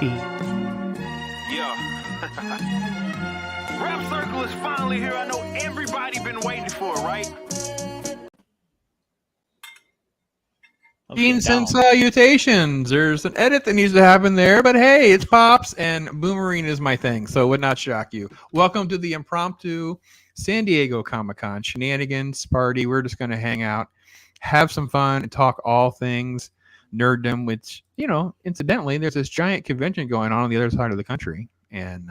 Speed. Yeah. Rap Circle is finally here. I know everybody been waiting for it, right? Greetings and salutations. There's an edit that needs to happen there, but hey, it's Pops, and Boomerang is my thing, so it would not shock you. Welcome to the impromptu San Diego Comic-Con shenanigans party. We're just going to hang out, have some fun, and talk all things nerddom, which, you know, incidentally, there's this giant convention going on the other side of the country, and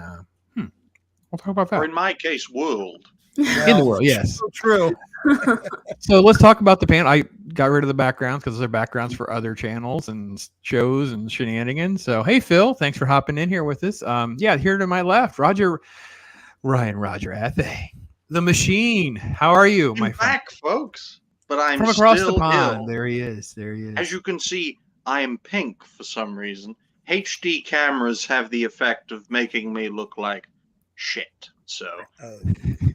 we'll talk about that. Or in my case, world. In the world, yes. So true. So let's talk about the panel. I got rid of the backgrounds because they're backgrounds for other channels and shows and shenanigans. So, hey, Phil, thanks for hopping in here with us. Yeah, here to my left, Roger ATHAY, the machine. How are you, my friend? Back, folks. But I'm from across still the pond. ill. There he is. There he is. As you can see, I am pink for some reason. HD cameras have the effect of making me look like shit. So,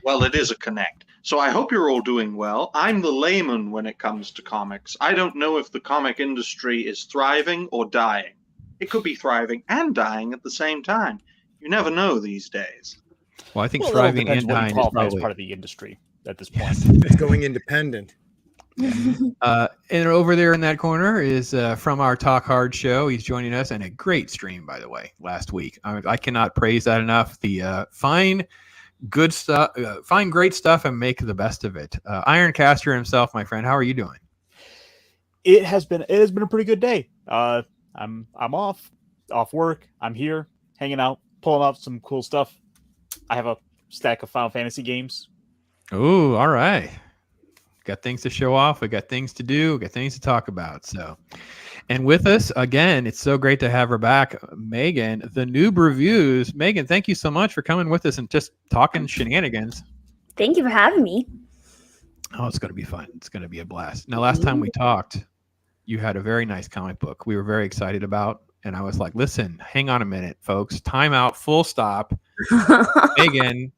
well, it is a connect. So I hope you're all doing well. I'm the layman when it comes to comics. I don't know if the comic industry is thriving or dying. It could be thriving and dying at the same time. You never know these days. Well, I think thriving and dying is probably part of the industry at this point. It's going independent. And over there in that corner is from our Talk Hard show. He's joining us, and a great stream, by the way, last week. I cannot praise that enough. The find good stuff, find great stuff, and make the best of it. IRONCASTER himself, my friend. How are you doing? It has been a pretty good day. I'm off work. I'm here hanging out, pulling out some cool stuff. I have a stack of Final Fantasy games. Oh, all right. Got things to show off. We got things to do. We got things to talk about. So, and with us again, it's so great to have her back, Megan, the NOOB Reviews. Megan, thank you so much for coming with us and just talking shenanigans. Thank you for having me. Oh, it's going to be fun. It's going to be a blast. Now, last time we talked, you had a very nice comic book we were very excited about. And I was like, listen, hang on a minute, folks. Time out, full stop. Megan,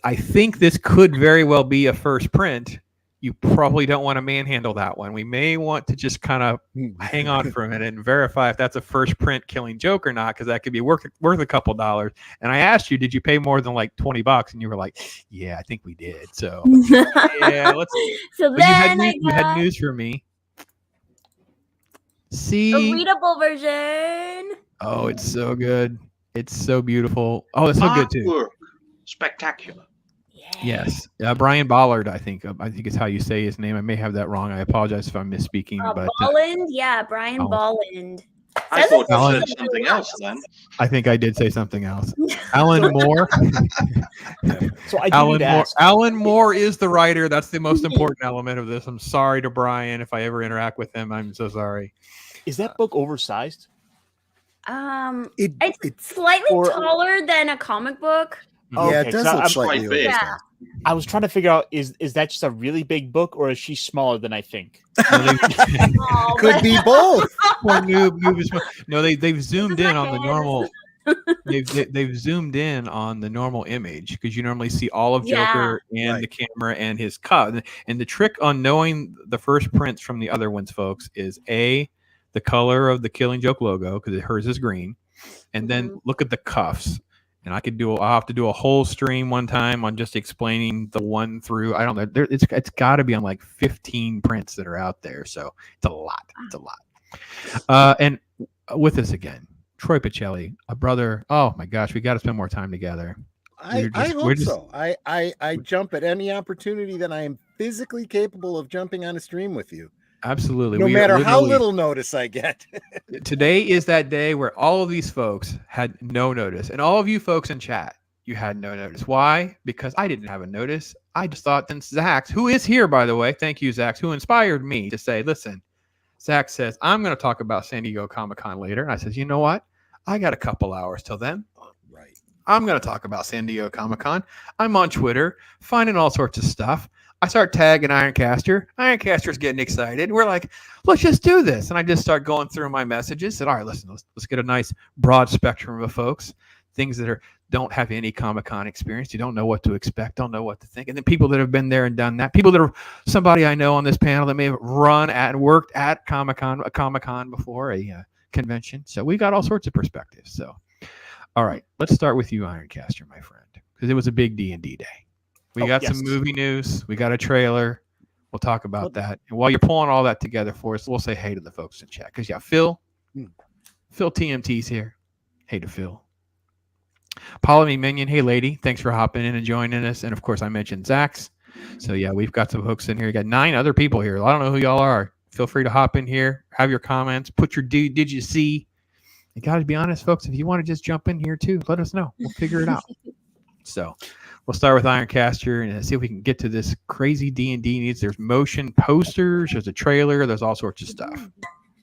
I think this could very well be a first print. You probably don't want to manhandle that one. We may want to just kind of hang on for a minute and verify if that's a first print Killing Joke or not, because that could be worth a couple dollars. And I asked you, did you pay more than like $20? And you were like, yeah, I think we did. So yeah, let's. So then you had news for me. See, a readable version. Oh, it's so good. It's so beautiful. Oh, it's so good too. Artwork. Spectacular. Yes, Brian Ballard. I think is how you say his name. I may have that wrong. I apologize if I'm misspeaking. But Bolland, yeah, Brian Bolland. I thought you said something else then. I think I did say something else. Alan Moore. So Alan Moore is the writer. That's the most important element of this. I'm sorry to Brian if I ever interact with him. I'm so sorry. Is that book oversized? It's slightly taller than a comic book. Yeah, it does look slightly big. Yeah. I was trying to figure out, is that just a really big book, or is she smaller than I think? Could be both. Poor Noob is no, they've zoomed in on the normal. They've zoomed in on the normal image because you normally see all of Joker and the camera and his cut. And the trick on knowing the first prints from the other ones, folks, is the color of the Killing Joke logo, because hers is green, and then look at the cuffs. And I'll have to do a whole stream one time on just explaining the 1 through, I don't know, it's got to be on like 15 prints that are out there. So it's a lot. It's a lot. And with us again, Troy Pacelli, a brother. Oh my gosh, we got to spend more time together. I hope so. I jump at any opportunity that I am physically capable of jumping on a stream with you. Absolutely. No matter how little notice I get. Today is that day where all of these folks had no notice. And all of you folks in chat, you had no notice. Why? Because I didn't have a notice. I just thought then Zach, who is here, by the way, thank you, Zach, who inspired me to say, listen, Zach says, I'm going to talk about San Diego Comic-Con later. And I says, you know what? I got a couple hours till then. Right. I'm going to talk about San Diego Comic-Con. I'm on Twitter, finding all sorts of stuff. I start tagging IRONCASTER. IRONCASTER's getting excited. We're like, let's just do this. And I just start going through my messages. Said, all right, listen, let's get a nice broad spectrum of folks. Things that don't have any Comic-Con experience. You don't know what to expect, don't know what to think. And then people that have been there and done that. People that are somebody I know on this panel that may have run at and worked at a Comic-Con before, a convention. So we got all sorts of perspectives. So All right, let's start with you, Ironcaster, my friend, because it was a big D&D day. We got some movie news. We got a trailer. We'll talk about that. And while you're pulling all that together for us, we'll say hey to the folks in chat. Because, Phil TMT's here. Hey to Phil. Polly Minion, hey, lady. Thanks for hopping in and joining us. And, of course, I mentioned Zach's. So, we've got some folks in here. We got 9 other people here. I don't know who y'all are. Feel free to hop in here. Have your comments. Put your did you see? You got to be honest, folks. If you want to just jump in here, too, let us know. We'll figure it out. So we'll start with Ironcaster and see if we can get to this crazy D&D needs. There's motion posters. There's a trailer. There's all sorts of stuff.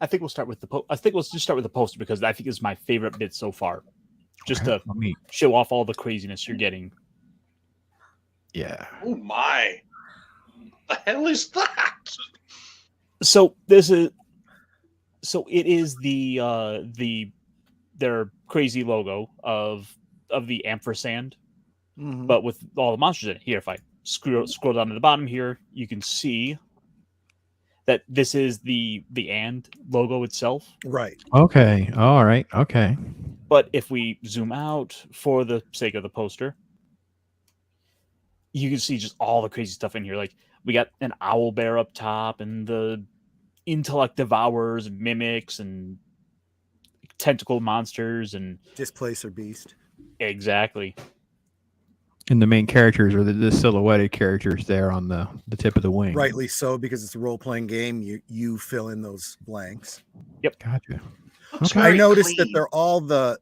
I think we'll start with let's just start with the poster because I think it's my favorite bit so far. Just to show off all the craziness you're getting. Yeah. Oh my! The hell is that? So it is their crazy logo of the ampersand, but with all the monsters in it. Here, if I scroll down to the bottom here, you can see that this is the and logo itself. Right. Okay. All right. Okay. But if we zoom out for the sake of the poster, you can see just all the crazy stuff in here. Like we got an owl bear up top and the intellect devours, mimics, and tentacle monsters and Displacer beast. Exactly. And the main characters are the silhouetted characters there on the tip of the wing. Rightly so, because it's a role-playing game. You fill in those blanks. Yep. Gotcha. Okay. I noticed that they're all the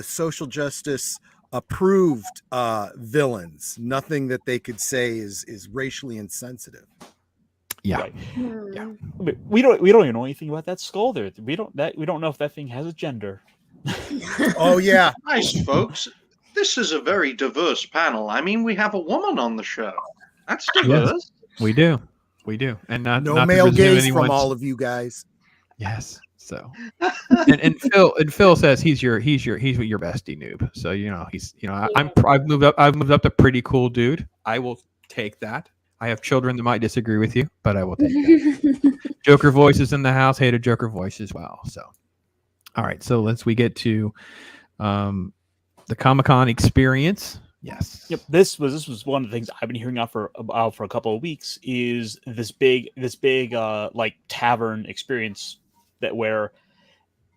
social justice approved villains. Nothing that they could say is racially insensitive. Yeah. Right. Yeah. We don't even know anything about that skull there. We don't know if that thing has a gender. Oh yeah. Nice, folks. This is a very diverse panel. I mean, we have a woman on the show. That's diverse. Yes, we do. And not male gaze from all of you guys. Yes. So and Phil says he's your bestie noob. So I've moved up to pretty cool dude. I will take that. I have children that might disagree with you, but I will take that. Joker voice is in the house. Hey to Joker voice as well. So all right. So we get to the Comic-Con experience. Yes. Yep. This was one of the things I've been hearing out for a couple of weeks is this big like tavern experience that where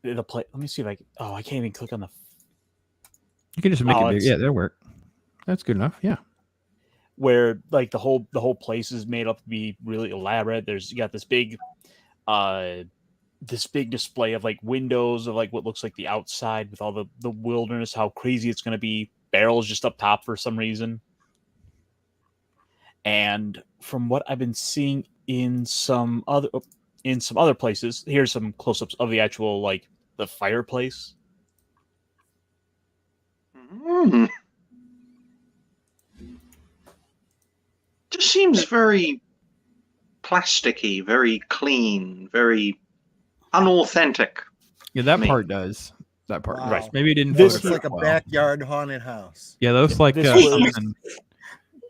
the play. Let me see if I can't even click on the. You can just make it big. Yeah, that'll work. That's good enough. Yeah. Where like the whole place is made up to be really elaborate. You got this big display of like windows of like what looks like the outside with all the wilderness, how crazy it's going to be. Barrels just up top for some reason. And from what I've been seeing in some other places, here's some close-ups of the actual like the fireplace. Just seems very plasticky, very clean, very unauthentic. Yeah, that part does. That part, Wow. right? Maybe it didn't. This is like a well. backyard haunted house. Yeah, those like This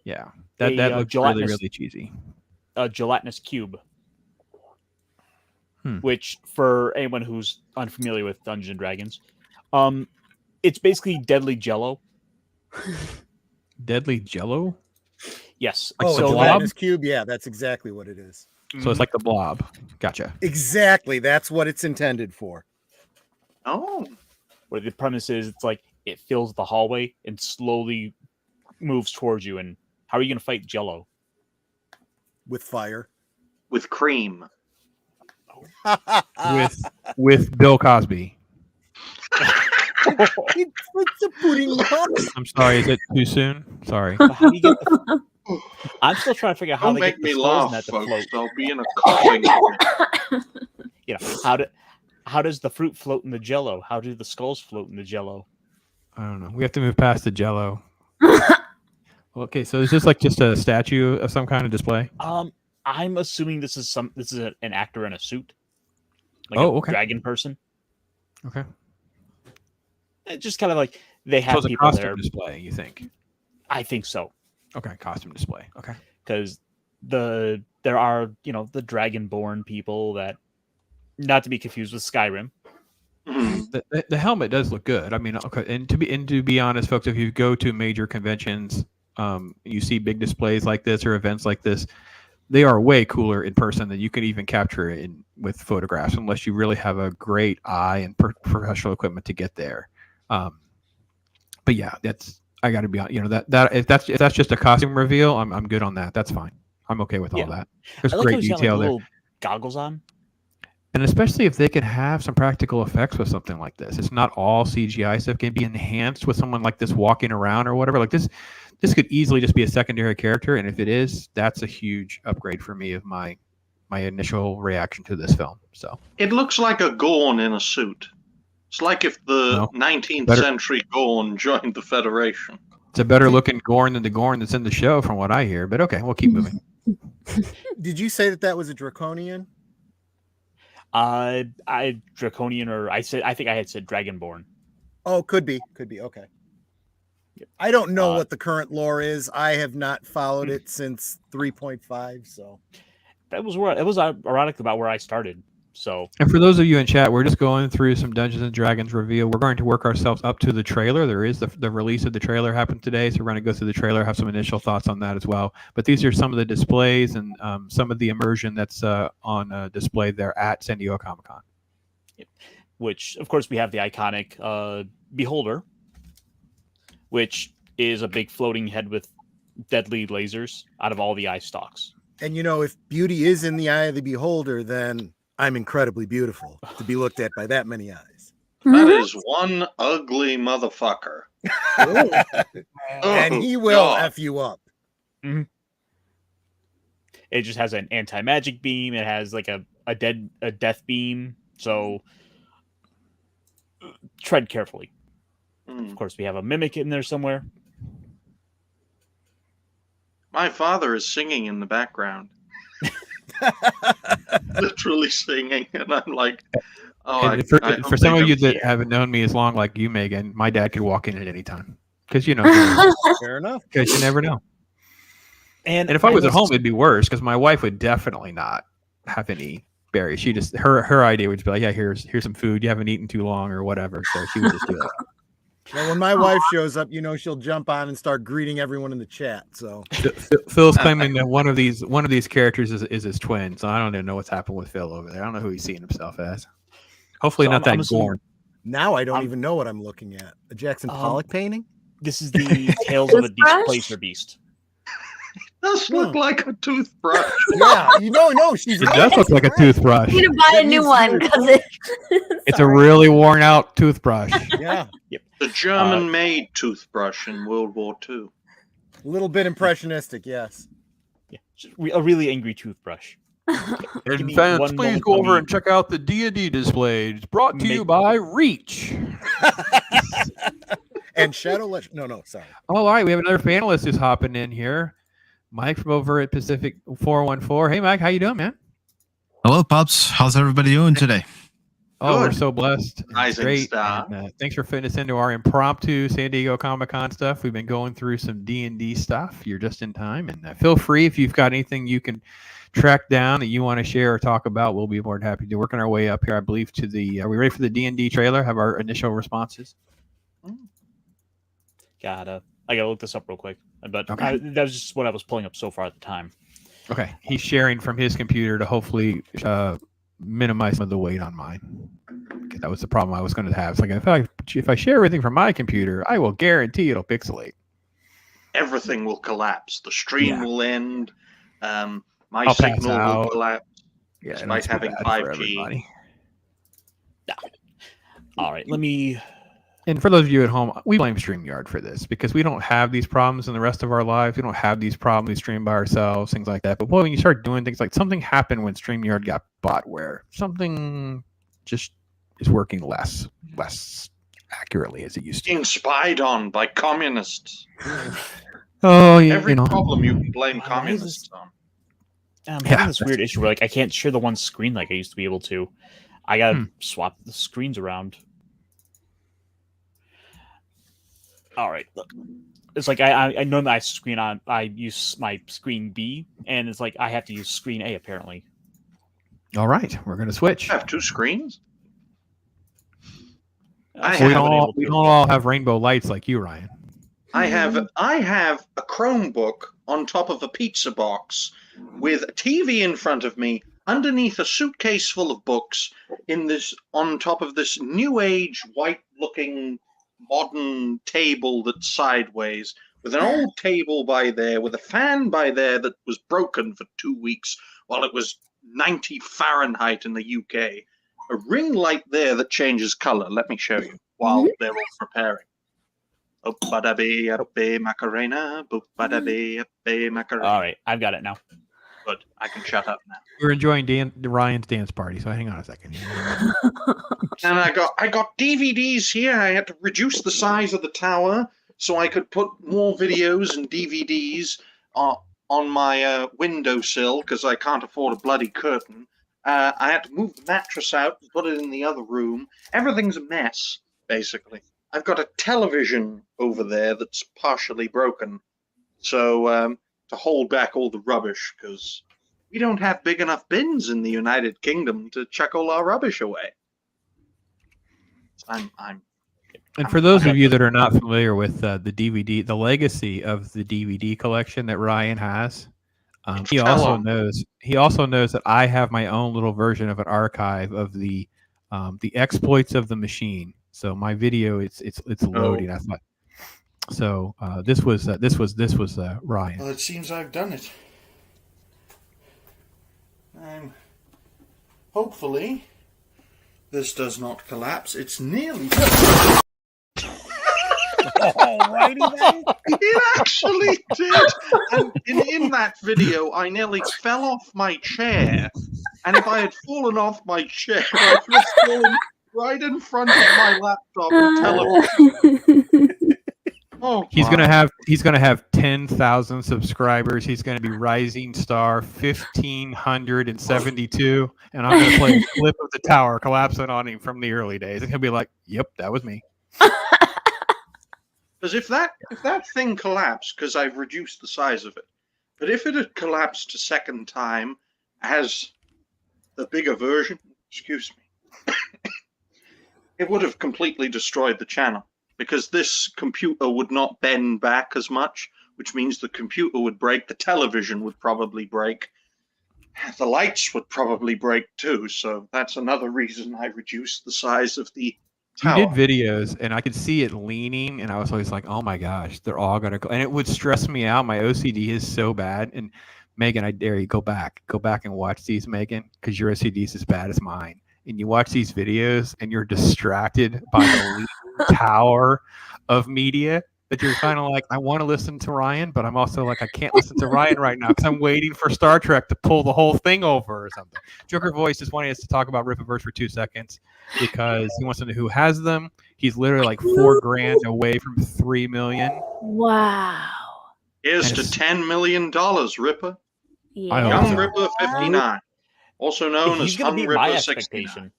yeah, that looks really cheesy. A gelatinous cube, which for anyone who's unfamiliar with Dungeons and Dragons, it's basically deadly Jello. Deadly Jello. Yes. Oh, so a gelatinous cube. Yeah, that's exactly what it is. So it's like the blob. Gotcha. Exactly. That's what it's intended for. Oh. Where the premise is, it's like it fills the hallway and slowly moves towards you. And how are you going to fight Jello? With fire. With cream. with Bill Cosby. It's a pudding box. I'm sorry. Is it too soon? Sorry. How do you get I'm still trying to figure out how Don't they make get the me skulls laugh, in that to folks. float. I'll be in a coughing. How does the fruit float in the Jello? How do the skulls float in the Jello? I don't know. We have to move past the Jello. Okay, so is this like just a statue of some kind of display? I'm assuming this is an actor in a suit, like okay. Dragon person. Okay. It's just kind of like they have So it's a people costume there. display, you think? I think so. Okay, costume display. Okay. Because there are the Dragonborn people that, not to be confused with Skyrim, The helmet does look good. I mean, okay, and to be honest, folks, if you go to major conventions, you see big displays like this or events like this, they are way cooler in person than you can even capture it with photographs, unless you really have a great eye and professional equipment to get there. But yeah, I got to be honest. You know that if that's just a costume reveal, I'm good on that. That's fine. I'm okay with all that. There's great detail there. Goggles on. And especially if they can have some practical effects with something like this. It's not all CGI stuff. It can be enhanced with someone like this walking around or whatever. Like this could easily just be a secondary character. And if it is, that's a huge upgrade for me of my initial reaction to this film. So it looks like a Gorn in a suit. It's like if the 19th century Gorn joined the Federation. It's a better looking Gorn than the Gorn that's in the show, from what I hear. But okay, we'll keep moving. Did you say that was a Draconian? I Draconian, or I think I had said Dragonborn. Oh, could be. Okay. Yep. I don't know what the current lore is. I have not followed it since 3.5. So that was where it was ironic about where I started. So, and for those of you in chat, we're just going through some Dungeons and Dragons reveal. We're going to work ourselves up to the trailer. There is the release of the trailer happened today, so we're going to go through the trailer, have some initial thoughts on that as well. But these are some of the displays and some of the immersion that's on display there at San Diego Comic-Con. Yep. Which, of course, we have the iconic Beholder, which is a big floating head with deadly lasers out of all the eye stalks. And if beauty is in the eye of the beholder, then I'm incredibly beautiful to be looked at by that many eyes. That is one ugly motherfucker. And he will F you up. Mm-hmm. It just has an anti-magic beam. It has like a death beam. So tread carefully. Of course, we have a mimic in there somewhere. My father is singing in the background. Literally singing, and I'm like, for some of you that haven't known me as long, like you, Megan, my dad could walk in at any time because fair enough. Because you never know. And if I was at home, it'd be worse because my wife would definitely not have any berries. She just her idea would be like, yeah, here's some food. You haven't eaten too long or whatever, so she would just do it. Well, when my wife shows up, she'll jump on and start greeting everyone in the chat. So Phil's claiming that one of these characters is his twin. So I don't even know what's happened with Phil over there. I don't know who he's seeing himself as. Hopefully not that Gorn. Now I don't even know what I'm looking at. A Jackson Pollock painting? This is the Tales of a Displacer Beast. Does look like a toothbrush. Yeah, no, she's it does look like a toothbrush. You need to buy a new one because it's a really worn out toothbrush. Yeah. Yep. The German-made toothbrush in World War II. A little bit impressionistic, yes. Yeah, a really angry toothbrush. And fans, please go over and check out the D&D display. It's brought to you by Reach. And Shadow Legend. No, sorry. All right, we have another panelist who's hopping in here. Mike from over at Pacific 414. Hey, Mike, how you doing, man? Hello, Pops. How's everybody doing today? Oh, we're so blessed. Great. And, thanks for fitting us into our impromptu San Diego Comic-Con stuff. We've been going through some D&D stuff. You're just in time. And feel free if you've got anything you can track down that you want to share or talk about. We'll be more than happy to. Working our way up here, I believe, to the... Are we ready for the D&D trailer? Have our initial responses? I gotta look this up real quick. But okay. That was just what I was pulling up so far at the time. Okay. He's sharing from his computer to hopefully minimize some of the weight on mine. That was the problem I was going to have. It's like if I share everything from my computer, I will guarantee it'll pixelate. Everything will collapse. The stream will end. My signal will collapse. Yeah, despite having 5G. Yeah. All right, let me... And for those of you at home, we blame StreamYard for this because we don't have these problems in the rest of our lives. We don't have these problems. We stream by ourselves, things like that. But boy, when you start doing things like something happened when StreamYard got bought where something just is working less accurately as it used to. Being spied on by communists. Oh, yeah. Every problem you can blame communists on. I'm having this weird issue where I can't share the one screen like I used to be able to. I gotta swap the screens around. All right. It's like I know my screen on. I use my screen B, and it's like I have to use screen A apparently. All right, we're gonna switch. You have two screens? We don't all have rainbow lights like you, Ryan. I have a Chromebook on top of a pizza box with a TV in front of me, underneath a suitcase full of books, on top of this new age white-looking modern table that's sideways, with an old table by there, with a fan by there that was broken for 2 weeks while it was 90 Fahrenheit in the UK. A ring light there that changes color. Let me show you while they're all preparing. Macarena, Macarena. All right, I've got it now. Good, I can shut up now. We're enjoying Ryan's dance party, so hang on a second. And I got DVDs here. I had to reduce the size of the tower so I could put more videos and DVDs on my windowsill because I can't afford a bloody curtain. I had to move the mattress out and put it in the other room. Everything's a mess, basically. I've got a television over there that's partially broken, so to hold back all the rubbish, because we don't have big enough bins in the United Kingdom to chuck all our rubbish away. And for those of you that are not familiar with the DVD, the legacy of the DVD collection that Ryan has, he also knows that I have my own little version of an archive of the exploits of the machine. So my video, it's loading. I thought. So this was Ryan. Well, it seems I've done it. Hopefully, this does not collapse. It's nearly. Alrighty then. It actually did. And in that video, I nearly fell off my chair. And if I had fallen off my chair, I would have fallen right in front of my laptop and television. Oh, he's gonna have 10,000 subscribers. He's gonna be rising star 1,572, and I'm gonna play a clip of the tower collapsing on him from the early days. And he'll be like, "Yep, that was me." Because if that thing collapsed, because I've reduced the size of it, but if it had collapsed a second time as the bigger version, excuse me, it would have completely destroyed the channel. Because this computer would not bend back as much, which means the computer would break, the television would probably break, the lights would probably break too. So that's another reason I reduced the size of the tower. You did videos, and I could see it leaning, and I was always like, "Oh my gosh, they're all gonna go," and it would stress me out. My OCD is so bad. And Megan, I dare you, go back and watch these, Megan, because your OCD is as bad as mine. And you watch these videos, and you're distracted by the leaning tower of media that you're kind of like, I want to listen to Ryan, but I'm also like, I can't listen to Ryan right now because I'm waiting for Star Trek to pull the whole thing over or something. Joker Voice is wanting us to talk about Rippaverse for 2 seconds because he wants to know who has them. He's literally like $4,000 away from 3 million. Wow. Here's to $10 million, Ripper. Yeah. Young Ripper 59. Also known as Hung Ripper 69.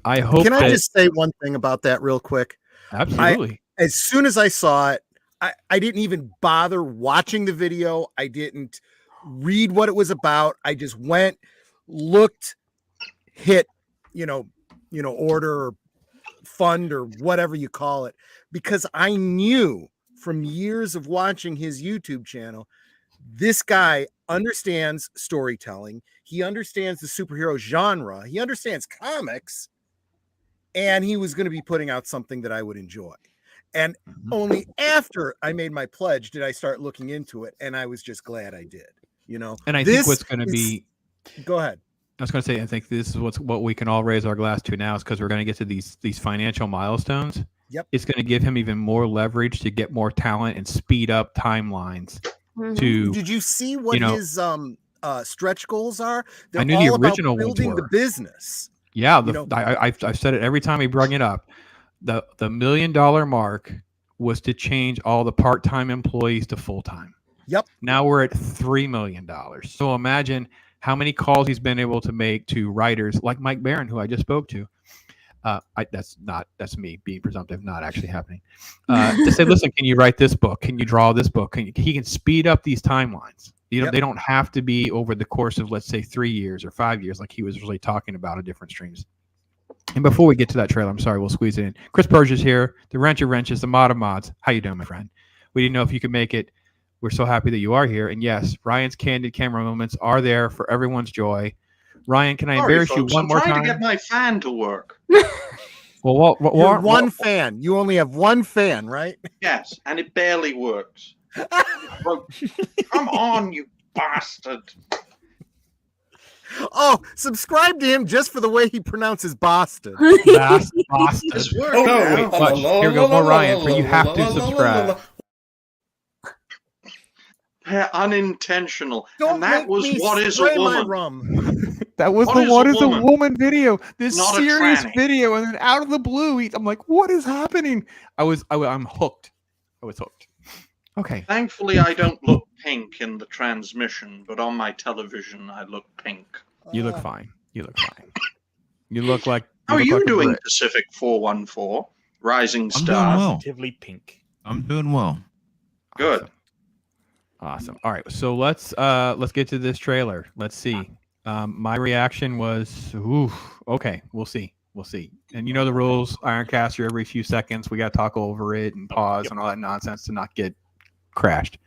I hope. Can I just say one thing about that real quick? Absolutely. As soon as I saw it, I didn't even bother watching the video. I didn't read what it was about. I just went, looked, hit, order or fund or whatever you call it, because I knew from years of watching his YouTube channel, this guy understands storytelling. He understands the superhero genre. He understands comics. And he was going to be putting out something that I would enjoy. And only after I made my pledge did I start looking into it. And I was just glad I did, And I think what's going to be... Go ahead. I was going to say, I think this is what we can all raise our glass to now is because we're going to get to these financial milestones. Yep. It's going to give him even more leverage to get more talent and speed up timelines. Did you see what his stretch goals are? They're I knew all the original about building ones were. the business. Yeah, I've said it every time he brought it up. The $1 million mark was to change all the part-time employees to full-time. Yep. Now we're at $3 million. So imagine how many calls he's been able to make to writers like Mike Barron, who I just spoke to. That's me being presumptive, not actually happening. To say, listen, can you write this book? Can you draw this book? He can speed up these timelines. They don't have to be over the course of, let's say, 3 years or 5 years, like he was really talking about in different streams. And before we get to that trailer, I'm sorry, we'll squeeze it in. Chris Berger's here. The Wrench of Wrenches, the Mod of Mods. How you doing, my friend? We didn't know if you could make it. We're so happy that you are here. And yes, Ryan's candid camera moments are there for everyone's joy. Ryan, can I embarrass you one more time? I'm trying to get my fan to work. Well, You're one fan. You only have one fan, right? Yes, and it barely works. Come on, you bastard. Oh, subscribe to him just for the way he pronounces Boston. Boston. This works. Wait, watch. Here we go. More Ryan. For you have to subscribe. Unintentional. Don't and that make was me What is spray a my Woman? rum. That was What the is What a is a Woman? Woman video. This Not a serious tranny. video, and then out of the blue, I'm like, what is happening? I'm hooked. I was hooked. Okay. Thankfully, I don't look pink in the transmission, but on my television, I look pink. You look fine. You look fine. You look like. How are look you like a doing, Brit. Pacific 414? Rising I'm Star. doing well. Positively pink. I'm doing well. Good. Awesome. All right. So let's get to this trailer. Let's see. My reaction was, ooh, okay. We'll see. We'll see. And you know the rules. Ironcaster every few seconds. We got to talk over it and pause and all that nonsense to not get crashed.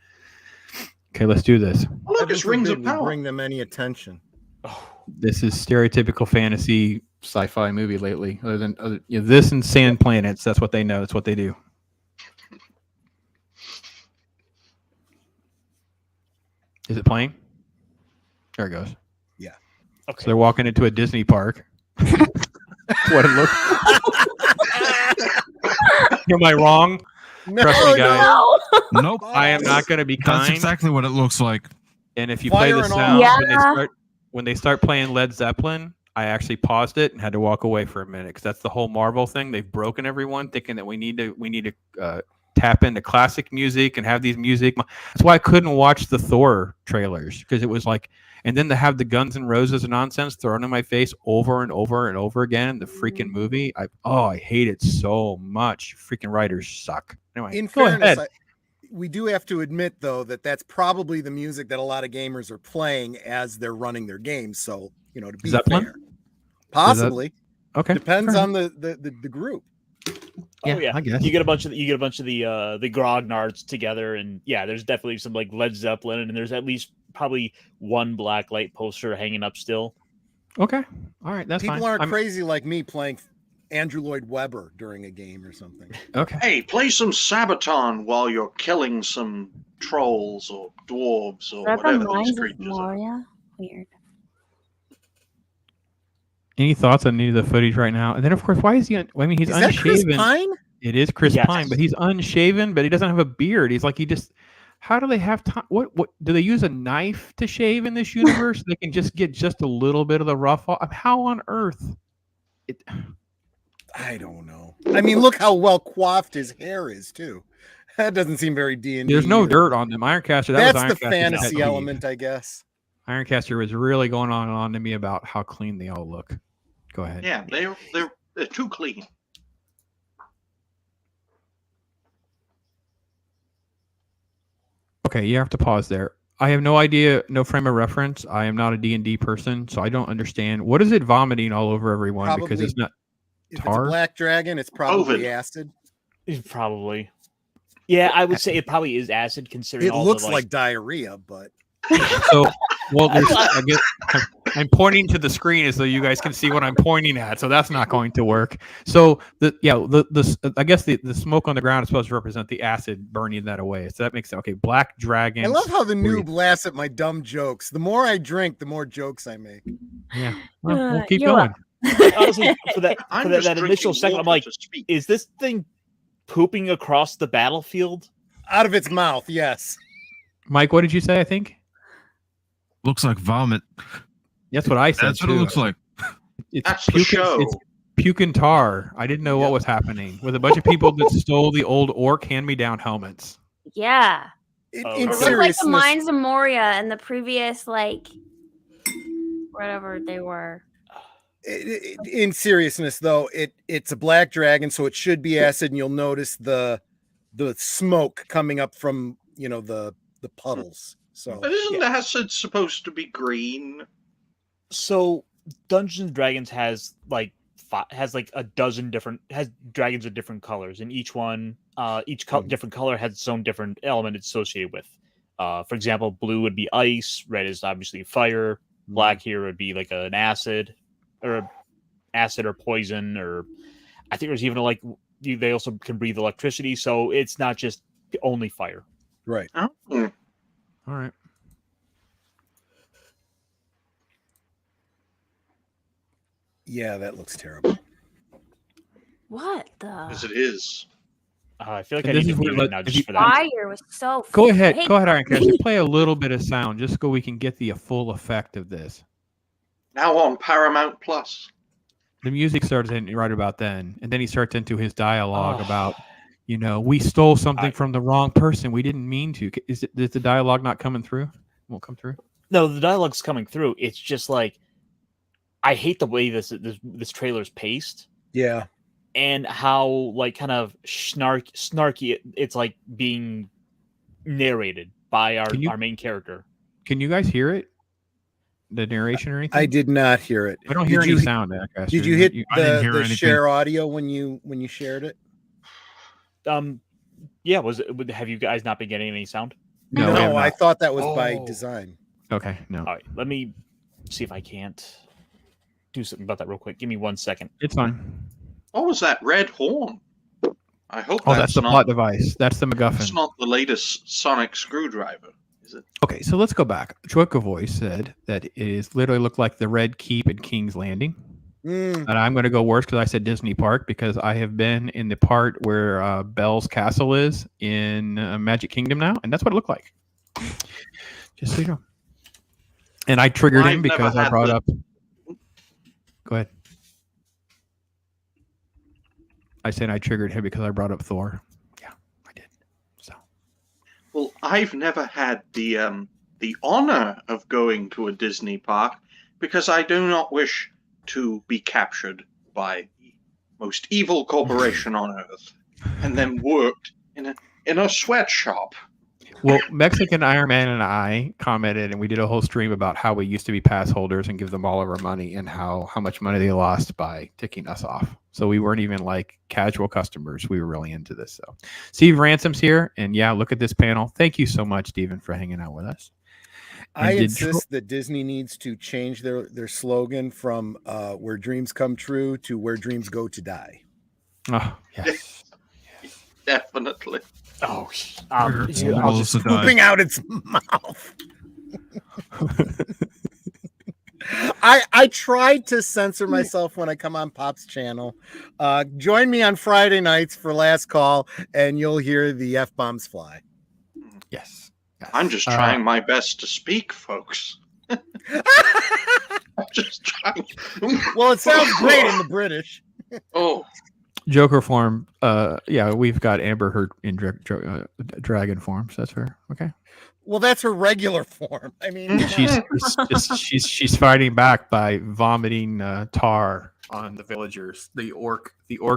Okay, let's do this. Oh, look, it's Rings of Power. Bring them any attention. This is stereotypical fantasy sci-fi movie lately. Other than this and Sand Planets, that's what they know. That's what they do. Is it playing? There it goes. Yeah. Okay. So they're walking into a Disney park. What it looks. Am I wrong? No, Trust me, guys. No. Nope. I am not going to be kind. That's exactly what it looks like. And if you play the Fire and sound all. when they start playing Led Zeppelin, I actually paused it and had to walk away for a minute because that's the whole Marvel thing. They've broken everyone, thinking that we need to tap into classic music and have these music. That's why I couldn't watch the Thor trailers because it was like, and then to have the Guns N' Roses nonsense thrown in my face over and over and over again in the freaking movie. I hate it so much. Freaking writers suck. Anyway, In go fairness, ahead. we do have to admit, though, that that's probably the music that a lot of gamers are playing as they're running their games. So, to be Zeppelin? fair, possibly Okay, depends fair on the group. Yeah, Oh yeah, I guess. you get a bunch of the grognards together, and yeah, there's definitely some like Led Zeppelin, and there's at least probably one Blacklight poster hanging up still. Okay, all right, that's People fine. aren't I'm- crazy like me playing Andrew Lloyd Webber during a game or something. Okay. Hey, play some Sabaton while you're killing some trolls or dwarves or That whatever these reminds of creatures are. Moria. Weird. Any thoughts on any of the footage right now? And then, of course, why is he? He's Is that Chris unshaven. Pine? It is Chris Yes. Pine, but he's unshaven. But he doesn't have a beard. He's like he just. How do they have time? What do they use a knife to shave in this universe? They can just get just a little bit of the rough off. How on earth? I don't know. I mean, look how well coiffed his hair is too. That doesn't seem very D&D. There's no either. dirt on them. Ironcaster. That's was the Ironcaster's pet fantasy peeve. element, I guess. Ironcaster was really going on and on to me about how clean they all look. Go ahead. Yeah, they're too clean. Okay, you have to pause there. I have no idea, no frame of reference. I am not a D&D person, so I don't understand. What is it vomiting all over everyone? Because Probably it's not If it's tar? a black dragon, it's probably COVID. acid. Probably. Yeah, I would say it probably is acid considering It all looks the, like diarrhea, but so. Well, I guess I'm pointing to the screen so you guys can see what I'm pointing at. So that's not going to work. So I guess the smoke on the ground is supposed to represent the acid burning that away. So that makes sense. Okay, black dragon. I love how the noob laughs at my dumb jokes. The more I drink, the more jokes I make. Yeah, we'll keep you're going. honestly for that I'm for just that initial drinking second. I'm water like, to speak. is this thing pooping across the battlefield? Out of its mouth, yes. Mike, what did you say? I think Looks like vomit. that's what I said. That's what it too. looks like. It's That's the show. It's puke and tar. I didn't know what was happening with a bunch of people that stole the old orc hand-me-down helmets. Yeah. In Oh, It okay. looks like seriousness, the Mines of Moria and the previous, whatever they were. in seriousness, though, it's a black dragon, so it should be acid, and you'll notice the smoke coming up from the puddles. So But isn't the acid supposed to be green? So Dungeons and Dragons has like has like a dozen different dragons of different colors, and each one different color has its own different element it's associated with. For example, blue would be ice, red is obviously fire, black here would be like an acid or poison, or I think there's even they also can breathe electricity, so it's not just only fire. Right. Oh. All right. Yeah, that looks terrible. What the? As it is. I feel like And I this need is to where, mute it like, now if just you- for that. Fire was so. Go ahead, fake. Ironcaster. Play a little bit of sound just so we can get the full effect of this. Now on Paramount Plus. The music starts in right about then, and then he starts into his dialogue Oh. about, we stole something from the wrong person. We didn't mean to. Is the dialogue not coming through? Won't come through. No, the dialogue's coming through. It's just like I hate the way this trailer's paced. Yeah. And how like kind of snarky it's like being narrated by our main character. Can you guys hear it? The narration or anything? I did not hear it. I don't hear any sound. Ironcaster. Did you hit I didn't hear the anything. share audio when you shared it? Yeah, have you guys not been getting any sound? No, we have I not. thought that was by design. Okay, no. All right, let me see if I can't do something about that real quick. Give me 1 second. It's fine. What was that red horn? I hope That's the not, plot device. That's the MacGuffin. It's not the latest sonic screwdriver, is it? Okay, so let's go back. Choica Voice said that it is literally looked like the Red Keep at King's Landing. And I'm going to go worse because I said Disney Park, because I have been in the part where Belle's Castle is in Magic Kingdom now, and that's what it looked like. Just so you know. And I triggered him because I brought up. Go ahead. I said I triggered him because I brought up Thor. Yeah, I did. So. Well, I've never had the honor of going to a Disney park because I do not wish to be captured by the most evil corporation on earth and then worked in a sweatshop. Well, Mexican Iron Man and I commented, and we did a whole stream about how we used to be pass holders and give them all of our money, and how much money they lost by ticking us off. So we weren't even like casual customers. We were really into this. So Steve Ransom's here, and yeah, look at this panel. Thank you so much, Stephen, for hanging out with us. I insist that Disney needs to change their slogan from "Where dreams come true" to "Where dreams go to die." Oh yes, Definitely. Oh, just pooping out its mouth. I tried to censor myself when I come on Pop's channel. Join me on Friday nights for Last Call, and you'll hear the F-bombs fly. Yes. I'm just trying my best to speak, folks. I'm just trying. Well, it sounds great in the British. Oh. Joker form. Yeah, we've got Amber Heard in dragon form. So that's her. Okay. Well, that's her regular form. I mean, she's fighting back by vomiting tar on the villagers, the orc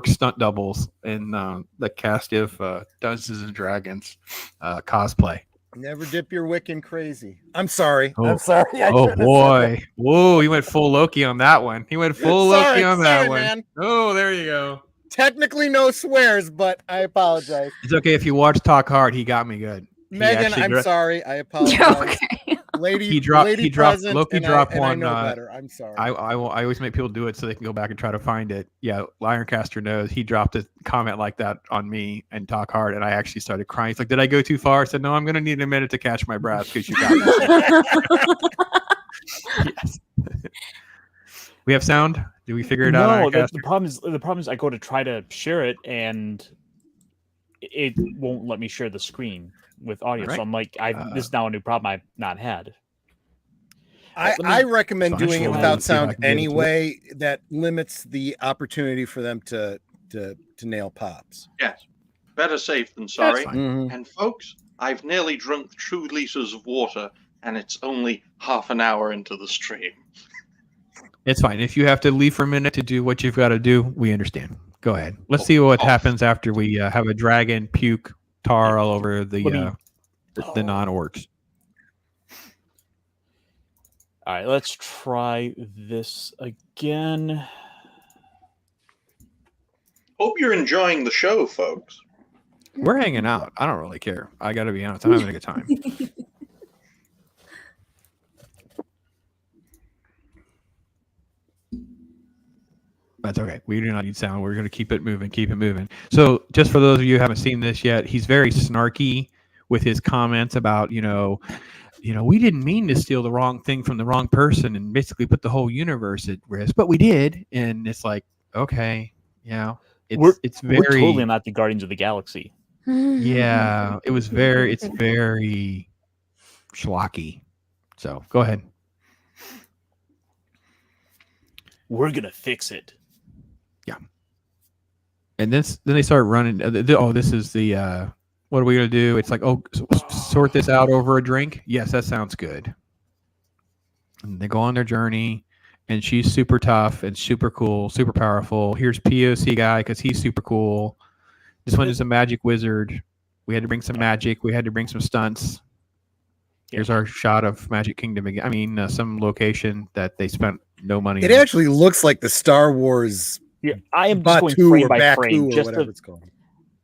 stunt doubles in the cast of Dungeons and Dragons cosplay. Never dip your wick in crazy. I'm sorry. Oh, I'm sorry. Oh boy! Whoa! He went full Loki on that one. He went full Loki on that one. Man. Oh, there you go. Technically no swears, but I apologize. It's okay if you watch Talk Hard. He got me good. Megan, I'm sorry. I apologize. Okay. Lady, he dropped present, Loki and dropped I one. know better. I'm sorry. I always make people do it so they can go back and try to find it. Yeah, Ironcaster knows. He dropped a comment like that on me and Talk Hard, and I actually started crying. He's like, "Did I go too far?" I said, "No, I'm going to need a minute to catch my breath because you got me." Yes. We have sound. Do we figure it out? No, the problem is I go to try to share it and it won't let me share the screen with audio. Right. So I'm like, this is now a new problem I've not had. I recommend doing it without sound anyway. That limits the opportunity for them to nail Pops. Yes. Better safe than sorry. Mhm. And folks, I've nearly drunk 2 liters of water, and it's only half an hour into the stream. It's fine. If you have to leave for a minute to do what you've got to do, we understand. Go ahead. Let's see what happens after we have a dragon puke tar all over the non-orcs. All right, let's try this again. Hope you're enjoying the show, folks. We're hanging out. I don't really care. I got to be honest. I'm having a good time. That's okay. We do not need sound. We're going to keep it moving, keep it moving. So just for those of you who haven't seen this yet, he's very snarky with his comments about, we didn't mean to steal the wrong thing from the wrong person and basically put the whole universe at risk, but we did. And it's like, okay, yeah, we're totally not the Guardians of the Galaxy. Yeah, it's very schlocky. So go ahead. We're going to fix it. Yeah. And then they start running. This is the, what are we going to do? It's like, sort this out over a drink. Yes, that sounds good. And they go on their journey, and she's super tough and super cool, super powerful. Here's POC guy because he's super cool. This one is a magic wizard. We had to bring some magic. We had to bring some stunts. Here's our shot of Magic Kingdom again. I mean, some location that they spent no money. It actually looks like the Star Wars. Yeah, I am just going frame by frame. Just whatever it's called.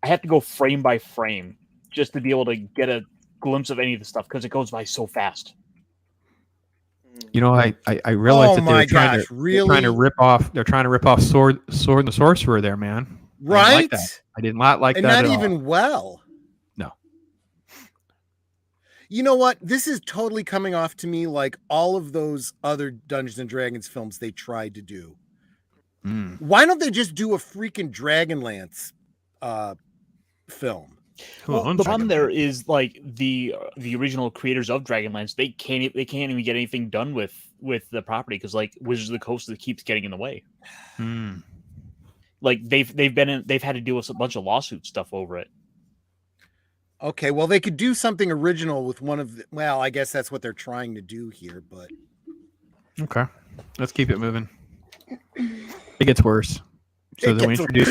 I have to go frame by frame just to be able to get a glimpse of any of the stuff because it goes by so fast. I realized that they're trying to rip off. They're trying to rip off Sword and the Sorcerer there, man. Right? I did not like that. And not at even all. well. No. You know what? This is totally coming off to me like all of those other Dungeons and Dragons films they tried to do. Why don't they just do a freaking Dragonlance film? Well, the problem there is like the original creators of Dragonlance, they can't even get anything done with the property because like Wizards of the Coast keeps getting in the way. Like they've had to deal with a bunch of lawsuit stuff over it. Okay, well they could do something original with one of the, well, I guess that's what they're trying to do here, but okay, let's keep it moving. It gets worse. So then we introduce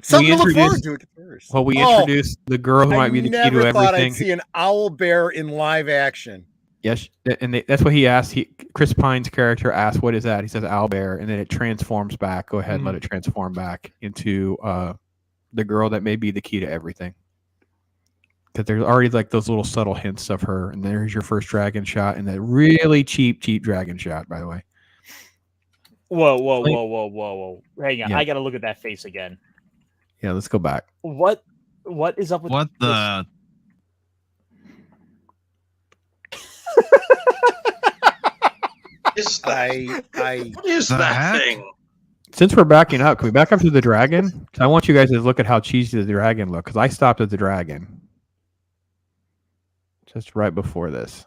something to look forward to. It gets worse. Well, we introduce the girl who might be the key to everything. I never thought I'd see an owl bear in live action. Yes, and that's what he asked. Chris Pine's character asked, "What is that?" He says, "Owl bear," and then it transforms back. Go ahead, let it transform back into the girl that may be the key to everything. Because there's already like those little subtle hints of her, and there's your first dragon shot, and that really cheap dragon shot, by the way. Whoa! Hang on, I gotta look at that face again. Yeah, let's go back. What is up with what the? What is that thing? Since we're backing up, can we back up to the dragon? Because I want you guys to look at how cheesy the dragon looked. Because I stopped at the dragon just right before this.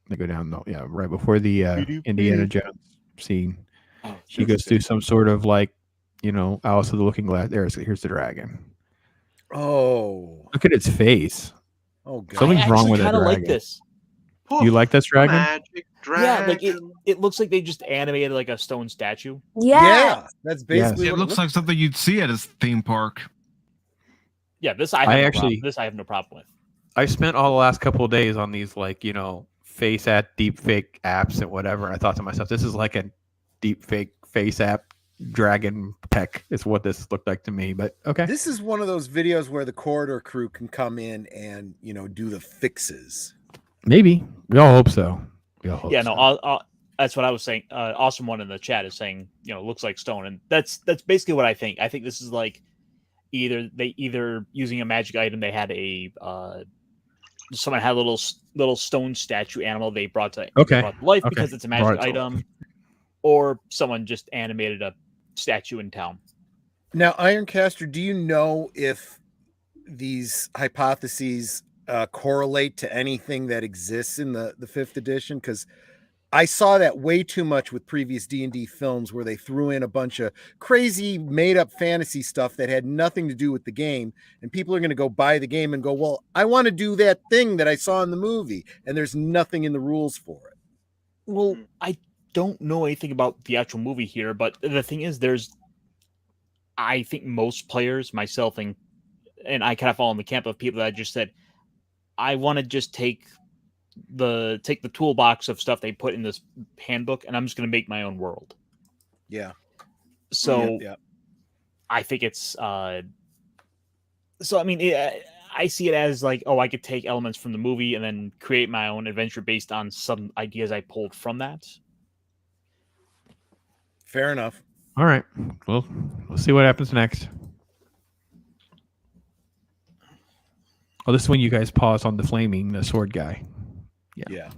Let me go down. Right before the Indiana Jones scene. She goes through some sort of like, Alice of the Looking Glass. Here's the dragon. Oh, look at its face. Oh god, something's wrong with that dragon. Like this. You like this dragon? Magic dragon. Yeah, like it looks like they just animated like a stone statue. Yeah, that's basically. It looks like something you'd see at a theme park. Yeah, this I have no problem with. I spent all the last couple of days on these face app, deep fake apps and whatever. I thought to myself, this is like a deep fake face app dragon tech is what this looked like to me. But okay, this is one of those videos where the corridor crew can come in and do the fixes. Maybe we all hope so. That's what I was saying. Awesome one in the chat is saying looks like stone, and that's basically what I think. I think this is like either using a magic item. They had someone had a little stone statue animal they brought to life because it's a magic item, or someone just animated a statue in town. Now, Ironcaster, do you know if these hypotheses correlate to anything that exists in the 5th edition? Because I saw that way too much with previous D&D films where they threw in a bunch of crazy made-up fantasy stuff that had nothing to do with the game, and people are going to go buy the game and go, well, I want to do that thing that I saw in the movie, and there's nothing in the rules for it. Well, I don't know anything about the actual movie here, but the thing is, I think most players, myself, and I kind of fall in the camp of people that just said, I want to just take the toolbox of stuff they put in this handbook, and I'm just going to make my own world. Yeah. So I think it's so. I mean, I see it as like, oh, I could take elements from the movie and then create my own adventure based on some ideas I pulled from that. Fair enough. All right. Well, we'll see what happens next. Oh, this is when you guys pause on the flaming sword guy. Yeah.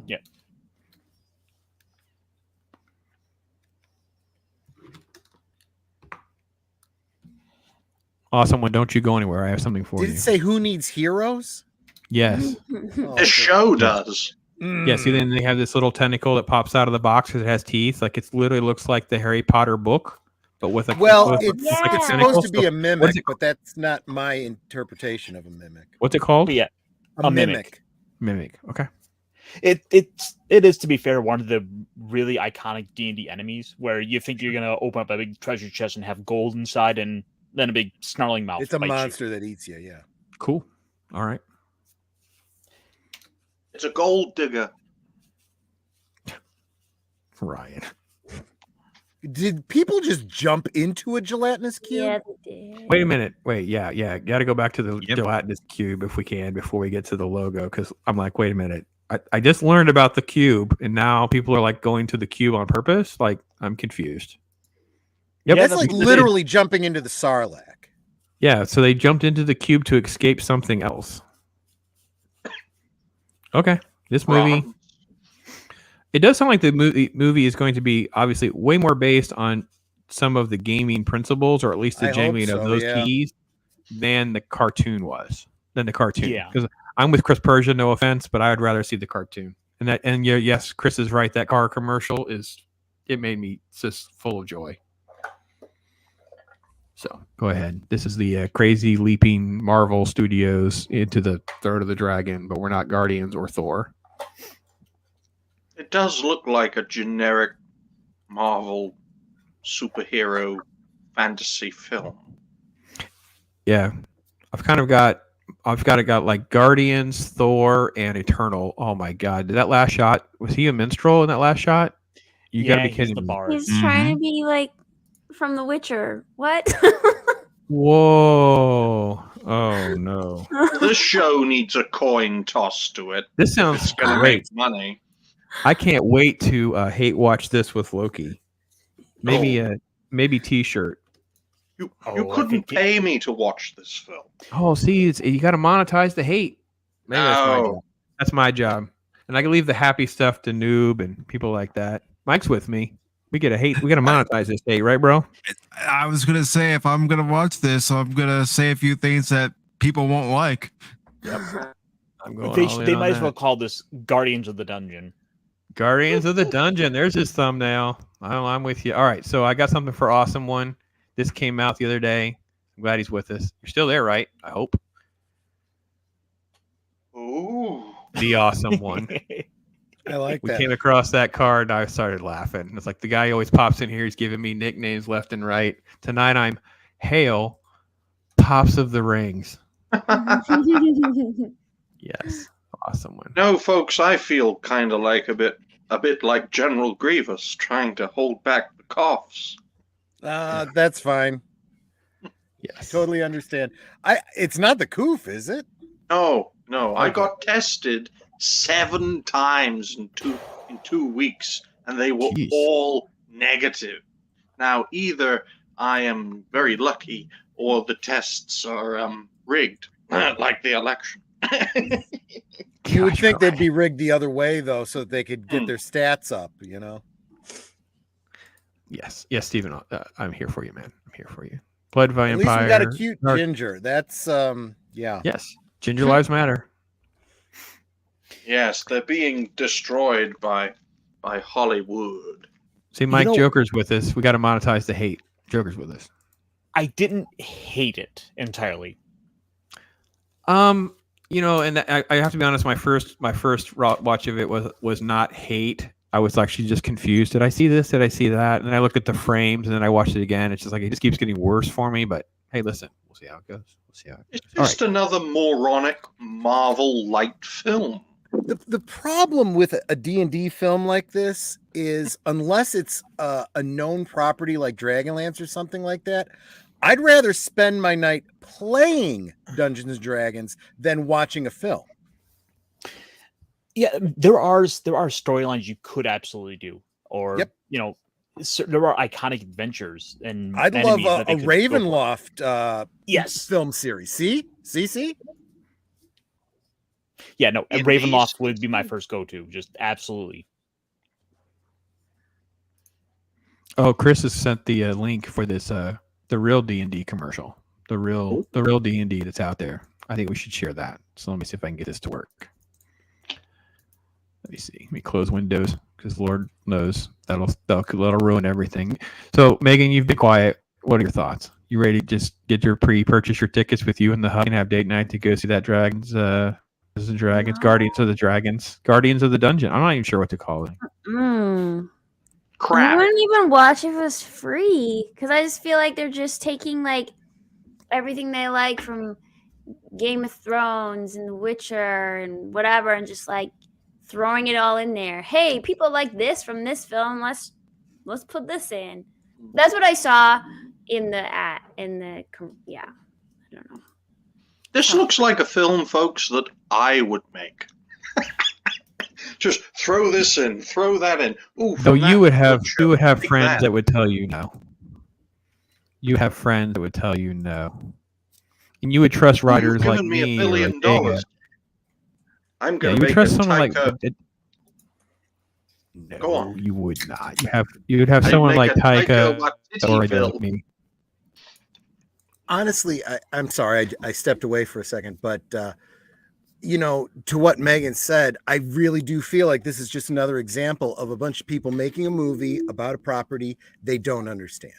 Awesome one. Don't you go anywhere. I have something for Did you. it say who needs heroes? Yes. Oh, This show does. Yeah, see, then they have this little tentacle that pops out of the box because it has teeth. Like it literally looks like the Harry Potter book, but with a Well, with, it's, Yeah. like a it's tentacle. supposed to be So a mimic, but that's not my interpretation of a mimic. what's it called? But yeah, A mimic. Mimic. Okay. it is, to be fair, one of the really iconic D&D enemies where you think you're gonna open up a big treasure chest and have gold inside, and then a big snarling mouth. It's a bites you. monster that eats you, yeah. Cool. All right. It's a gold digger. Ryan. Did people just jump into a gelatinous cube? Yeah, they did. Wait a minute. Wait. Yeah. Got to go back to the Yep. gelatinous cube if we can before we get to the logo, because I'm like, wait a minute. I just learned about the cube, and now people are like going to the cube on purpose. Like, I'm confused. Yep. That's that's like what they did. literally jumping into the Sarlacc. Yeah, so they jumped into the cube to escape something else. Okay, this movie, Wrong. it does sound like the movie is going to be obviously way more based on some of the gaming principles, or at least the I hope gaming of so, those yeah. keys, than the cartoon was. Than the cartoon, Yeah. because I'm with Chris Persia, no offense, but I would rather see the cartoon. And yes, Chris is right. That car commercial it made me just full of joy. So go ahead. This is the crazy leaping Marvel Studios into the Third of the Dragon, but we're not Guardians or Thor. It does look like a generic Marvel superhero fantasy film. Yeah, I've got like Guardians, Thor, and Eternal. Oh my God! Did that last shot? Was he a minstrel in that last shot? You gotta be he's kidding the me! bard. He's trying to be like from The Witcher. What? Whoa! Oh no! This show needs a coin toss to it. This sounds It's going to great. make money. I can't wait to hate watch this with Loki. Maybe T-shirt. You Oh, I couldn't think pay me to watch this film. Oh, see, you got to monetize the hate. Maybe that's my No. job. That's my job, and I can leave the happy stuff to Noob and people like that. Mike's with me. We get a hate. We got to monetize this hate, right, bro? I was gonna say, if I'm gonna watch this, I'm gonna say a few things that people won't like. I'm going. They, all in they on might as that. well call this Guardians of the Dungeon. Guardians of the Dungeon. There's his thumbnail. I'm with you. All right, so I got something for Awesome One. This came out the other day. I'm glad he's with us. You're still there, right? I hope. Ooh. The Awesome One. I like We that. came across that card, and I started laughing. It's like the guy always pops in here. He's giving me nicknames left and right. Tonight I'm Hail Pops of the Rings. Yes, Awesome One. No, folks, I feel kind of like a bit like General Grievous trying to hold back the coughs. That's fine. Yes, Totally understand. It's not the coof, is it? No, I got tested 7 times in 2 weeks, and they were Jeez. all negative. Now, either I am very lucky, or the tests are rigged, like the election. You would Gosh, think Brian. they'd be rigged the other way, though, so they could get their stats up, you know? Yes, Stephen. I'm here for you, man. I'm here for you. Blood At Vampire. least we got a cute Dark- ginger. That's, yeah. Yes, Ginger Lives Matter. Yes, they're being destroyed by Hollywood. See, Mike know- Joker's with us. We got to monetize the hate. Joker's with us. I didn't hate it entirely. And I have to be honest. My first watch of it was not hate. I was actually just confused. Did I see this? Did I see that? And I looked at the frames, and then I watched it again. It's just like it just keeps getting worse for me. But hey, listen, we'll see how it goes. It's All just another moronic Marvel light film. The problem with a D&D film like this is unless it's a known property like Dragonlance or something like that, I'd rather spend my night playing Dungeons and Dragons than watching a film. Yeah, there are storylines you could absolutely do, or you know, there are iconic adventures, and I'd love a Ravenloft film series. See. Yeah, no, Ravenloft would be my first go-to. Just absolutely. Oh, Chris has sent the link for this the real D&D commercial. The real D&D that's out there. I think we should share that. So let me see if I can get this to work. Let me see. Let me close Windows because Lord knows that'll ruin everything. So Megan, you've been quiet. What are your thoughts? You ready to just purchase your tickets with you in the hub and have date night to go see that Guardians of the Dungeon. I'm not even sure what to call it. Crap. I wouldn't even watch if it was free because I just feel like they're just taking like everything they like from Game of Thrones and The Witcher and whatever, and just like throwing it all in there. Hey, people like this from this film. Let's put this in. That's what I saw in the I don't know. This looks like a film, folks, that I would make. Just throw this in, throw that in. Ooh, so you would have friends that would tell you no. You have friends that would tell you no, and you would trust writers like me. $1 billion. I'm going to make trust someone like. No, go on. You would not. You would have someone like Taika or me. Honestly, I'm sorry. I stepped away for a second, but you know, to what Megan said, I really do feel like this is just another example of a bunch of people making a movie about a property they don't understand.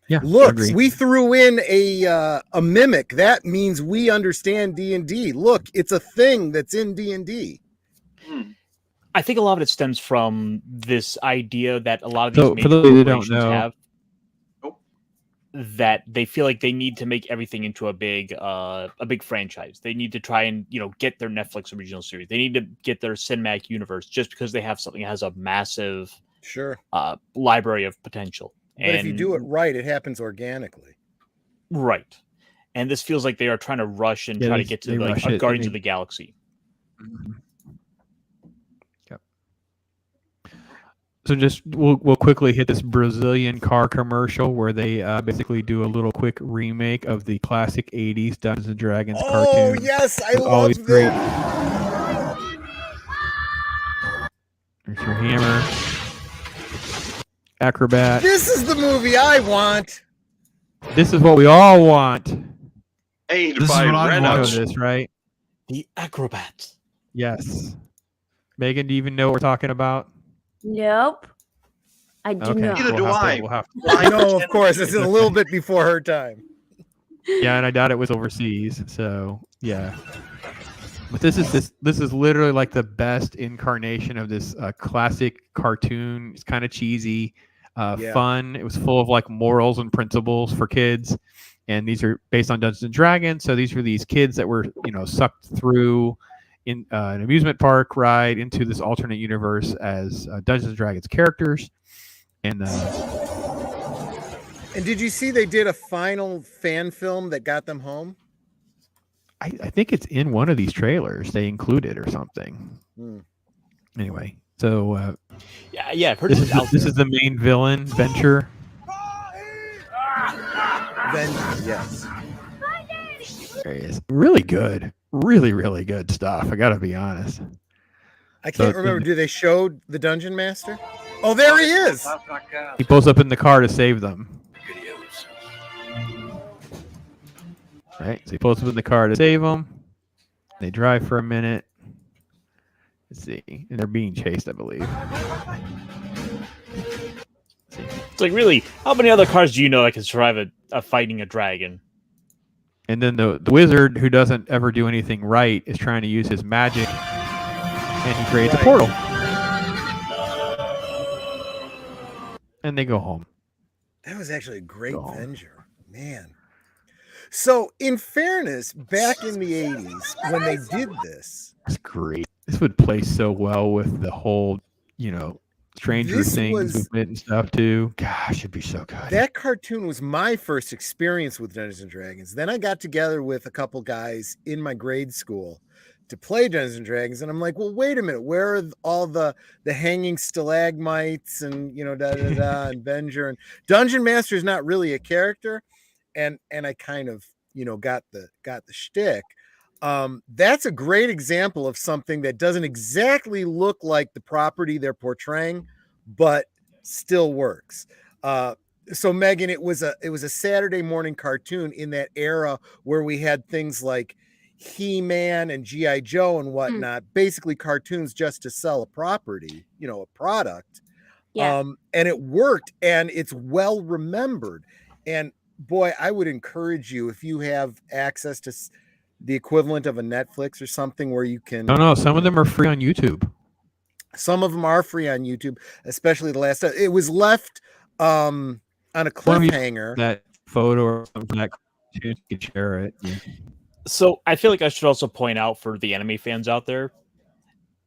Yeah, look, we threw in a mimic. That means we understand D&D. Look, it's a thing that's in D&D. I think a lot of it stems from this idea that a lot of these for those who don't know, have, that they feel like they need to make everything into a big franchise. They need to try and, you know, get their Netflix original series. They need to get their cinematic universe just because they have something that has a massive library of potential. But if you do it right, it happens organically. Right. And this feels like they are trying to rush and try to get to like Guardians of the Galaxy. Yep. So just we'll quickly hit this Brazilian car commercial where they basically do a little quick remake of the classic 80s Dungeons and Dragons cartoon. Oh, yes, I love it. Great. There's your hammer. Acrobat. This is the movie I want. This is what we all want. Aid this by is what I Reynolds. Know this, right? The Acrobat. Yes. Megan, do you even know what we're talking about? Nope. I do not. Neither do I. I know, of course. It's a little bit before her time. Yeah, and I doubt it was overseas. So yeah. But this is literally like the best incarnation of this classic cartoon. It's kind of cheesy, fun. It was full of like morals and principles for kids, and these are based on Dungeons and Dragons. So these were these kids that were, you know, sucked through in an amusement park ride into this alternate universe as Dungeons and Dragons characters. And did you see they did a final fan film that got them home? I think it's in one of these trailers. They include it or something. Anyway, so yeah, I've heard this is the main villain, Venture. Yes. There he is. Really good. Really, really good stuff. I gotta be honest. I can't remember. Do they show the Dungeon Master? Oh, there he is. He pulls up in the car to save them. Right, so he pulls up in the car to save them. They drive for a minute. Let's see, and they're being chased, I believe. It's like, really, how many other cars do you know that can survive a fighting a dragon? And then the wizard, who doesn't ever do anything right, is trying to use his magic, and he creates a portal. And they go home. That was actually a great Avenger, man. So, in fairness, back in the 80s, when they did this... It's great. This would play so well with the whole, you know, Stranger Things movement and stuff too. Gosh, it'd be so good. That cartoon was my first experience with Dungeons and Dragons. Then I got together with a couple guys in my grade school to play Dungeons and Dragons, and I'm like, well, wait a minute, where are all the hanging stalagmites and and Venger and Dungeon Master is not really a character, and I kind of got the shtick. That's a great example of something that doesn't exactly look like the property they're portraying, but still works. So Megan, it was a Saturday morning cartoon in that era where we had things like He-Man and GI Joe and whatnot, basically cartoons just to sell a property, a product. Yeah. And it worked, and it's well remembered. And boy, I would encourage you, if you have access to the equivalent of a Netflix or something where you can. No, some of them are free on YouTube. Some of them are free on YouTube, especially the last. It was left on a cliffhanger. That photo or something that you can share it. Yeah. So I feel like I should also point out for the anime fans out there,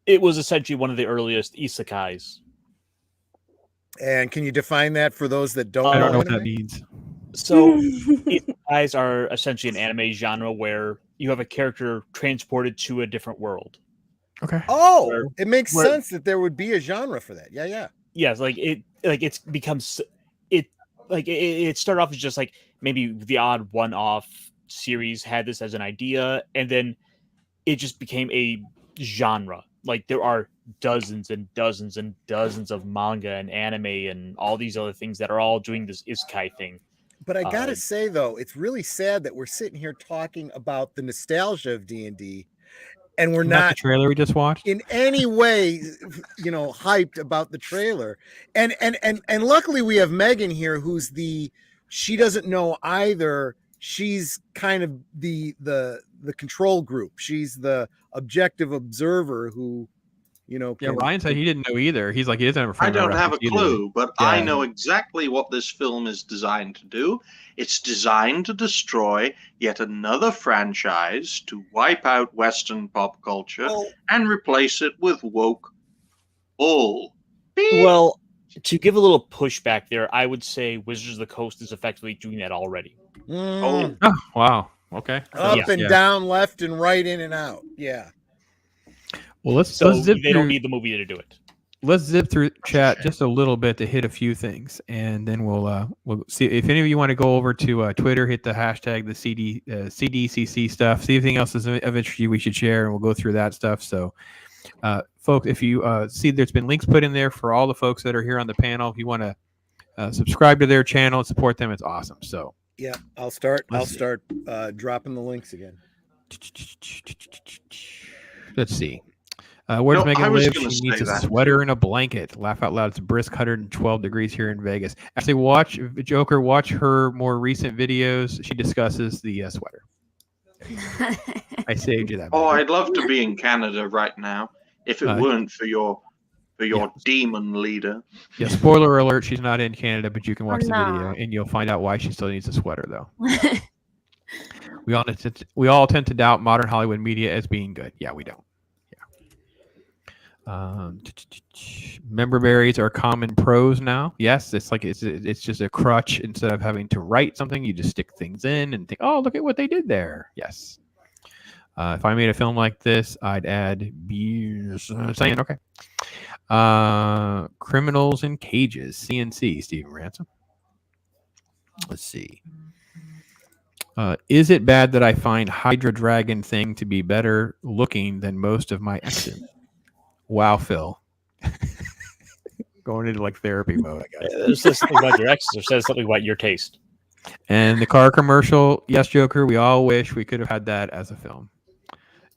it was essentially one of the earliest isekais. And can you define that for those that don't? I don't know what that means. So isekais are essentially an anime genre where you have a character transported to a different world. Okay. Oh, it makes sense that there would be a genre for that. Yeah. Yes, it becomes it started off as just like maybe the odd one-off series had this as an idea, and then it just became a genre. Like there are dozens and dozens and dozens of manga and anime and all these other things that are all doing this isekai thing. But I gotta say though, it's really sad that we're sitting here talking about the nostalgia of D&D, and we're not the trailer we just watched in any way, hyped about the trailer. And luckily we have Megan here, who's she doesn't know either. She's kind of the control group. She's the objective observer who, Ryan said he didn't know either. He's like, he doesn't have a frame I don't have a either. clue, but I know exactly what this film is designed to do. It's designed to destroy yet another franchise, to wipe out Western pop culture and replace it with woke bull. Well, to give a little pushback there, I would say Wizards of the Coast is effectively doing that already. Oh, wow. Okay. Up and down, left and right, in and out. Yeah. Well, let's they zip don't through. need the movie to do it. Let's zip through chat just a little bit to hit a few things, and then we'll see if any of you want to go over to Twitter, hit the hashtag the CDCC stuff. See if anything else is of interest to you, we should share, and we'll go through that stuff. So, folks, if you see, there's been links put in there for all the folks that are here on the panel. If you want to subscribe to their channel and support them, it's awesome. So. Yeah, I'll start dropping the links again. Let's see. Where does Megan live? She needs a sweater and a blanket. Laugh out loud. It's a brisk 112 degrees here in Vegas. Actually, watch her more recent videos. She discusses the sweater. I saved you that. Oh, I'd love to be in Canada right now if it weren't for your demon leader. Yeah, spoiler alert, she's not in Canada, but you can watch the video and you'll find out why she still needs a sweater, though. We all tend to doubt modern Hollywood media as being good. Yeah, we don't. Yeah. Member berries are common prose now. Yes, it's like it's just a crutch. Instead of having to write something, you just stick things in and think, oh, look at what they did there. Yes. If I made a film like this, I'd add beers. Saying okay. Criminals in Cages, CNC, Stephen Ransom. Let's see. Is it bad that I find Hydra Dragon thing to be better looking than most of my exes? Wow, Phil. Going into like therapy mode, I guess. It says something about your exes or says something about your taste. And the car commercial, yes, Joker, we all wish we could have had that as a film.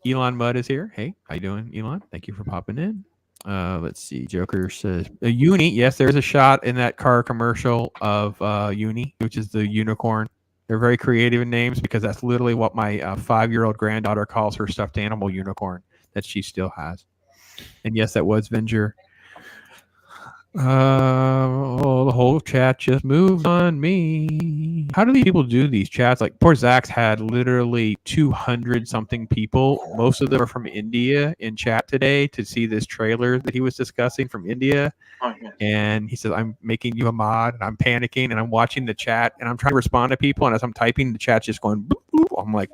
Elon Mudd is here. Hey, how you doing, Elon? Thank you for popping in. Let's see. Joker says Uni. Yes, there's a shot in that car commercial of Uni, which is the unicorn. They're very creative in names because that's literally what my 5-year-old granddaughter calls her stuffed animal unicorn that she still has. And yes, that was Venger. The whole chat just moved on me. How do these people do these chats? Like poor Zach's had literally 200 something people. Most of them are from India in chat today to see this trailer that he was discussing from India. Oh, yeah. And he says, I'm making you a mod and I'm panicking and I'm watching the chat and I'm trying to respond to people. And as I'm typing, the chat's just going, boop, boop. I'm like,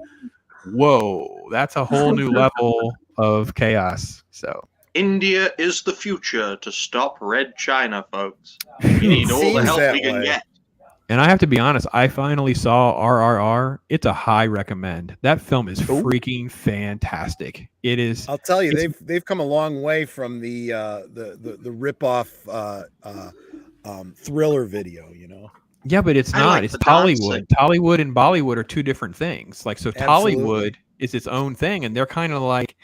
whoa, that's a whole new level of chaos. So India is the future to stop Red China, folks. We need all the Seems help that we can way. get. And I have to be honest, I finally saw RRR. It's a high recommend. That film is freaking fantastic. It is. I'll tell you, it's- they've come a long way from the rip-off thriller video, you know. Yeah, but it's I not. like It's the Tollywood. dancing. Tollywood and Bollywood are two different things. Like, so Absolutely. Tollywood is its own thing, and they're kind of like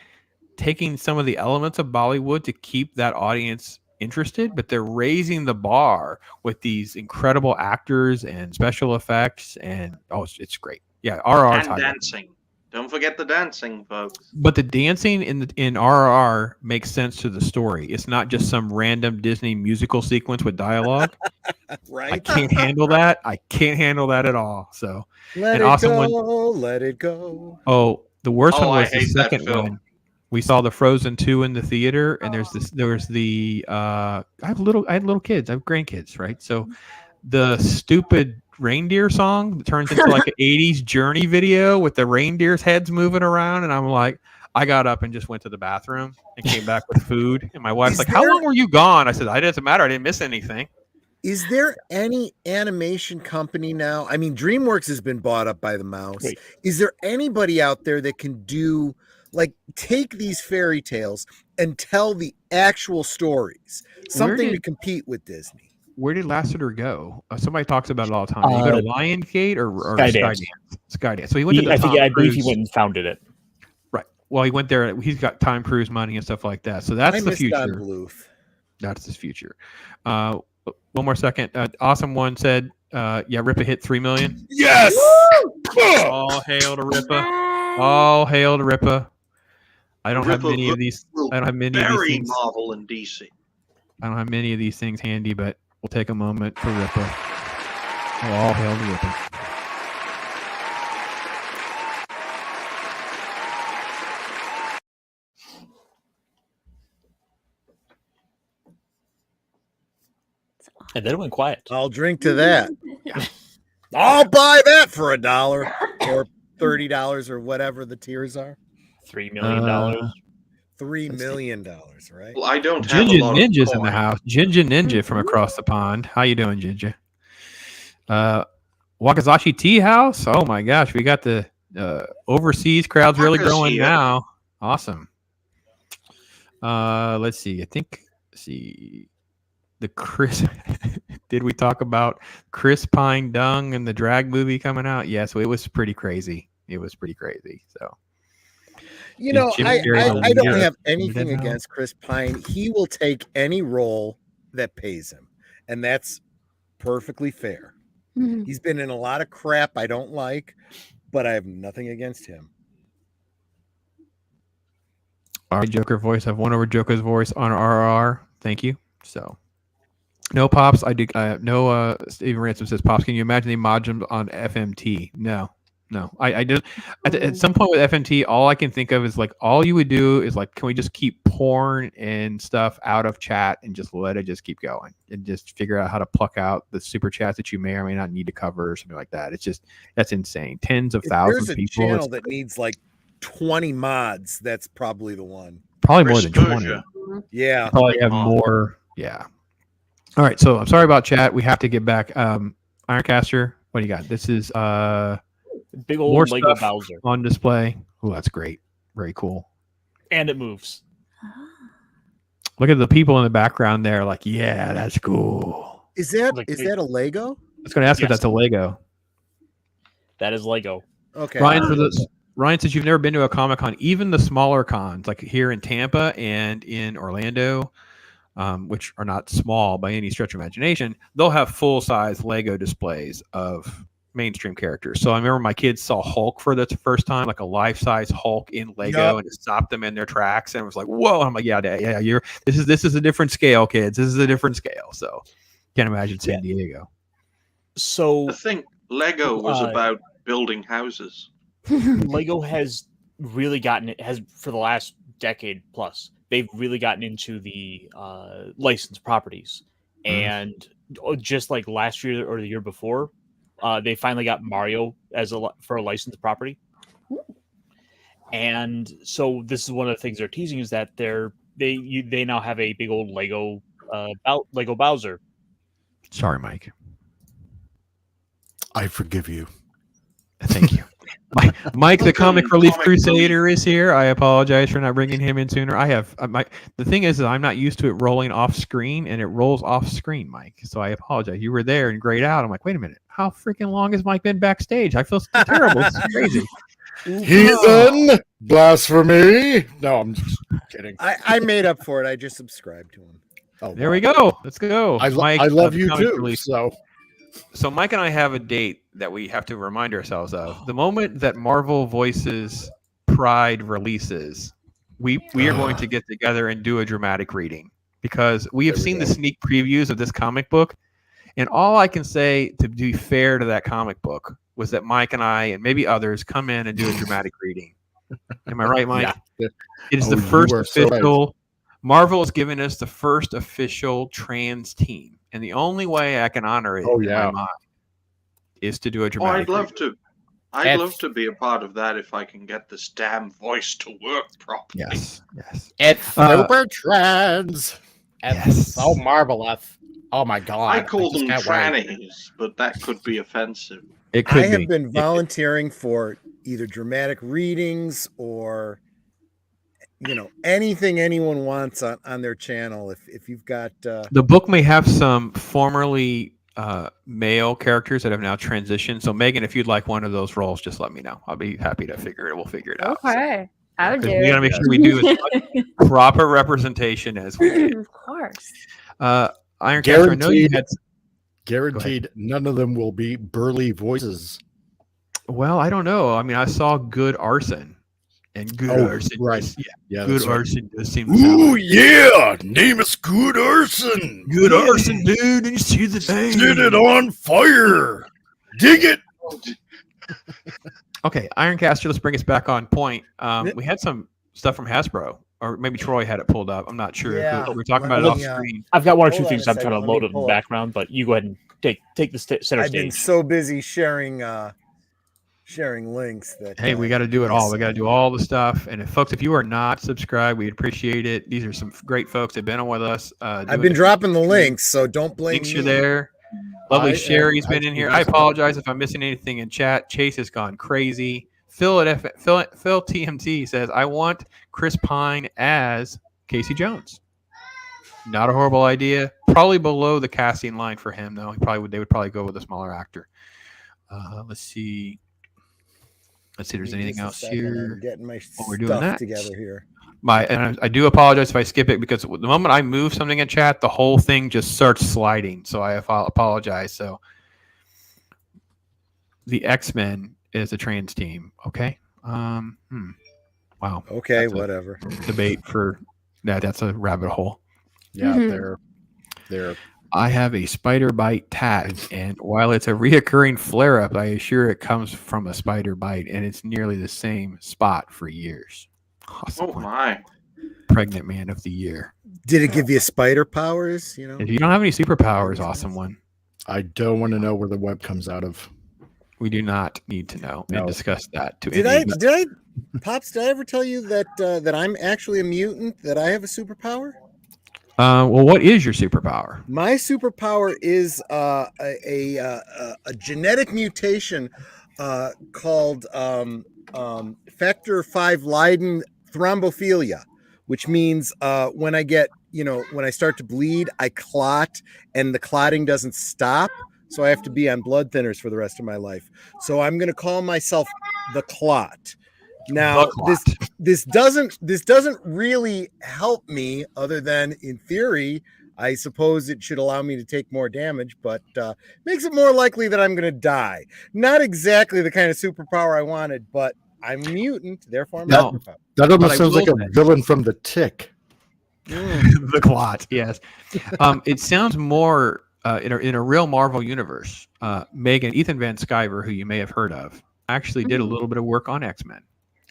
taking some of the elements of Bollywood to keep that audience interested, but they're raising the bar with these incredible actors and special effects, and it's great. Yeah, RRR And dancing. Don't forget the dancing, folks. But the dancing in RRR makes sense to the story. It's not just some random Disney musical sequence with dialogue. Right? I can't handle that. I can't handle that at all. So, Let an it awesome go, one. let it go. Oh, the worst Oh, one I was the hate that second film. one. We saw the Frozen 2 in the theater, and there was the I had little kids, I have grandkids, right? So the stupid reindeer song that turns into like an 80s Journey video with the reindeer's heads moving around, and I'm like, I got up and just went to the bathroom and came back with food, and my wife's Is like, how there- long were you gone? I said, it doesn't matter, I didn't miss anything. Is there any animation company now? I mean, DreamWorks has been bought up by the mouse. Wait. Is there anybody out there that can do take these fairy tales and tell the actual stories? Something to compete with Disney. Where did Lasseter go? Somebody talks about it all the time. Did he go to Lionsgate or Skydance. Skydance. So he went to the I Tom believe he Cruise- went and founded it. Right. Well, he went there. He's got Tom Cruise money and stuff like that. So that's I the missed on future. Bluth. That's his future. One more second. Awesome one said, yeah, Ripa hit 3 million. Yes. All hail to Ripa. All hail to Ripa. I don't have Ripa many of these. will I don't have many of these Very things. Marvel and DC. I don't have many of these things handy, but we'll take a moment for Ripa. All hail to Ripa. And then it went quiet. I'll drink to that. I'll buy that for $1 or $30 or whatever the tiers are. $3 million. $3 million, right? Well, I don't have a Ginger lot Ninja's of in the coin. house. Ginger Ninja from across the pond. How you doing, Ginger? Wakazashi Tea House. Oh my gosh, we got the overseas crowds really Waka's growing here. now. Awesome. Let's see. The Chris. Did we talk about Chris Pine Dung and the drag movie coming out? Yes, it was pretty crazy. It was pretty crazy. So. You know, Jim I Carrey don't here? have anything Dead now? against Chris Pine. He will take any role that pays him, and that's perfectly fair. Mhm. He's been in a lot of crap I don't like, but I have nothing against him. All right, Joker voice. I've won over Joker's voice on RR. Thank you. So, no pops. I do. No. Steven Ransom says pops. Can you imagine the modules on FMT? No. I did. At some point with FMT, all I can think of is like all you would do is like, can we just keep porn and stuff out of chat and just let it just keep going and just figure out how to pluck out the super chats that you may or may not need to cover or something like that. It's just that's insane. Tens of If thousands there's a of people. channel It's that needs like 20 mods, that's probably the one. probably more Chris than 20. Berger. Yeah. Probably have more. Yeah. All right. So I'm sorry about chat. We have to get back. Ironcaster, what do you got? This is Big more old Lego stuff Bowser. on display. Oh, that's great. Very cool. And it moves. Look at the people in the background there. Like, yeah, that's cool. Is that Like, a Lego? I was going to ask if Yes. that's a Lego. That is Lego. Okay. Ryan says you've never been to a Comic Con, even the smaller cons, like here in Tampa and in Orlando, which are not small by any stretch of imagination. They'll have full size Lego displays of mainstream characters. So I remember my kids saw Hulk for the first time, like a life-size Hulk in Lego, and it stopped them in their tracks, and it was like, whoa! I'm like, yeah, this is a different scale, kids. This is a different scale. So can't imagine San Diego. So I think Lego was about building houses. Lego has really for the last decade plus, they've really gotten into the licensed properties. And just like last year or the year before, they finally got Mario for a licensed property. And so this is one of the things they're teasing, is that they now have a big old Lego Bowser. Sorry, Mike. I forgive you. Thank you. Mike, the comic relief crusader is here. I apologize for not bringing him in sooner. The thing is that I'm not used to it rolling off screen, and it rolls off screen, Mike. So I apologize. You were there and grayed out. I'm like, wait a minute. How freaking long has Mike been backstage? I feel terrible. This is crazy. Heathen! Blasphemy! No, I'm just kidding. I made up for it. I just subscribed to him. Oh, there we go. Let's go. Mike, I love you too. Relief. So Mike and I have a date that we have to remind ourselves of. The moment that Marvel Voices Pride releases, we are going to get together and do a dramatic reading, because we have seen the sneak previews of this comic book, and all I can say, to be fair to that comic book, was that Mike and I and maybe others come in and do a dramatic reading. Am I right, Mike? Yeah. It is the first official. Marvel has given us the first official trans team. And the only way I can honor it in my mind is to do a dramatic. I'd love to be a part of that if I can get this damn voice to work properly. Yes. It's super trans. It's so marvelous. Oh my god! I call them trannies, but that could be offensive. It could. I have been volunteering for either dramatic readings or, anything anyone wants on their channel. If you've got the book may have some formerly male characters that have now transitioned. So Megan, if you'd like one of those roles, just let me know. I'll be happy to we'll figure it out. Okay. So, we gotta make sure we do as much proper representation as we can. Of course. Ironcaster, I know you had guaranteed none of them will be burly voices. Well, I don't know. I mean, I saw good arson. And good arson. Right. Yeah, good arson does seem. Ooh, yeah. Name is Good Arson. Good arson, dude. Did you see the thing? Set it on fire. Dig it. Okay, Ironcaster, let's bring us back on point. We had some stuff from Hasbro, or maybe Troy had it pulled up. I'm not sure. Yeah. We're talking about it off screen. I've got one or two things I'm trying to load up in the background, but you go ahead and take the center stage. I've been so busy sharing links that we got to do it all. We got to do all the stuff. And if you are not subscribed, we'd appreciate it. These are some great folks that have been on with us. I've been dropping the links, so don't blame links me. Are there. Lovely Sherry's been in here. I apologize if I'm missing anything in chat. Chase has gone crazy. Phil TMT says, I want Chris Pine as Casey Jones. Not a horrible idea. Probably below the casting line for him, though. They would probably go with a smaller actor. Let's see. Let's see if there's anything else here. I'm getting my we're doing that together here. And I do apologize if I skip it, because the moment I move something in chat, the whole thing just starts sliding. So I apologize. So the X-Men is a trans team. Okay. Wow. Okay. Whatever. Debate for that. That's a rabbit hole. Yeah. They're. I have a spider bite tag, and while it's a reoccurring flare-up, I assure it comes from a spider bite, and it's nearly the same spot for years. Awesome. Oh my! Pregnant man of the year. Did it give you spider powers? If you don't have any superpowers, awesome one. I don't want to know where the web comes out of. We do not need to know and discuss that. Did I, Pops? Did I ever tell you that I'm actually a mutant? That I have a superpower? Well, what is your superpower? My superpower is a genetic mutation called factor V Leiden thrombophilia, which means when I start to bleed, I clot, and the clotting doesn't stop. So I have to be on blood thinners for the rest of my life. So I'm going to call myself the Clot. Now, this doesn't really help me, other than in theory, I suppose it should allow me to take more damage, but makes it more likely that I'm going to die. Not exactly the kind of superpower I wanted, but I'm a mutant, therefore I'm No. superpower. That almost sounds like a say- villain from The Tick. The Clot, yes. It sounds more in a real Marvel universe. Megan, Ethan Van Sciver, who you may have heard of, actually did a little bit of work on X-Men.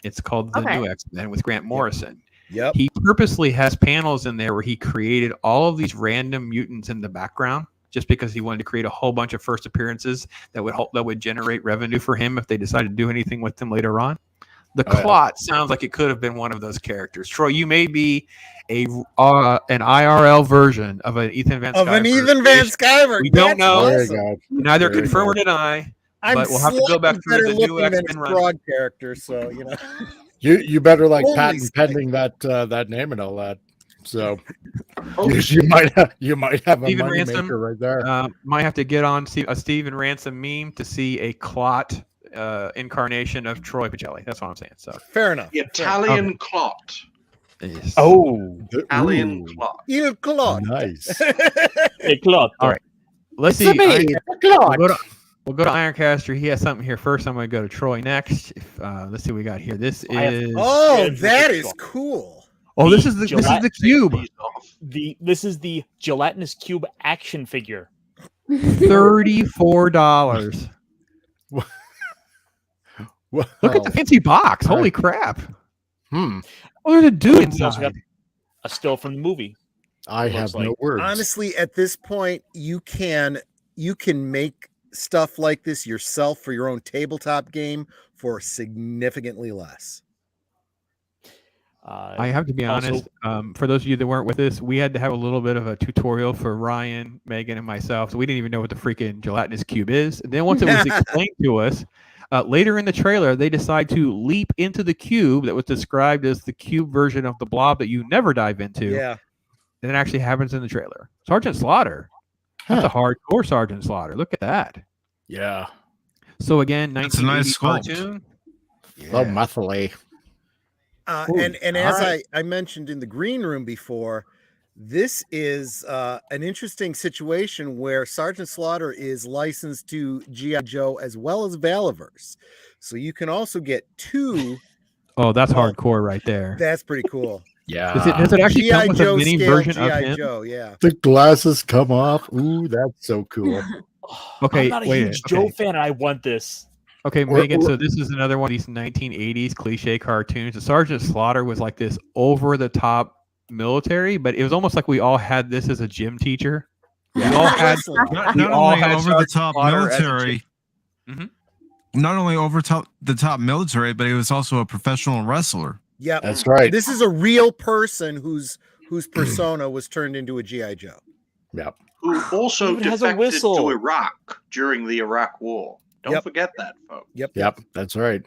It's called The New X-Men with Grant Morrison. Yep. He purposely has panels in there where he created all of these random mutants in the background just because he wanted to create a whole bunch of first appearances that would generate revenue for him if they decided to do anything with them later on. The Clot sounds like it could have been one of those characters. Troy, you may be an IRL version of an Ethan Van Sciver. Of an Ethan Van Sciver. We don't know. There you go. Neither There you confirm go. or deny. I'm But we'll have to go back through better the new looking than X-Men his run. broad character, so you know. You better like Holy patent shit. pending that name and all that. So you might have a Stephen money Ransom, maker right there. might have to get on a Stephen Ransom meme to see a Clot incarnation of Troy Pacelli. That's what I'm saying. So Fair enough. The Italian Clot. yes. Oh, Italian Ooh, Clot. Il Claude. nice. a clock. All right. Let's It's see. a me, We'll go to Ironcaster. He has something here first. I'm going to go to Troy next. Let's see what we got here. This I have- is. Oh, that is cool. Oh, this is the cube. This is the gelatinous cube action figure. $34. Wow. Look at the fancy box. Holy crap! Hmm. Oh, there's a dude We also inside. got a still from the movie. I have Looks no like- words. Honestly, at this point, you can make stuff like this yourself for your own tabletop game for significantly less. I have to be Also- honest. For those of you that weren't with us, we had to have a little bit of a tutorial for Ryan, Megan, and myself. So we didn't even know what the freaking gelatinous cube is. And then once it was explained to us, later in the trailer, they decide to leap into the cube that was described as the cube version of the blob that you never dive into. Yeah. And it actually happens in the trailer. Sergeant Slaughter. That's a hardcore Sergeant Slaughter. Look at that. Yeah. So again, That's a nice 1980 sculpt. cartoon. Love Methyl. And as I mentioned in the green room before, this is an interesting situation where Sergeant Slaughter is licensed to GI Joe as well as Valaverse, so you can also get two. Oh, that's hardcore right there. That's pretty cool. Yeah. Does it actually come GI with Joe a mini scale version of GI him? Joe, yeah. The glasses come off. Ooh, that's so cool. Okay, I'm not a wait, huge okay. Joe fan, and I want this. Okay, Or- Megan. or- So this is another one of these 1980s cliche cartoons. The Sergeant Slaughter was like this over-the-top military, but it was almost like we all had this as a gym teacher. We all had. Not We all only had over the Sergeant top Slaughter as a military, Mhm. not only over the top military, but he was also a professional wrestler. Yep. That's right. This is a real person whose persona was turned into a GI Joe. Yep. Who also Even has a defected whistle. to Iraq during the Iraq War. Don't Yep. forget that, folks. Yep. That's right.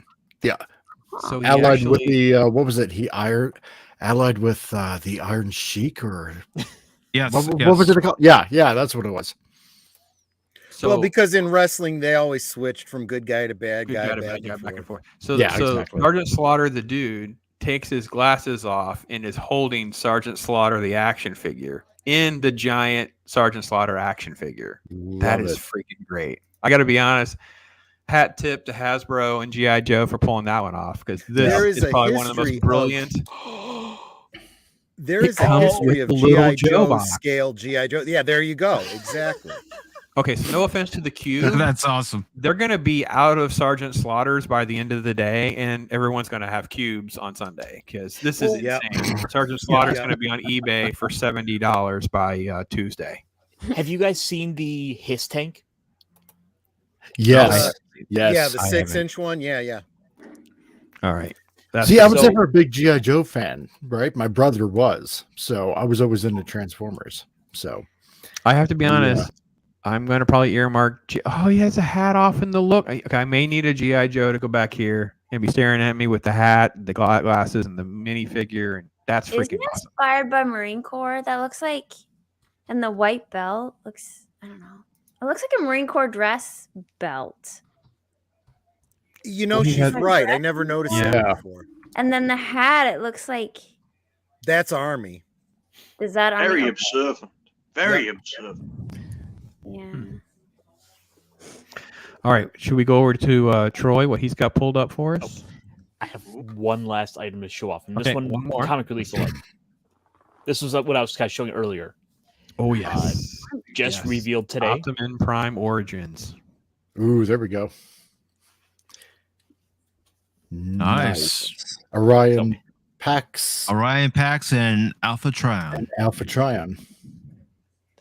So he Allied with actually, the what was it? Allied with the Iron Sheik or Yes. what was it called? Yeah, that's what it was. so Well, because in wrestling they always switched from good guy to bad good guy, guy to back, bad guy, and back and forth. forth. So, Yeah, so exactly. Sergeant Slaughter, the dude, takes his glasses off and is holding Sergeant Slaughter, the action figure, in the giant Sergeant Slaughter action figure. That Love is it. freaking great. I got to be honest. Hat tip to Hasbro and GI Joe for pulling that one off because this There is is a probably one of the history most brilliant. There It is a comes history with of the little GI Joe Joe box. scale GI Joe. Yeah, there you go. Exactly. Okay, so no offense to the cube, That's awesome. they're going to be out of Sergeant Slaughter's by the end of the day, and everyone's going to have cubes on Sunday because this is Well, yep. insane. Sergeant Slaughter's Yeah. going to be on eBay for $70 by Tuesday. Have you guys seen the Hiss tank? Yes. Yes. Yeah, the I 6-inch one. Yeah. All right. That's See, I was So- never a big GI Joe fan, right? My brother was, so I was always into Transformers. So I have to be honest. I'm going to probably earmark. Oh, he has a hat off in the look. I may need a GI Joe to go back here and be staring at me with the hat, the glasses, and the minifigure, and that's Isn't freaking it awesome. inspired by Marine Corps? That looks like, and the white belt looks, I don't know. It looks like a Marine Corps dress belt. You know, Well, he she's had- right. I never noticed Yeah. that before. And then the hat, it looks like, That's Army. is that on Very the- observant. Very observant. Yeah. All right, should we go over to Troy? What he's got pulled up for us? I have one last item to show off, and this Okay, one one more. comic relief alike. This was what I was kind of showing earlier. Oh yes, just revealed today. Optimum Prime Origins. Ooh, there we go. Nice. Orion Pax. Orion Pax and Alpha Trion. And Alpha Trion.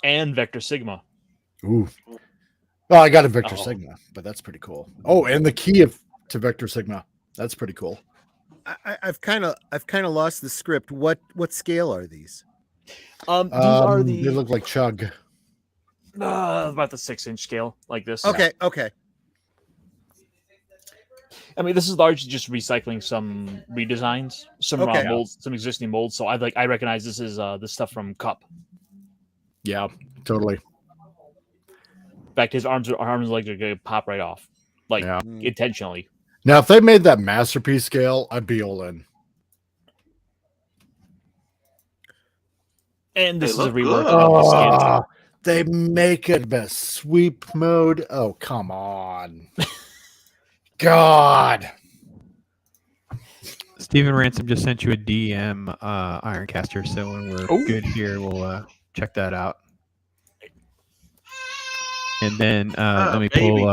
And Vector Sigma. Ooh. Well, I got a Vector Sigma, but that's pretty cool. Oh, and the key to Vector Sigma. That's pretty cool. I've kind of lost the script. What scale are these? These are the. They look like Chug. About the 6-inch scale, like this. Okay. Okay. I mean, this is largely just recycling some redesigns, some molds, some existing molds. So I recognize this is this stuff from Cup. Yeah, totally. In fact, his arms and legs are gonna pop right off, intentionally. Now, if they made that masterpiece scale, I'd be all in. And this is a rework of the skin. They make it best sweep mode. Oh, come on. God. Stephen Ransom just sent you a DM, Ironcaster. So when we're good here, we'll check that out. And then let me pull.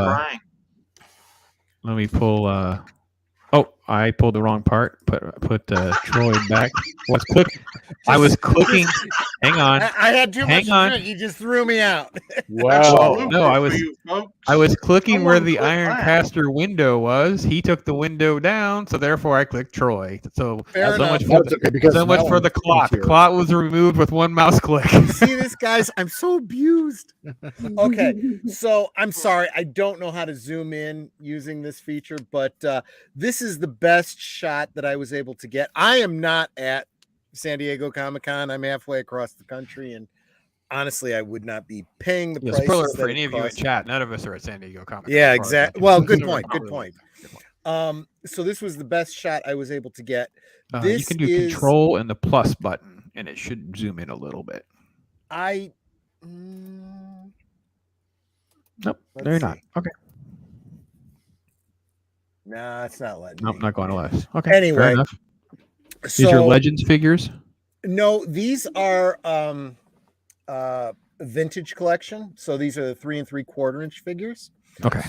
Oh, I pulled the wrong part. Put Troy back. I was clicking. Hang on. I had too much to drink. You just threw me out. Wow. No, I was clicking where the Ironcaster window was. He took the window down, so therefore I clicked Troy. So much for the clock. The clock was removed with one mouse click. See this, guys? I'm so abused. Okay, so I'm sorry. I don't know how to zoom in using this feature, but this is the best shot that I was able to get. I am not at San Diego Comic-Con. I'm halfway across the country, and honestly, I would not be paying the price. Spoiler for any of you in chat, none of us are at San Diego Comic-Con. Yeah, exactly. Well, good point. Good point. So this was the best shot I was able to get. You can do Control and the plus button, and it should zoom in a little bit. Nope, they're not. Okay. Nah, it's not letting Nope, me. not going to less. Okay. Anyway, fair enough. These are Legends figures? No, these are vintage collection. So these are the 3 3/4 inch figures. Okay.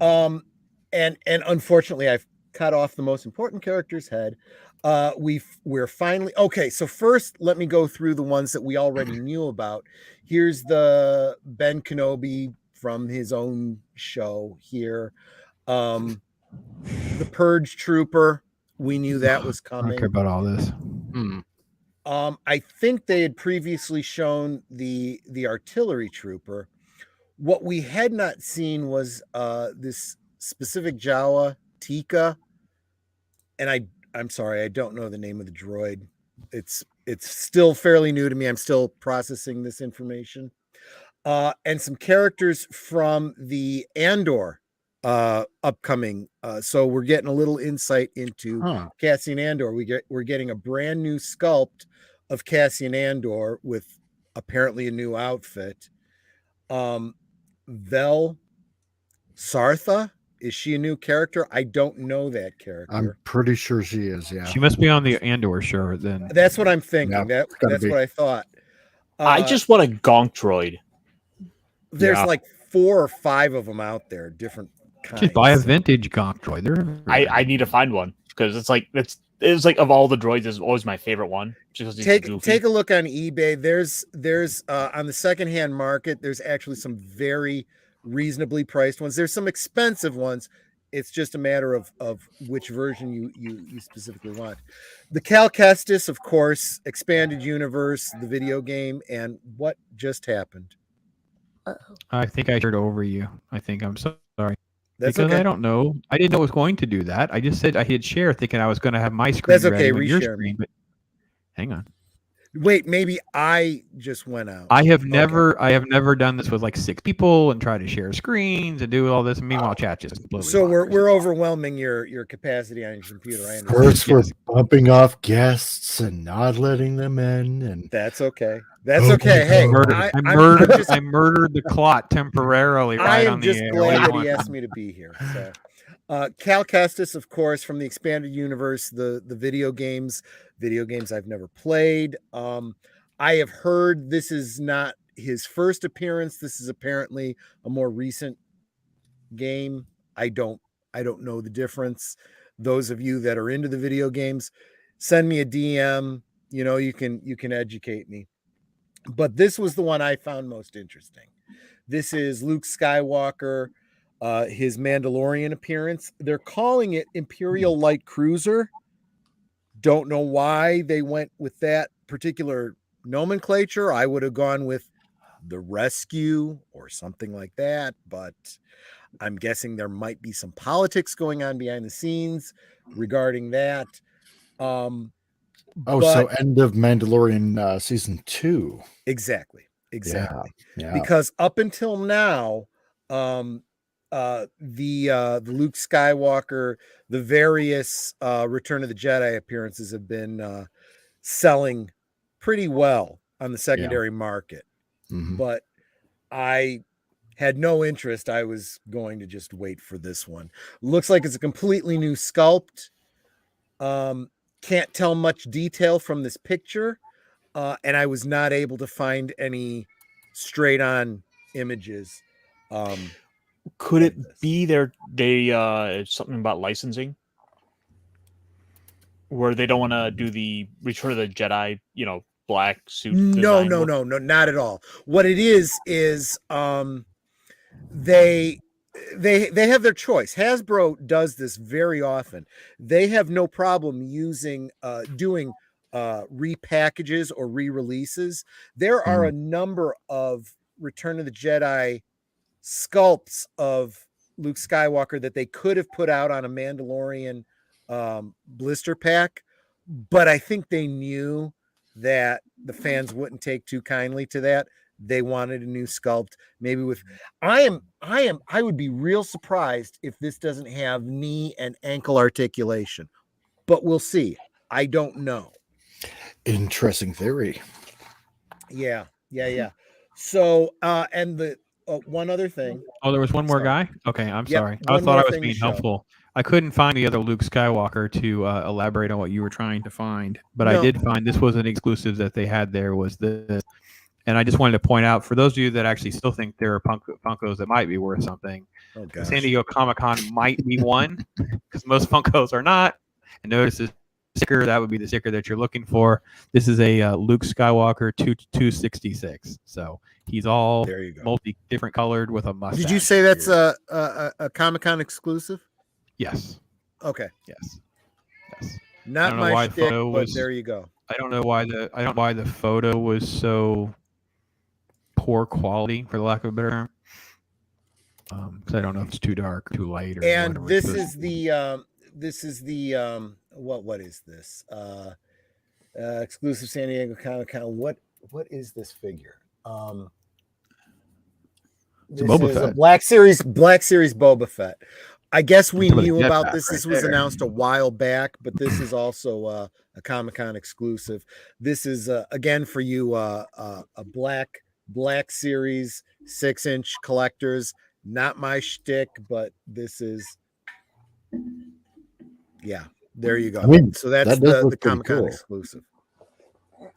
And unfortunately, I've cut off the most important character's head. We're finally okay. So first, let me go through the ones that we already knew about. Here's the Ben Kenobi from his own show here. The Purge Trooper. We knew that was coming. I don't care about all this. I think they had previously shown the Artillery Trooper. What we had not seen was this specific Jawa Tika, and I'm sorry, I don't know the name of the droid. It's still fairly new to me. I'm still processing this information. And some characters from the Andor upcoming. So we're getting a little insight into Cassian Andor. We're getting a brand new sculpt of Cassian Andor with apparently a new outfit. Vel Sartha, is she a new character? I don't know that character. I'm pretty sure she is. Yeah, she must be on the Andor show then. That's what I'm thinking. Yeah, that's what I thought. I just want a gonk droid. There's like 4 or 5 of them out there, different kinds. Just buy a vintage gonk droid. I need to find one because it's like of all the droids, is always my favorite one. Just take a look on eBay. There's on the secondhand market, there's actually some very reasonably priced ones. There's some expensive ones. It's just a matter of which version you specifically want. The Cal Kestis, of course, expanded universe, the video game, and what just happened? I think I heard over you. I think I'm sorry. That's because okay. I don't know. I didn't know it was going to do that. I just said I hit share thinking I was going to have my screen. That's okay. Ready your Reshare screen, but hang on. Wait, maybe I just went out. I have never done this with like 6 people and try to share screens and do all this. And meanwhile, chat just completely. So we're overwhelming your capacity on your computer. I understand. First, we're bumping off guests and not letting them in, and that's okay. That's okay. Hey, I murdered the clot temporarily. Right I am on just the air. glad that he asked me to be here. So, Cal Kestis, of course, from the expanded universe, the video games I've never played. I have heard this is not his first appearance. This is apparently a more recent game. I don't know the difference. Those of you that are into the video games, send me a DM. You can educate me. But this was the one I found most interesting. This is Luke Skywalker, his Mandalorian appearance. They're calling it Imperial Light Cruiser. Don't know why they went with that particular nomenclature. I would have gone with the Rescue or something like that, but I'm guessing there might be some politics going on behind the scenes regarding that. So end of Mandalorian season 2. Exactly. Yeah. Because up until now, the Luke Skywalker, the various Return of the Jedi appearances have been selling pretty well on the secondary market. Mm-hmm. But I had no interest. I was going to just wait for this one. Looks like it's a completely new sculpt. Can't tell much detail from this picture. And I was not able to find any straight on images. Could it be something about licensing? Where they don't want to do the Return of the Jedi, black suit. No, not at all. What it is they have their choice. Hasbro does this very often. They have no problem doing repackages or re-releases. There are a number of Return of the Jedi sculpts of Luke Skywalker that they could have put out on a Mandalorian blister pack, but I think they knew that the fans wouldn't take too kindly to that. They wanted a new sculpt, maybe with I would be real surprised if this doesn't have knee and ankle articulation, but we'll see. I don't know. Interesting theory. Yeah. So, and the one other thing. Oh, there was one more guy? Okay, I'm sorry. I one thought I more was thing to being show. helpful. I couldn't find the other Luke Skywalker to elaborate on what you were trying to find, but I did find this was an exclusive that they had there was this. And I just wanted to point out, for those of you that actually still think there are Funkos that might be worth something, San Diego Comic-Con might be one, because most Funkos are not. And notice this sticker, that would be the sticker that you're looking for. This is a Luke Skywalker 266. So he's all different colored with a mustache. Did you say that's a Comic-Con exclusive? Yes. Okay. Yes. Not my shtick, but there you go. I don't know why the photo was so poor quality, for the lack of a better term. Because I don't know if it's too dark, too light, or and whatever. This is the what is this? Exclusive San Diego Comic-Con. What is this figure? This is a Black Series Boba Fett. I guess we knew about this. This was announced a while back, but this is also a Comic-Con exclusive. This is again for you a Black Series 6-inch collectors. Not my shtick, but this is there you go. I mean, so that's the Comic-Con exclusive.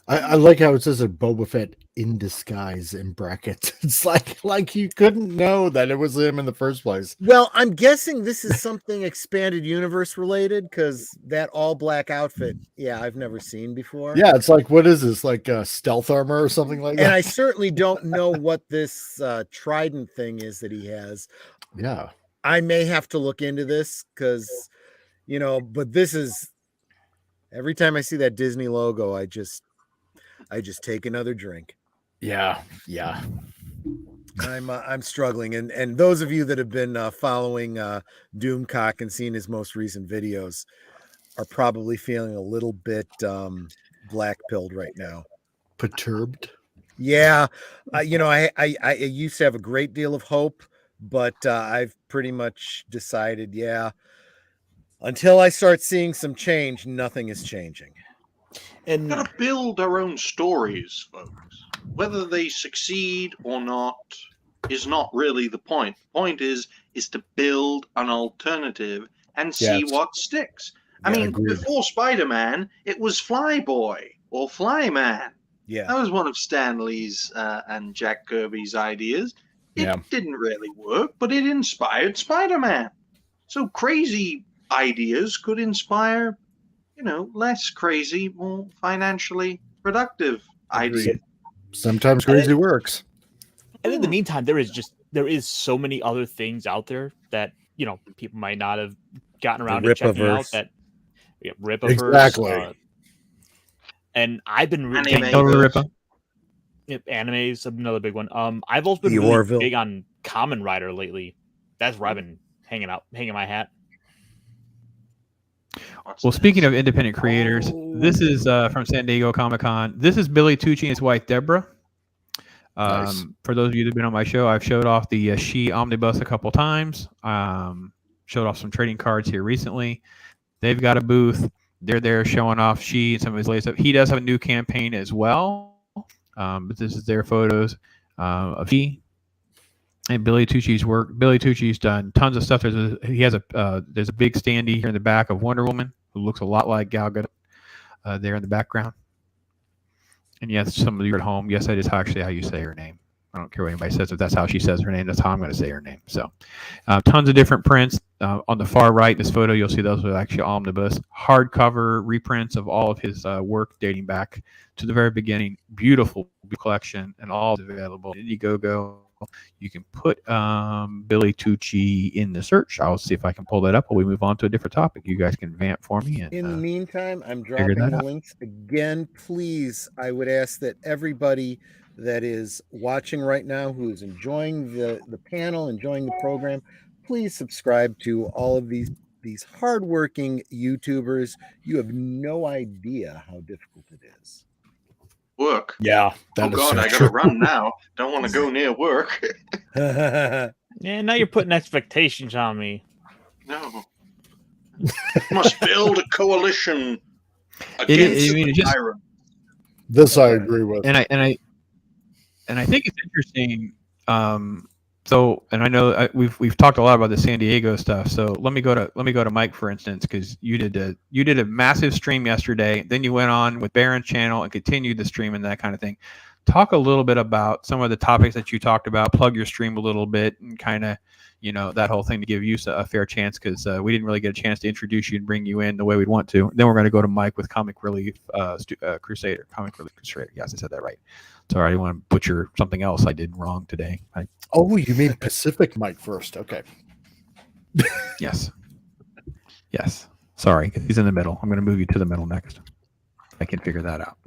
I like how it says a Boba Fett in disguise in brackets. It's like you couldn't know that it was him in the first place. Well, I'm guessing this is something expanded universe related, because that all black outfit, I've never seen before. Yeah, it's like, what is this? Like stealth armor or something like that? And I certainly don't know what this trident thing is that he has. Yeah. I may have to look into this because, but this is, every time I see that Disney logo, I just take another drink. Yeah. I'm struggling, and those of you that have been following Doomcock and seen his most recent videos are probably feeling a little bit black-pilled right now. Perturbed. Yeah, I used to have a great deal of hope, but I've pretty much decided, until I start seeing some change, nothing is changing. And we've got to build our own stories, folks. whether they succeed or not is not really the point. The point is to build an alternative and see Yes. what sticks. I Yeah, mean, agreed. before Spider-Man, it was Flyboy or Flyman. Yeah. That was one of Stan Lee's and Jack Kirby's ideas. It Yeah. didn't really work, but it inspired Spider-Man. So crazy ideas could inspire, less crazy, more financially productive ideas. Sometimes crazy works. And in the meantime, there is so many other things out there that people might not have gotten around to checking out. That Ripaverse, Exactly. and I've been really anime is another big one. I've also been really big on Kamen Rider lately. That's where I've been hanging my hat. Well, speaking of independent creators, this is from San Diego Comic-Con. This is Billy Tucci and his wife Deborah. Nice. For those of you that have been on my show, I've showed off the She Omnibus a couple times. Showed off some trading cards here recently. They've got a booth. They're there showing off She and some of his latest stuff. He does have a new campaign as well, but this is their photos of She and Billy Tucci's work. Billy Tucci's done tons of stuff. There's a big standee here in the back of Wonder Woman, who looks a lot like Gal Gadot there in the background. And yes, some of you at home, yes, that is actually how you say her name. I don't care what anybody says. If that's how she says her name, that's how I'm going to say her name. So tons of different prints. On the far right, this photo, you'll see those are actually omnibus. Hardcover reprints of all of his work dating back to the very beginning. Beautiful collection, and all is available. Indiegogo. You can put Billy Tucci in the search. I'll see if I can pull that up while we move on to a different topic. You guys can vamp for me. And, in the meantime, I'm dropping the links again. Please, I would ask that everybody that is watching right now who is enjoying the panel, enjoying the program, please subscribe to all of these hardworking YouTubers. You have no idea how difficult it is. Work. Yeah. Oh God, I gotta run now. Don't want to go near work. Yeah, now you're putting expectations on me. No. Must build a coalition against the tyrant. This I agree with. And I think it's interesting. So, and I know we've talked a lot about the San Diego stuff. So let me go to Mike, for instance, because you did a massive stream yesterday. Then you went on with Baron's channel and continued the stream and that kind of thing. Talk a little bit about some of the topics that you talked about. Plug your stream a little bit and kind of, that whole thing to give you a fair chance, because we didn't really get a chance to introduce you and bring you in the way we'd want to. Then we're going to go to Mike with Comic Relief Crusader. Comic Relief Crusader. Yes, I said that right. Sorry, I didn't want to butcher something else I did wrong today. Oh, you mean Pacific Mike first? Okay. Yes. Yes. Sorry, he's in the middle. I'm going to move you to the middle next. I can figure that out.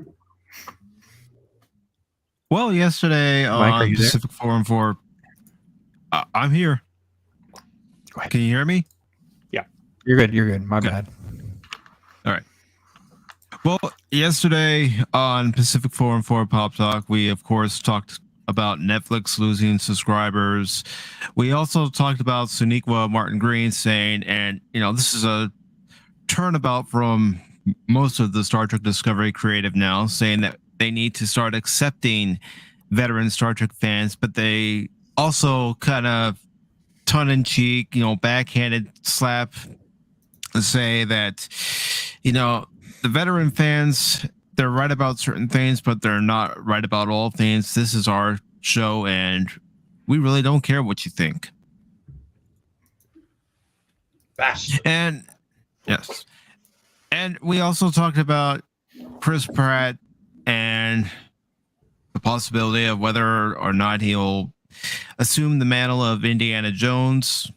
Well, yesterday on Pacific 4 and 4, I'm here. Go ahead. Can you hear me? Yeah. You're good. You're good. My bad. All right. Well, yesterday on Pacific 4 and 4 Pop Talk, we, of course, talked about Netflix losing subscribers. We also talked about Suniqua Martin Green saying, and, this is a turnabout from most of the Star Trek Discovery creative now, saying that they need to start accepting veteran Star Trek fans, but they also kind of tongue-in-cheek, backhanded slap say that, the veteran fans, they're right about certain things, but they're not right about all things. This is our show, and we really don't care what you think. Bastard. And yes, and we also talked about Chris Pratt and the possibility of whether or not he'll assume the mantle of Indiana Jones.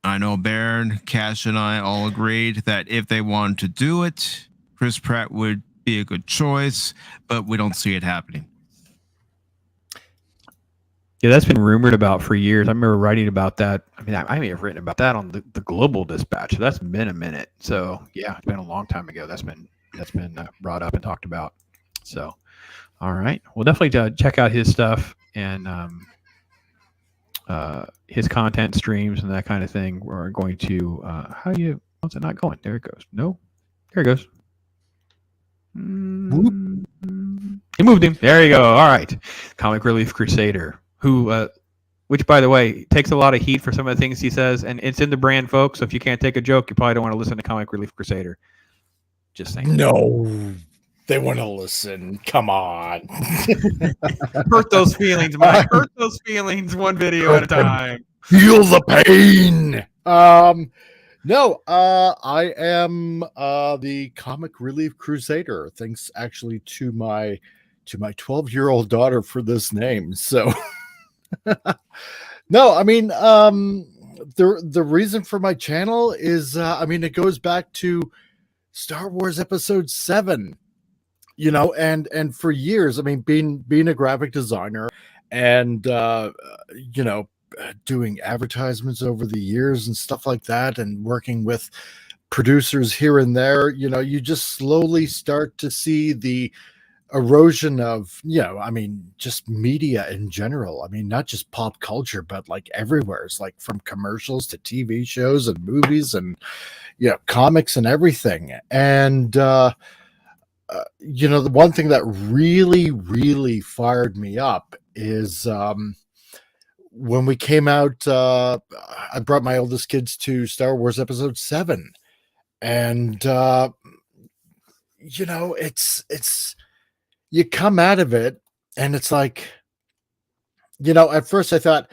I know Baron, Cash, and I all agreed that if they wanted to do it, Chris Pratt would be a good choice, but we don't see it happening. Yeah, that's been rumored about for years. I remember writing about that. I mean, I may have written about that on the Global Dispatch. So that's been a minute. So yeah, it's been a long time ago. That's been brought up and talked about. So, all right, well, definitely check out his stuff and his content streams and that kind of thing. We're going to how's it not going? There it goes. No, there it goes. Give me moved him. There you go. All right. Comic Relief Crusader, who, which, by the way, takes a lot of heat for some of the things he says, and it's in the brand, folks. So if you can't take a joke, you probably don't want to listen to Comic Relief Crusader. Just saying. No, they want to listen. Come on. Hurt those feelings, Mike. Hurt those feelings one video at a time. Feel the pain. No, I am the Comic Relief Crusader. Thanks actually to my 12-year-old daughter for this name. So no, I mean, the reason for my channel is I mean, it goes back to Star Wars Episode 7. You know, and for years, I mean, being a graphic designer and you know, doing advertisements over the years and stuff like that, and working with producers here and there, you know, you just slowly start to see the erosion of, you know, I mean, just media in general. I mean, not just pop culture, but like everywhere. It's like from commercials to TV shows and movies and, you know, comics and everything. And, you know, the one thing that really fired me up is when we came out, I brought my oldest kids to Star Wars Episode 7. And, you know, it's, you come out of it and it's like, you know, at first I thought,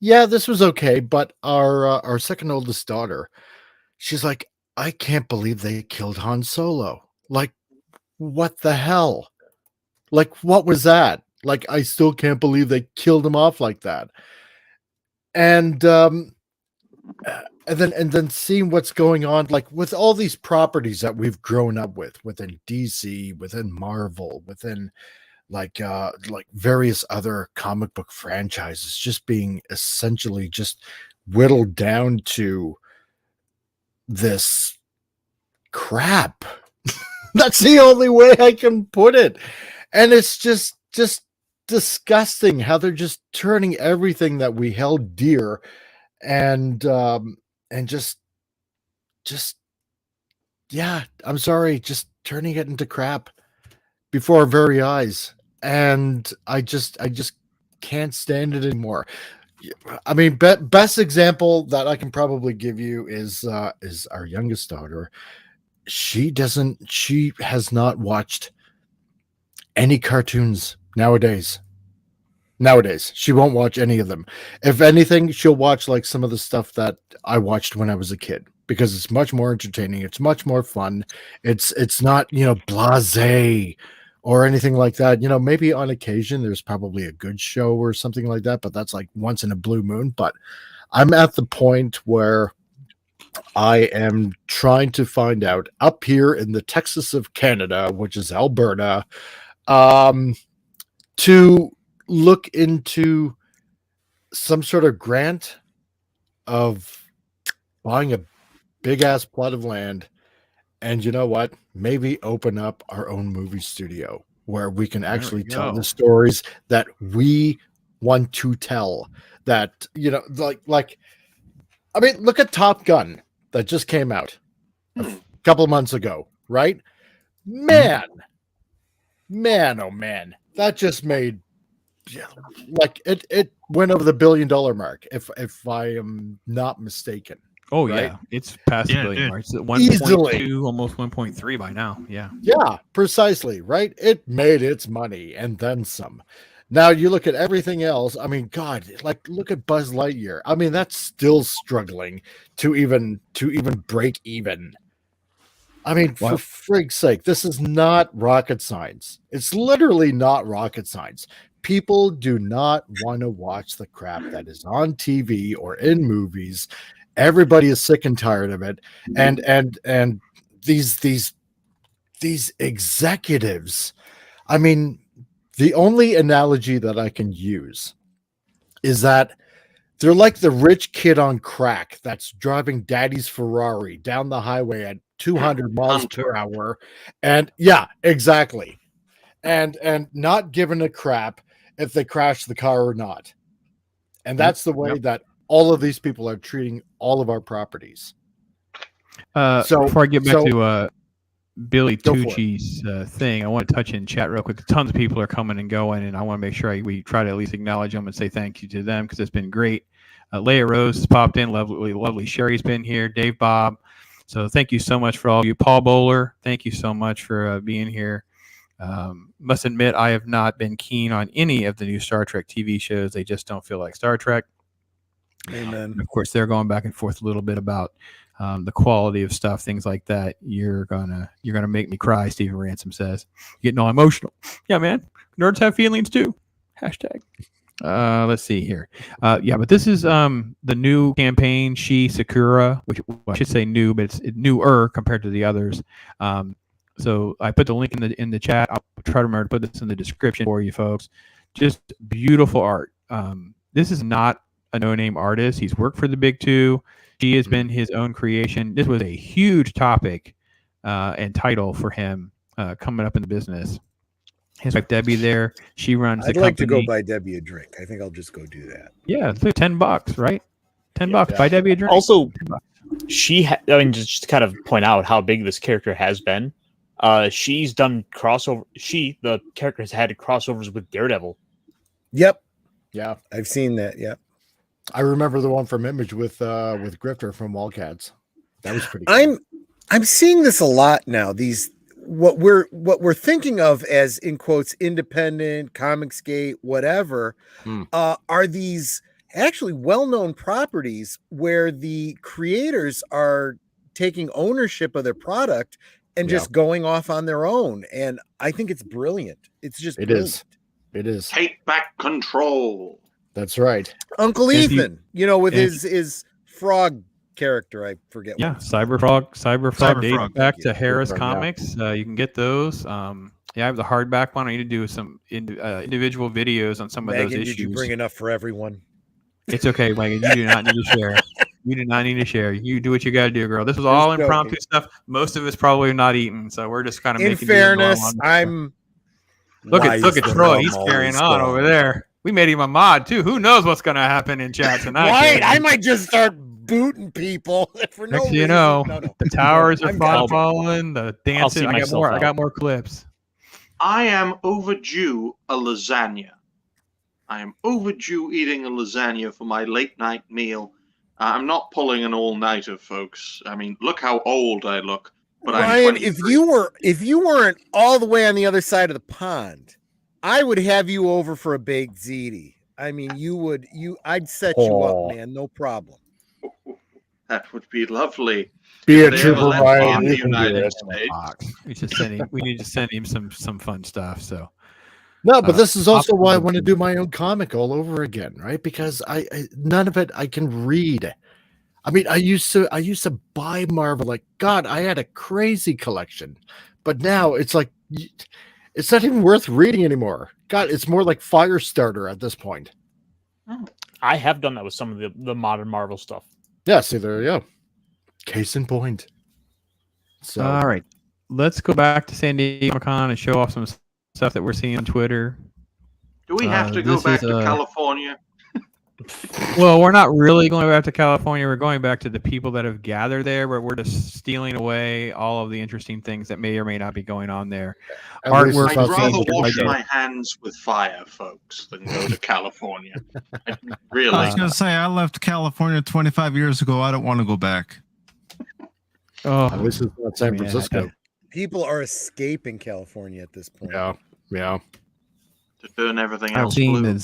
yeah, this was okay. But our second oldest daughter, she's like, I can't believe they killed Han Solo. Like, what the hell? Like, what was that? Like, I still can't believe they killed him off like that. And then seeing what's going on, like with all these properties that we've grown up with, within DC, within Marvel, within like various other comic book franchises, just being essentially just whittled down to this crap. That's the only way I can put it. And it's just disgusting how they're just turning everything that we held dear and just yeah, I'm sorry, just turning it into crap before our very eyes. And I just can't stand it anymore. I mean, best example that I can probably give you is our youngest daughter. She has not watched any cartoons nowadays. She won't watch any of them. If anything, she'll watch like some of the stuff that I watched when I was a kid, because it's much more entertaining. It's much more fun. It's not, you know, blasé or anything like that. You know, maybe on occasion there's probably a good show or something like that, but that's like once in a blue moon. But I'm at the point where I am trying to find out up here in the Texas of Canada, which is Alberta, to look into some sort of grant of buying a big ass plot of land. And you know what? Maybe open up our own movie studio where we can actually tell the stories that we want to tell. That, you know, like, I mean, look at Top Gun that just came out a couple of months ago, right? Man, oh man, that just made, like, it went over the $1 billion mark, if I am not mistaken. Oh right? yeah, it's past the billion mark. It's at 1.2, almost 1.3 by now. Yeah, precisely, right? It made its money and then some. Now you look at everything else. I mean, God, like look at Buzz Lightyear. I mean, that's still struggling to even break even. I mean, for frig's sake, this is not rocket science. It's literally not rocket science. People do not want to watch the crap that is on TV or in movies. Everybody is sick and tired of it. And these executives, I mean, the only analogy that I can use is that they're like the rich kid on crack that's driving daddy's Ferrari down the highway at 200 miles per hour. And yeah, exactly. And not giving a crap if they crash the car or not. And that's the way that all of these people are treating all of our properties. So before I get back to Billy Go for it. Tucci's thing, I want to touch in chat real quick. Tons of people are coming and going, and I want to make sure we try to at least acknowledge them and say thank you to them because it's been great. Leia Rose has popped in. Lovely Sherry's been here. Dave Bob. So thank you so much for all of you. Paul Bowler, thank you so much for being here. Must admit, I have not been keen on any of the new Star Trek TV shows. They just don't feel like Star Trek. Amen. And of course, they're going back and forth a little bit about the quality of stuff, things like that. You're gonna make me cry. Stephen Ransom says, getting all emotional. Yeah, man. Nerds have feelings too. Hashtag. Let's see here. Yeah, but this is the new campaign, Sakura, which I should say new, but it's newer compared to the others. So I put the link in the chat. I'll try to remember to put this in the description for you folks. Just beautiful art. This is not a no-name artist. He's worked for the big two. She has been his own creation. This was a huge topic and title for him coming up in the business. His wife Debbie there. She runs. I'd like to go buy Debbie a drink. I think I'll just go do that. Yeah, it's like $10, right? $10. Buy Debbie a drink. Also, I mean, just to kind of point out how big this character has been. She's done crossover. The character has had crossovers with Daredevil. Yep. Yeah, I've seen that. Yep. I remember the one from Image with Grifter from Wildcats. That was pretty cool. I'm seeing this a lot now. These what we're thinking of as, in quotes, independent, Comicsgate, whatever, are these actually well-known properties where the creators are taking ownership of their product and just going off on their own. And I think it's brilliant. It's just brilliant. It is. Take back control. That's right. Uncle Ethan, with his frog character. I forget. Yeah, Cyberfrog dates back to Harris Yeah. Comics. You can get those. I have the hardback one. I need to do some individual videos on some of those issues. Did you bring enough for everyone? It's okay, Megan. You do not need to share. You do not need to share. You do what you got to do, girl. This was all impromptu stuff. Most of it's probably not eaten, so we're just kind of making. In fairness, look at Troy. He's carrying on over there. We made him a mod too. Who knows what's going to happen in chat tonight? Right, I might just start booting people for no reason. The towers are falling. The dancing. I got more clips. I am overdue a lasagna. I am overdue eating a lasagna for my late night meal. I'm not pulling an all-nighter, folks. I mean, look how old I look. But Ryan, if you weren't all the way on the other side of the pond, I would have you over for a baked ziti. I mean, I'd set you up, man, no problem. That would be lovely. Be a trooper, Ryan. We need to send him some fun stuff. So. No, but this is also why I want to do my own comic all over again, right? Because I none of it I can read. I mean, I used to buy Marvel. Like, God, I had a crazy collection, but now it's like it's not even worth reading anymore. God, it's more like Firestarter at this point. I have done that with some of the modern Marvel stuff. Yeah, see there, yeah. Case in point. So, all right, let's go back to San Diego Comic-Con and show off some stuff that we're seeing on Twitter. Do we have to go back to California? Well, we're not really going back to California. We're going back to the people that have gathered there, but we're just stealing away all of the interesting things that may or may not be going on there. Artwork. I'd rather wash my hands with fire, folks, than go to California. Really. I was going to say, I left California 25 years ago. I don't want to go back. At least it's not San Francisco. People are escaping California at this point. Yeah. To turn everything else I've seen blue.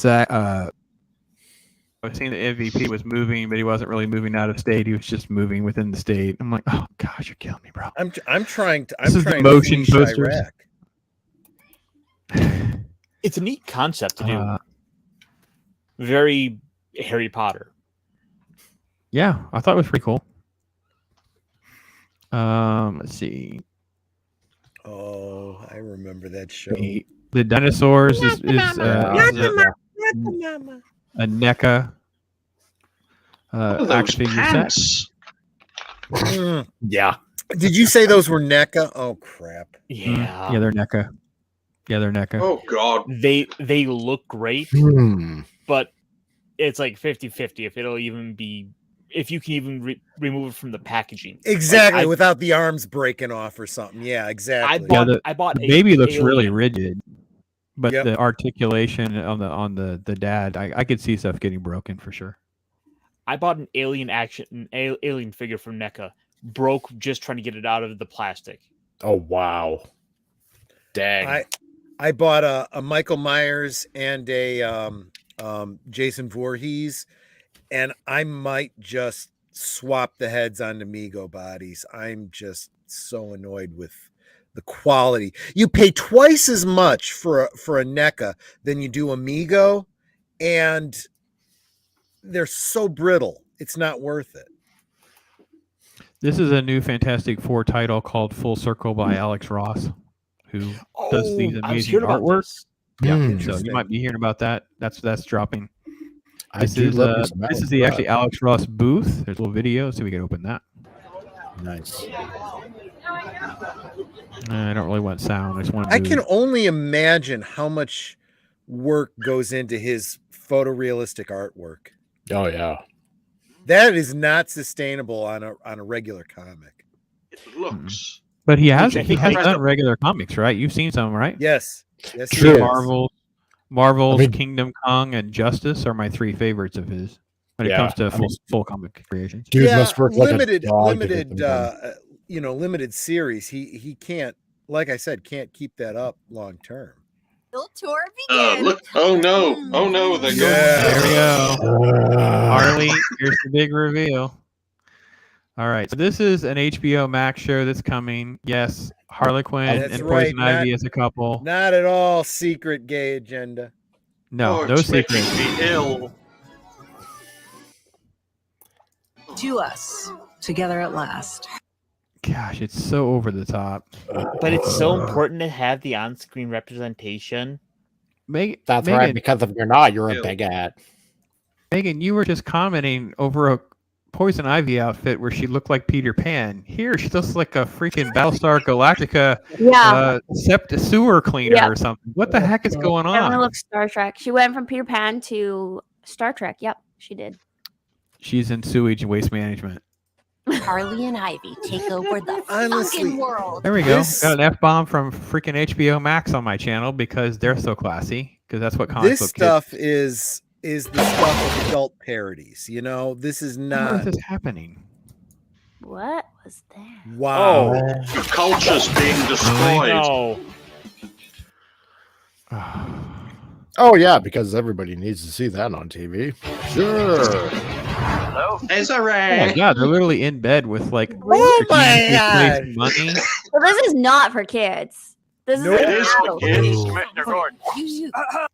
I've seen the MVP was moving, but he wasn't really moving out of state. He was just moving within the state. I'm like, oh gosh, you're killing me, bro. I'm trying to. This is the motion posters. It's a neat concept to do. Very Harry Potter. Yeah, I thought it was pretty cool. Let's see. Oh, I remember that show. The dinosaurs is a NECA action figure set. Yeah. Did you say those were NECA? Oh crap. Yeah. Yeah, they're NECA. Oh god. They look great, but it's like 50-50 if it'll even be if you can even remove it from the packaging. Exactly, Like, without the arms breaking off or something. Yeah, exactly. I bought the baby looks alien. really rigid, but Yep. the articulation on the dad, I could see stuff getting broken for sure. I bought an alien figure from NECA. Broke just trying to get it out of the plastic. Oh wow. Dang. I bought a Michael Myers and a Jason Voorhees, and I might just swap the heads onto Mego bodies. I'm just so annoyed with the quality. You pay twice as much for a NECA than you do a Mego, and they're so brittle. It's not worth it. This is a new Fantastic Four title called Full Circle by Alex Ross, who does these amazing artwork. Yeah, so you might be hearing about that. That's dropping. This is the actually Alex Ross booth. There's a little video, so we can open that. Nice. I don't really want sound. I just want. I can only imagine how much work goes into his photorealistic artwork. Oh yeah. That is not sustainable on a regular comic. It looks. But he has done regular comics, right? You've seen some, right? Yes. Yes. True. Marvel's Kingdom Come and Justice are my three favorites of his when it comes to full comic creations. Dude must work like limited series. He can't, like I said, can't keep that up long term. Tour begins. Look! Oh no! Oh no! There we go. Harley, here's the big reveal. All right, so this is an HBO Max show that's coming. Yes, Harley Quinn and Poison Ivy as a couple. Not at all secret gay agenda. No, no secret. Ill. To us, together at last. Gosh, it's so over the top. But it's so important to have the on-screen representation. That's right, because if you're not, you're a bigot. Megan, you were just commenting over a Poison Ivy outfit where she looked like Peter Pan. Here, she looks like a freaking Battlestar Galactica sewer cleaner or something. What the heck is going on? Everyone looks Star Trek. She went from Peter Pan to Star Trek. Yep, she did. She's in sewage and waste management. Harley and Ivy take over the fucking world. There we go. Got an F-bomb from freaking HBO Max on my channel because they're so classy. Because that's what comic book stuff is the stuff of adult parodies. You know, this is not. What is this happening? What was that? Wow. The culture's being destroyed. Oh yeah, because everybody needs to see that on TV. Sure. Is that Oh right? my god, they're literally in bed with like Oh my god. money. Well, this is not for kids. This It is is for kids. Commissioner Gordon.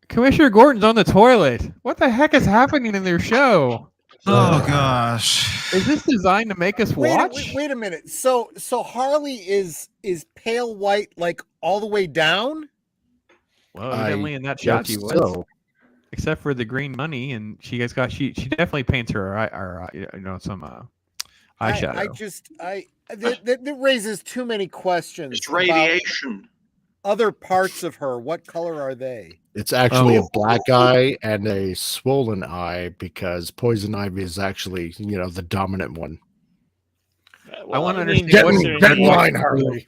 Commissioner Gordon's on the toilet. What the heck is happening in their show? Oh gosh. Is this designed to make us watch? Wait a minute. So Harley is pale white like all the way down? Well, evidently in that shot she was. So. Except for the green money, and she definitely paints her some eyeshadow. That raises too many questions. It's radiation. Other parts of her, what color are they? It's actually a black eye and a swollen eye because Poison Ivy is actually, the dominant one. I want to understand get in line, Harley.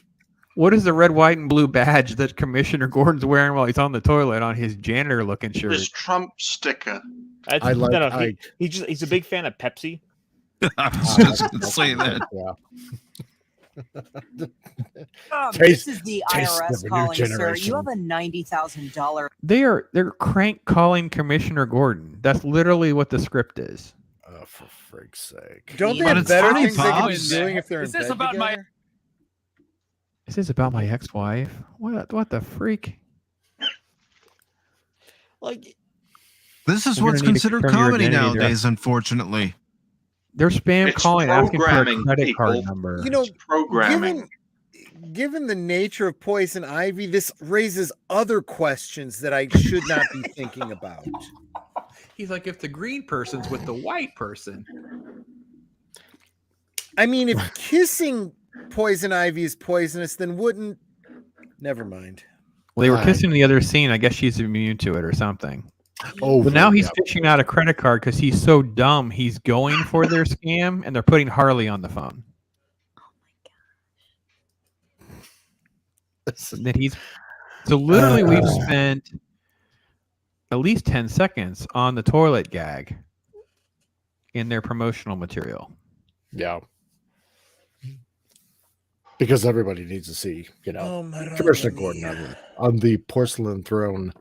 What is the red, white, and blue badge that Commissioner Gordon's wearing while he's on the toilet on his janitor-looking shirt? This Trump sticker. He's a big fan of Pepsi. I was just going to say that. This is the IRS calling, sir. You have a $90,000. They're crank calling Commissioner Gordon. That's literally what the script is. Oh, for frig's sake! Don't they have better things they can be doing if they're in bed together? Is this about my ex-wife? What the freak? Like, this is what's considered comedy nowadays, unfortunately. They're spam calling asking for a credit people. card number. Programming. Given the nature of Poison Ivy, this raises other questions that I should not be thinking about. He's like, if the green person's with the white person. I mean, if kissing Poison Ivy is poisonous, then never mind. Well, they were kissing in the other scene. I guess she's immune to it or something. Oh, But now he's fishing out a credit card because he's so dumb. He's going for their scam, and they're putting Harley on the phone. And then so literally we've spent at least 10 seconds on the toilet gag in their promotional material. Yeah. Because everybody needs to see, Commissioner Gordon on the porcelain throne.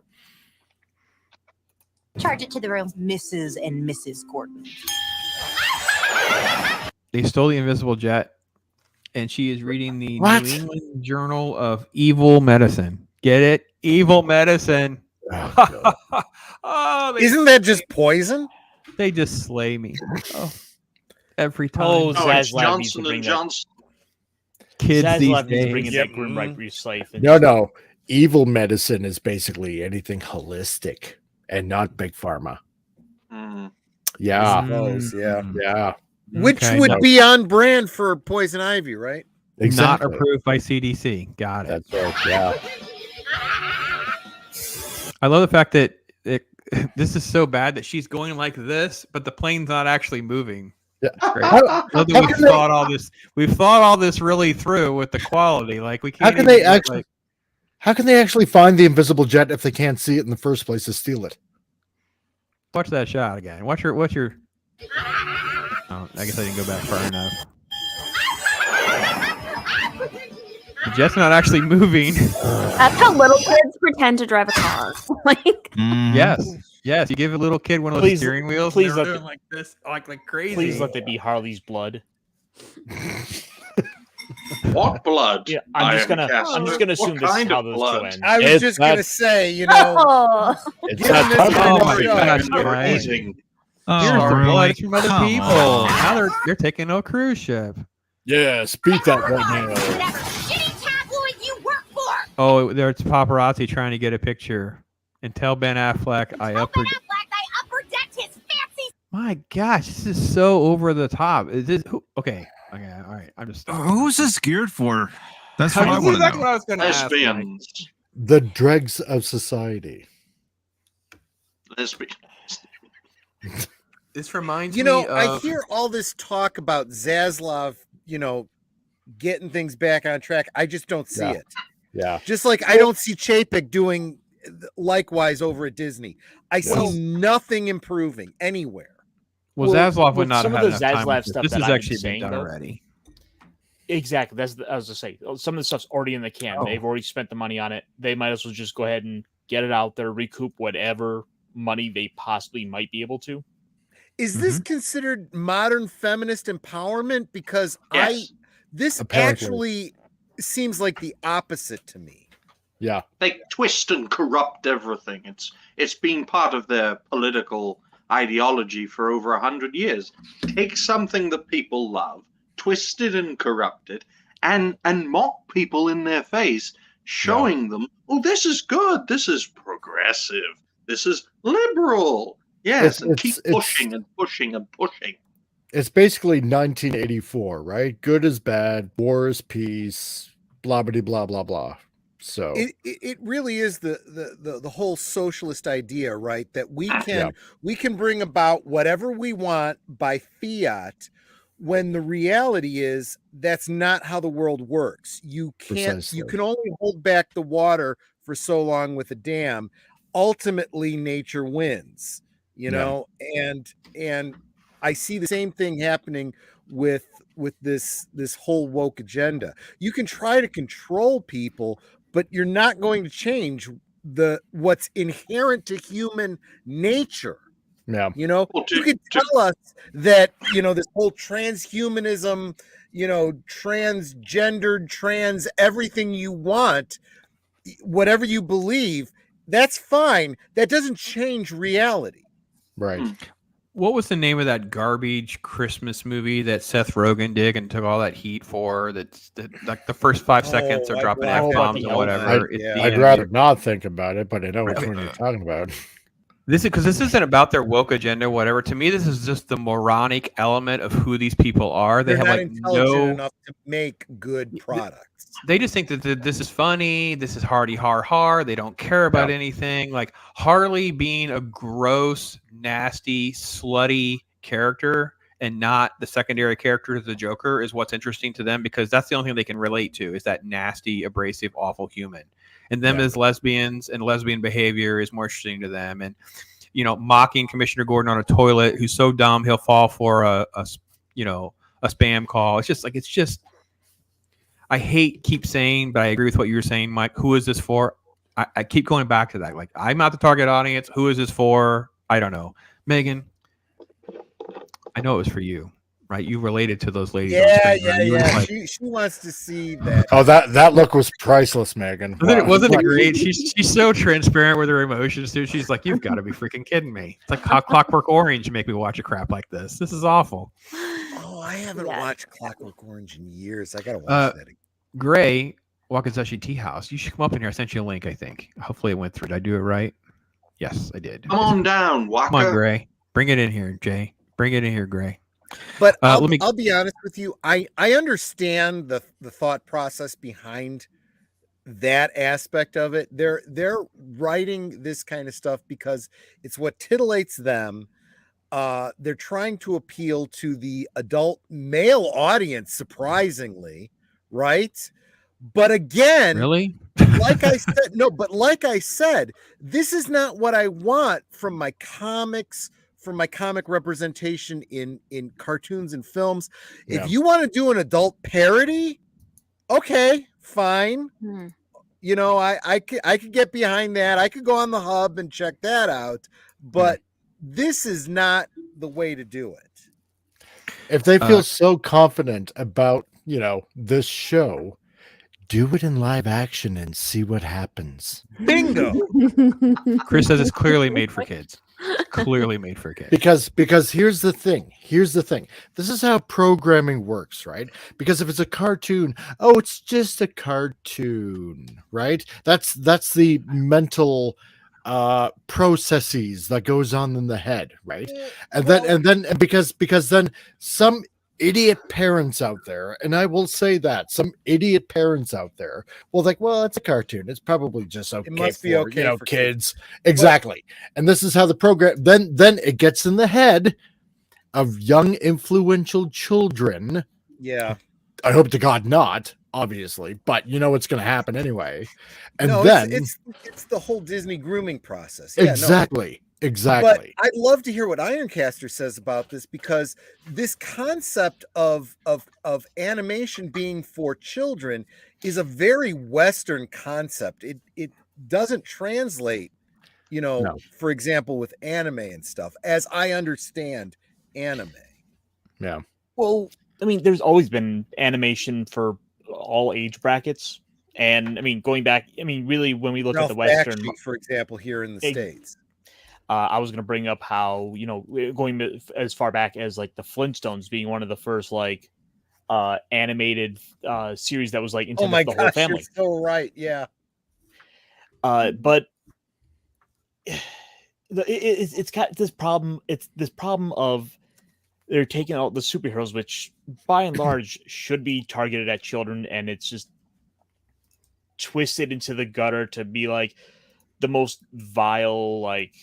Charge it to the room, Mrs. and Mrs. Gordon. They stole the invisible jet, and she is reading the What? New England Journal of Evil Medicine. Get it? Evil medicine. Oh, isn't that just poison? They just slay me. Every time. Oh, it's Zaslav needs to Johnson bring and that. Johnson. Kids Zaslav these needs to days. bring in that grim reach life. No. Evil medicine is basically anything holistic and not big pharma. Yeah. Yeah. Which Okay, would no. be on brand for poison ivy, right? Not approved by CDC. Got it. That's right. Yeah. I love the fact that this is so bad that she's going like this, but the plane's not actually moving. Yeah. Great. I love that we've thought all this really through with the quality. Like we can't. How can they actually find the invisible jet if they can't see it in the first place to steal it? Watch that shot again. What's your? Oh, I guess I didn't go back far enough. The jet's not actually moving. That's how little kids pretend to drive a car. Like, Yes. You give a little kid one of those steering wheels. Please and they're let doing like this, like crazy. Please let it be Harley's blood. What blood? Yeah, I'm just gonna assume this is how those two end. I was just gonna say, It's given this Oh my show, gosh, You're guys. eating. Here's the really? blood from other Come people. on. Now they're taking a cruise ship. Yes, beat that right now. Oh, there's paparazzi trying to get a picture. And tell Ben Affleck I upper decked his fancy. My gosh, this is so over the top. Is this okay? All right. I'm just. Who's this geared for? That's How what I do you want think to that's what know. I was going to ask. Lesbians. The dregs of society. Lesbians. This reminds You me know, of. I hear all this talk about Zaslav, getting things back on track. I just don't see it. Yeah. Just like I don't see Chapek doing likewise over at Disney. I see nothing improving anywhere. Well, Zaslav would with not some have of had the enough time. Zaslav with stuff this that has I've actually been been saying, done though. already. Exactly. I was to say. Some of the stuff's already in the can. They've already spent the money on it. They might as well just go ahead and get it out there, recoup whatever money they possibly might be able to. Is this considered modern feminist empowerment? Because Yes. this Apparently. actually seems like the opposite to me. Yeah. They twist and corrupt everything. It's been part of their political ideology for over 100 years. Take something that people love, twist it and corrupt it, and mock people in their face, showing them, oh, this is good, this is progressive, this is liberal. Yes, and keep pushing and pushing and pushing. It's basically 1984, right? Good is bad, war is peace, blah blah blah blah blah. So it really is the whole socialist idea, right? That we can bring about whatever we want by fiat, when the reality is that's not how the world works. You can't. Precisely. You can only hold back the water for so long with a dam. Ultimately, nature wins. And I see the same thing happening with this whole woke agenda. You can try to control people, but you're not going to change what's inherent to human nature. yeah. You could tell us that, this whole transhumanism, transgendered, trans, everything you want, whatever you believe, that's fine. That doesn't change reality. Right. What was the name of that garbage Christmas movie that Seth Rogen did and took all that heat for? That's like the first 5 seconds are dropping F-bombs or whatever. I'd rather not think about it, but I know which one you're talking about. This is because this isn't about their woke agenda, or whatever. To me, this is just the moronic element of who these people are. They They're have not like intelligent enough to make good products. They just think that this is funny. This is hardy har. They don't care about anything. Like Harley being a gross, nasty, slutty character and not the secondary character of the Joker is what's interesting to them, because that's the only thing they can relate to is that nasty, abrasive, awful human. And them as lesbians and lesbian behavior is more interesting to them. And, you know, mocking Commissioner Gordon on a toilet who's so dumb he'll fall for a spam call. It's just I keep saying, but I agree with what you were saying, Mike. Who is this for? I keep going back to that. Like, I'm not the target audience. Who is this for? I don't know. Megan, I know it was for you, right? You related to those ladies. Yeah. Like, she wants to see that. Oh, that look was priceless, Megan. Wasn't it great? She's so transparent with her emotions too. She's like, "You've got to be freaking kidding me!" It's like Clockwork Orange make me watch a crap like this. This is awful. Oh, I haven't watched Clockwork Orange in years. I gotta watch that again. Gray, Wakizashi Tea House. You should come up in here. I sent you a link, I think. Hopefully it went through. Did I do it right? Yes, I did. Come on down, Waka. Come on, Gray. Bring it in here, Jay. Bring it in here, Gray. But I'll be honest with you. I understand the thought process behind that aspect of it. They're writing this kind of stuff because it's what titillates them. They're trying to appeal to the adult male audience, surprisingly, right? But again, really, like I said, this is not what I want from my comics, from my comic representation in cartoons and films. Yeah. If you want to do an adult parody, okay, fine. You know, I could get behind that. I could go on the hub and check that out, but this is not the way to do it. If they feel so confident about, you know, this show, do it in live action and see what happens. Bingo. Chris says it's clearly made for kids. Clearly made for kids. Because here's the thing. This is how programming works, right? Because if it's a cartoon, it's just a cartoon, right? That's the mental processes that goes on in the head, right? And then because then some idiot parents out there, and I will say that some idiot parents out there will think, well, it's a cartoon, it's probably just okay. It must be okay, you know, for kids. Exactly. And this is how the program then it gets in the head of young influential children. Yeah. I hope to God not, obviously, but you know what's going to happen anyway. And no, then it's the whole Disney grooming process. Yeah, exactly. But I'd love to hear what Ironcaster says about this, because this concept of animation being for children is a very Western concept. It doesn't translate, you know, for example, with anime and stuff, as I understand anime. Yeah. Well, I mean, there's always been animation for all age brackets. And I mean, going back, I mean, really, when we look at the Western, for example, here in the States. I was going to bring up how, you know, going as far back as like the Flintstones being one of the first like animated series that was like intended for the whole family. You're so right. Yeah. But it's got this problem. It's this problem of they're taking out the superheroes, which by and large should be targeted at children, and it's just twisted into the gutter to be like the most vile, like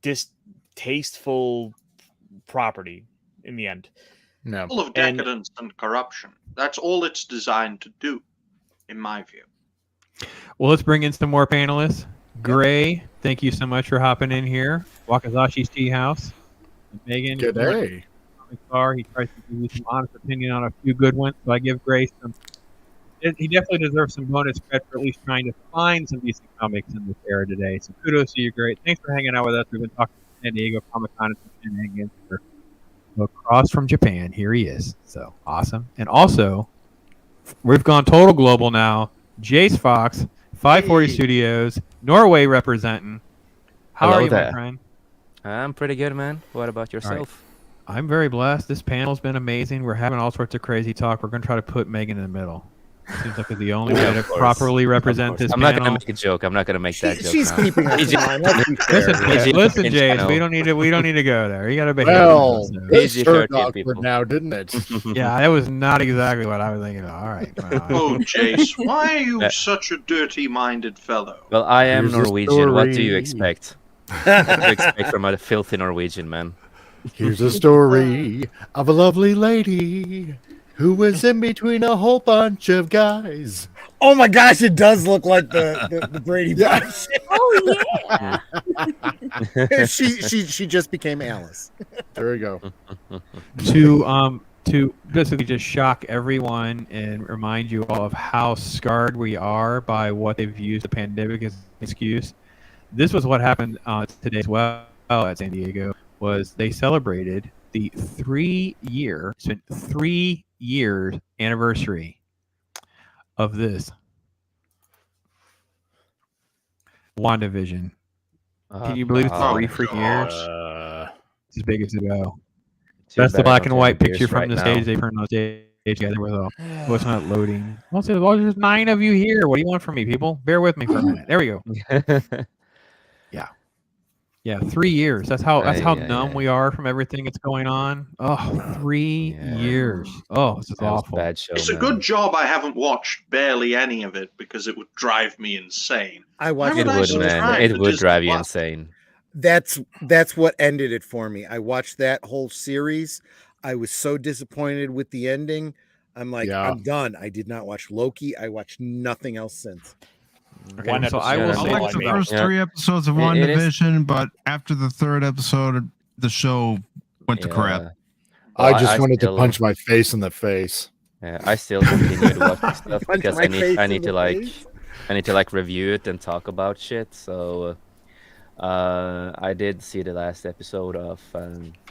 distasteful property in the end. No. Full of decadence and corruption. That's all it's designed to do, in my view. Well, let's bring in some more panelists. Gray, thank you so much for hopping in here. Wakizashi's Tea House. Megan, good day. He tries to give you some honest opinion on a few good ones, so I give Gray some. He definitely deserves some bonus credit for at least trying to find some decent comics in this era today. So kudos to you, Gray. Thanks for hanging out with us. We've been talking to San Diego Comic-Con and hanging across from Japan. Here he is. So awesome. And also, we've gone total global now. Jace Fox, 540 Studios, Norway representing. How are you, my friend? I'm pretty good, man. What about yourself? Right. I'm very blessed. This panel's been amazing. We're having all sorts of crazy talk. We're going to try to put Megan in the middle. Seems like the only way to properly represent this I'm not panel. gonna make a joke. I'm not gonna make that joke. She's now. keeping us in line. Let's be fair. Listen, Jace. We don't need to. We don't need to go there. You got to behave. Well, yourself. this PG-13 turned awkward people. now, didn't it? Yeah, that was not exactly what I was thinking. All right. Oh, Jace, why are you such a dirty-minded fellow? Well, I am Here's the Norwegian. What do you story. expect? What do you expect from a filthy Norwegian man? Here's a story of a lovely lady who was in between a whole bunch of guys. Oh my gosh, it does look like the Brady Bunch. Oh yeah. she just became Alice. There we go. To basically just shock everyone and remind you all of how scarred we are by what they've used the pandemic as an excuse. This was what happened today as well at San Diego. Was they celebrated the 3 years anniversary of this WandaVision. Can you believe it's 3 freaking years? It's as big as it go. That's the black and white picture from the stage. They turned on stage together with all. What's not loading? Well, there's 9 of you here. What do you want from me, people? Bear with me for a minute. There we go. Yeah, 3 years. That's how numb we are from everything that's going on. Oh, 3 years. Oh, this is awful. Bad show, It's a man. good job I haven't watched barely any of it because it would drive me insane. It would, man. It would drive you insane. That's what ended it for me. I watched that whole series. I was so disappointed with the ending. I'm like, I'm done. I did not watch Loki. I watched nothing else since. Okay, so I will say I like the first 3 episodes of WandaVision, but after the 3rd episode, the show went to crap. I just wanted to punch my face in the face. Yeah, I still continue to watch this stuff because I need to like review it and talk about shit. So I did see the last episode of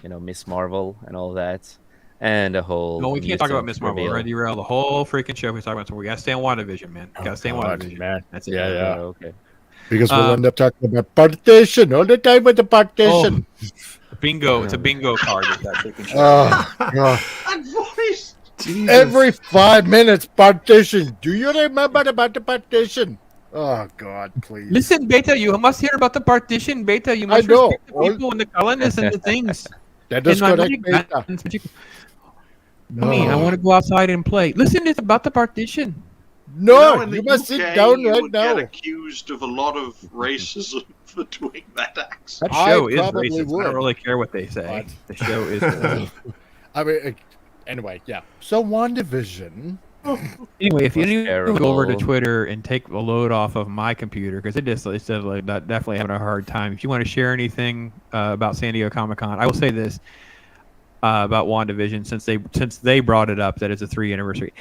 Miss Marvel and all that. And the whole. No, we can't talk about Miss Marvel. We're going to derail the whole freaking show. We talk about. So we got to stay on WandaVision, man. Got to stay on WandaVision, man. That's it. Yeah. Okay. Because we'll end up talking about partition all the time with the partition. Bingo. It's a bingo card. That freaking show. That voice. Every 5 minutes, partition. Do you remember about the partition? Oh God, please. Listen, Beta. You must hear about the partition, Beta. You must respect the people and the colonists and the things. That is correct, Beta. I want to go outside and play. Listen, it's about the partition. No, in the you must UK, sit down you right would now. Get accused of a lot of racism for doing that accent. That show is racist. I don't really care what they say. The show is racist. I mean, anyway, yeah. So WandaVision. Anyway, if you go over to Twitter and take the load off of my computer, because it's definitely having a hard time. If you want to share anything about San Diego Comic-Con, I will say this about WandaVision, since they brought it up that it's a 3 anniversary.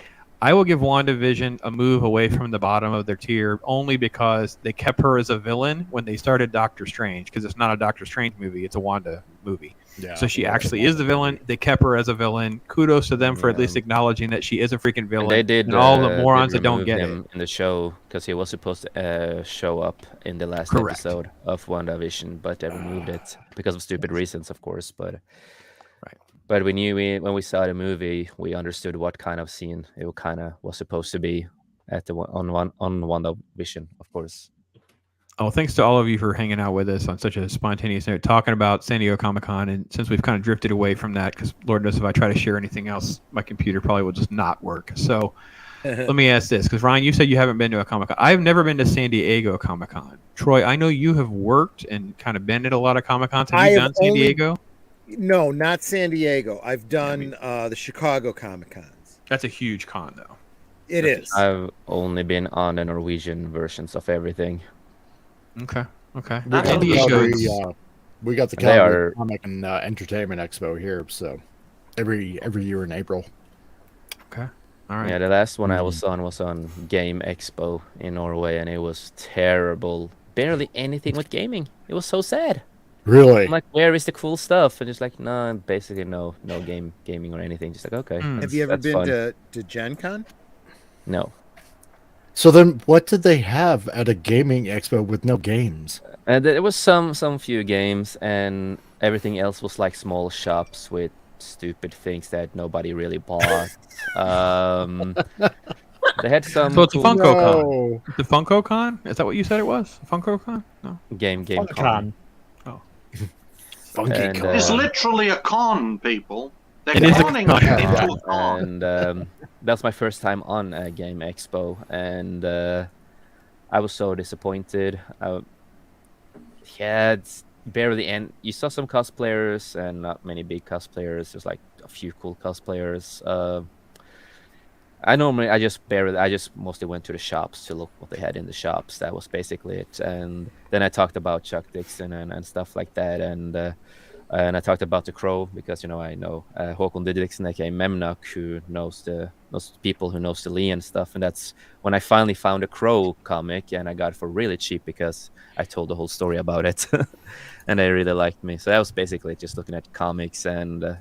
I will give WandaVision a move away from the bottom of their tier only because they kept her as a villain when they started Doctor Strange, because it's not a Doctor Strange movie, it's a Wanda movie. Yeah, so she actually is the villain. They kept her as a villain. Kudos to them for at least acknowledging that she is a freaking villain. And they did. And all the morons that don't get him it in the show because he was supposed to show up in the last episode of WandaVision, but they removed it because of stupid reasons, of course. But we knew when we saw the movie, we understood what kind of scene it kind of was supposed to be at the on WandaVision, of course. Oh, thanks to all of you for hanging out with us on such a spontaneous note, talking about San Diego Comic-Con. And since we've kind of drifted away from that, because Lord knows if I try to share anything else, my computer probably will just not work. So let me ask this, because Ryan, you said you haven't been to a Comic-Con. I've never been to San Diego Comic-Con. Troy, I know you have worked and kind of been at a lot of Comic-Cons. Have you done San Diego? No, not San Diego. I've done the Chicago Comic-Cons. That's a huge con, though. It is. I've only been on the Norwegian versions of everything. Okay. We got the Calgary Comic and Entertainment Expo here, so every year in April. Okay. All right. Yeah, the last one I was on Game Expo in Norway, and it was terrible. Barely anything with gaming. It was so sad. Really? I'm like, where is the cool stuff? And just like, no, basically no gaming or anything. Just like, okay. Have you ever been to Gen Con? No. So then, what did they have at a gaming expo with no games? There was some few games, and everything else was like small shops with stupid things that nobody really bought. They had some. So it's a cool Funko Con. The Funko Con? Is that what you said it was? Funko Con? No. Game Funko con. Oh. Funky And, con. It's literally a con, people. They're It is a conning con. it into a con. And that's my first time on a Game Expo, and I was so disappointed. Yeah, it's barely end. You saw some cosplayers and not many big cosplayers. There's like a few cool cosplayers. I just mostly went to the shops to look what they had in the shops. That was basically it. And then I talked about Chuck Dixon and stuff like that. And I talked about the Crow because I know Håkon Didriksen, aka Memnock, who knows people who knows the Lee and stuff. And that's when I finally found a Crow comic, and I got it for really cheap because I told the whole story about it, and they really liked me. So that was basically just looking at comics and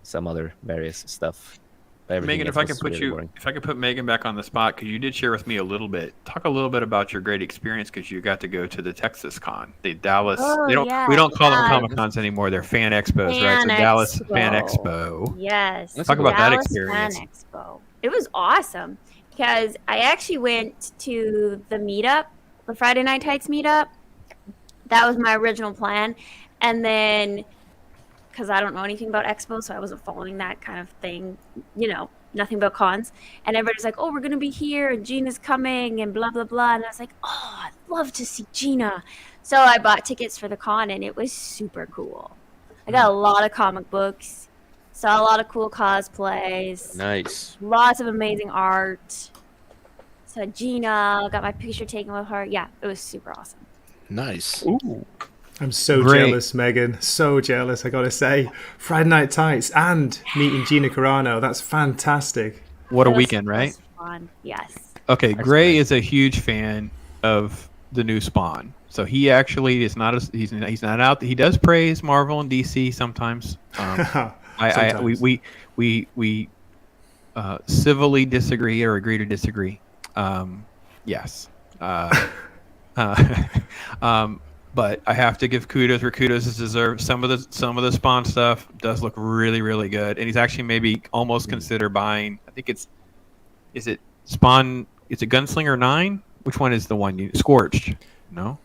some other various stuff. Megan, if I could put Megan back on the spot, because you did share with me a little bit. Talk a little bit about your great experience, because you got to go to the Texas Con, the Dallas. We don't call them Comic Cons anymore. They're Fan Expos, right? So Dallas Fan Expo. Yes. Let's talk about that Dallas experience. Fan Expo. It was awesome because I actually went to the meetup, the Friday Night Tights meetup. That was my original plan, and then, because I don't know anything about expos, so I wasn't following that kind of thing, nothing about cons. And everybody's like, oh, we're going to be here, and Gina's coming, and blah, blah, blah. And I was like, oh, I'd love to see Gina. So I bought tickets for the con, and it was super cool. I got a lot of comic books, saw a lot of cool cosplays. Nice. Lots of amazing art. Saw Gina, got my picture taken with her. Yeah, it was super awesome. Nice. Ooh. I'm so jealous, Megan. So jealous, I gotta say. Friday Night Tights and meeting Gina Carano. That's fantastic. What a weekend, right? Fun. Yes. Okay, Gray is a huge fan of the new Spawn. So he actually is not he's not out. He does praise Marvel and DC sometimes. We civilly disagree or agree to disagree. Yes. But I have to give kudos where kudos is deserved. Some of the Spawn stuff does look really, really good, and he's actually maybe almost consider buying. I think is it Spawn? Is it Gunslinger 9? Which one is the one you Scorched? No.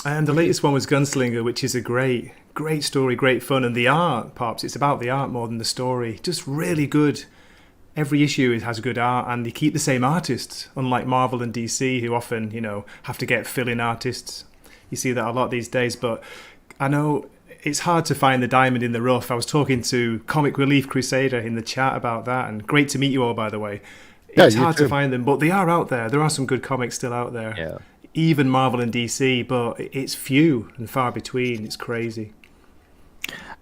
And the latest one was Gunslinger, which is a great story, great fun, and the art, Pops. It's about the art more than the story. Just really good. Every issue has good art, and they keep the same artists, unlike Marvel and DC, who often have to get fill-in artists. You see that a lot these days, but I know it's hard to find the diamond in the rough. I was talking to Comic Relief Crusader in the chat about that, and great to meet you all, by the way. It's hard to find them, but they are out there. There are some good comics still out there. Yeah. Even Marvel and DC, but it's few and far between. It's crazy.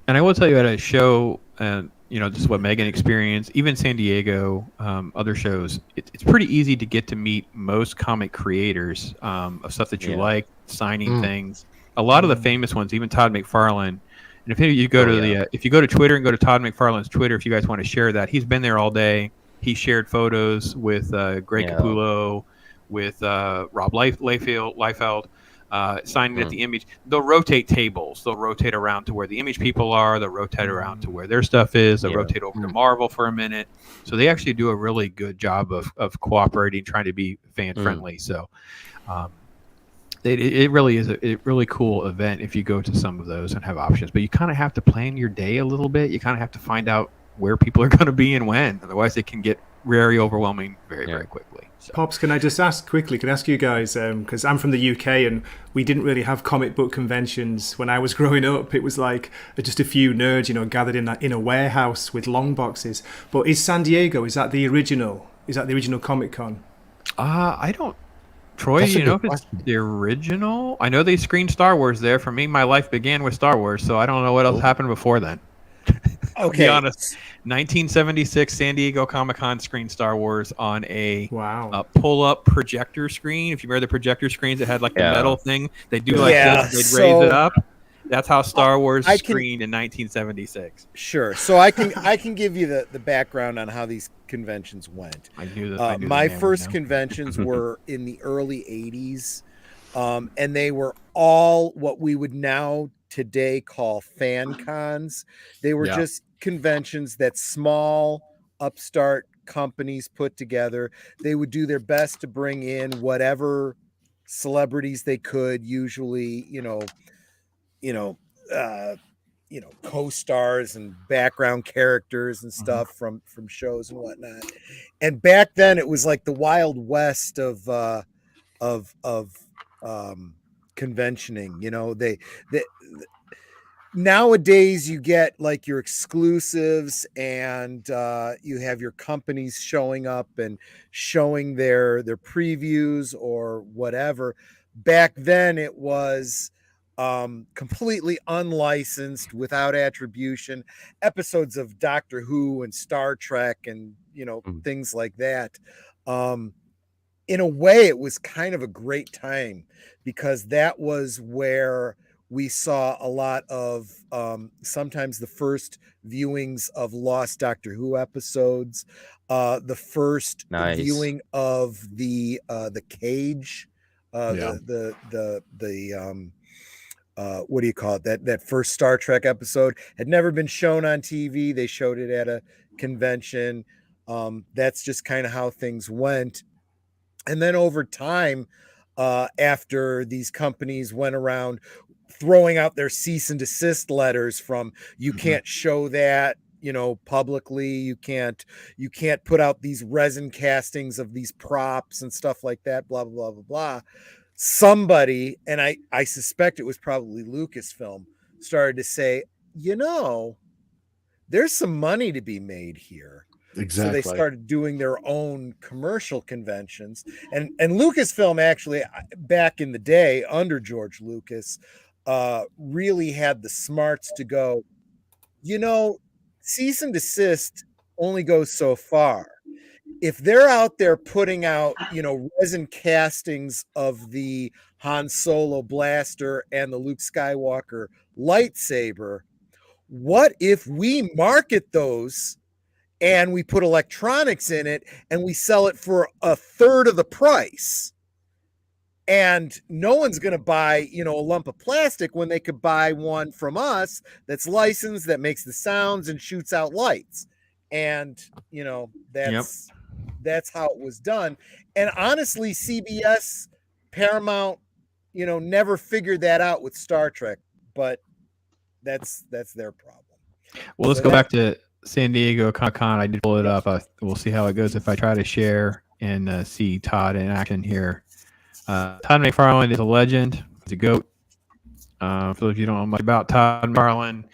And I will tell you at a show, just what Megan experienced, even San Diego, other shows, it's pretty easy to get to meet most comic creators of stuff that you like, signing things. A lot of the famous ones, even Todd McFarlane. And if you go if you go to Twitter and go to Todd McFarlane's Twitter, if you guys want to share that, he's been there all day. He shared photos with Greg Capullo, with Rob Liefeld. Signing at the Image. They'll rotate tables. They'll rotate around to where the Image people are. They'll rotate around to where their stuff is. They'll rotate over to Marvel for a minute. So they actually do a really good job of cooperating, trying to be fan friendly. So it really is a really cool event if you go to some of those and have options. But you kind of have to plan your day a little bit. You kind of have to find out where people are going to be and when. Otherwise, it can get very overwhelming very quickly. So. Pops, can I just ask quickly? Can I ask you guys, because I'm from the UK and we didn't really have comic book conventions when I was growing up. It was like just a few nerds, gathered in a warehouse with long boxes. But is San Diego? Is that the original? Is that the original Comic Con? I don't. Troy, do you know if it's the original? I know they screened Star Wars there. For me, my life began with Star Wars, so I don't know what else happened before then. Okay. To be honest, 1976 San Diego Comic-Con screened Star Wars on a pull-up projector screen. If you remember the projector screens that had like the metal thing, they do like this, they'd raise it up. That's how Star Wars screened in 1976. Sure. So I can give you the background on how these conventions went. I knew that. My first conventions were in the early 80s, and they were all what we would now today call fan cons. They were just conventions that small upstart companies put together. They would do their best to bring in whatever celebrities they could, usually, co-stars and background characters and stuff from shows and whatnot. And back then it was like the Wild West of conventioning. They nowadays you get like your exclusives, and you have your companies showing up and showing their previews or whatever. Back then it was completely unlicensed, without attribution, episodes of Doctor Who and Star Trek and things like that. In a way, it was kind of a great time, because that was where we saw a lot of sometimes the first viewings of lost Doctor Who episodes, the first viewing of the Cage, the what do you call it? That first Star Trek episode had never been shown on TV. They showed it at a convention. That's just kind of how things went. And then over time, after these companies went around throwing out their cease and desist letters from, you can't show that, publicly, you can't put out these resin castings of these props and stuff like that, blah, blah, blah, blah, blah. Somebody, and I suspect it was probably Lucasfilm, started to say, there's some money to be made here. Exactly. So they started doing their own commercial conventions, and Lucasfilm actually, back in the day under George Lucas, really had the smarts to go, cease and desist only goes so far. If they're out there putting out, resin castings of the Han Solo blaster and the Luke Skywalker lightsaber, what if we market those and we put electronics in it and we sell it for a third of the price? And no one's going to buy, a lump of plastic when they could buy one from us that's licensed, that makes the sounds and shoots out lights. And, that's how it was done. And honestly, CBS, Paramount, never figured that out with Star Trek, but that's their problem. Well, let's go back to San Diego Con. I did pull it up. We'll see how it goes if I try to share and see Todd in action here. Todd McFarlane is a legend. He's a GOAT. For those of you who don't know much about Todd McFarlane,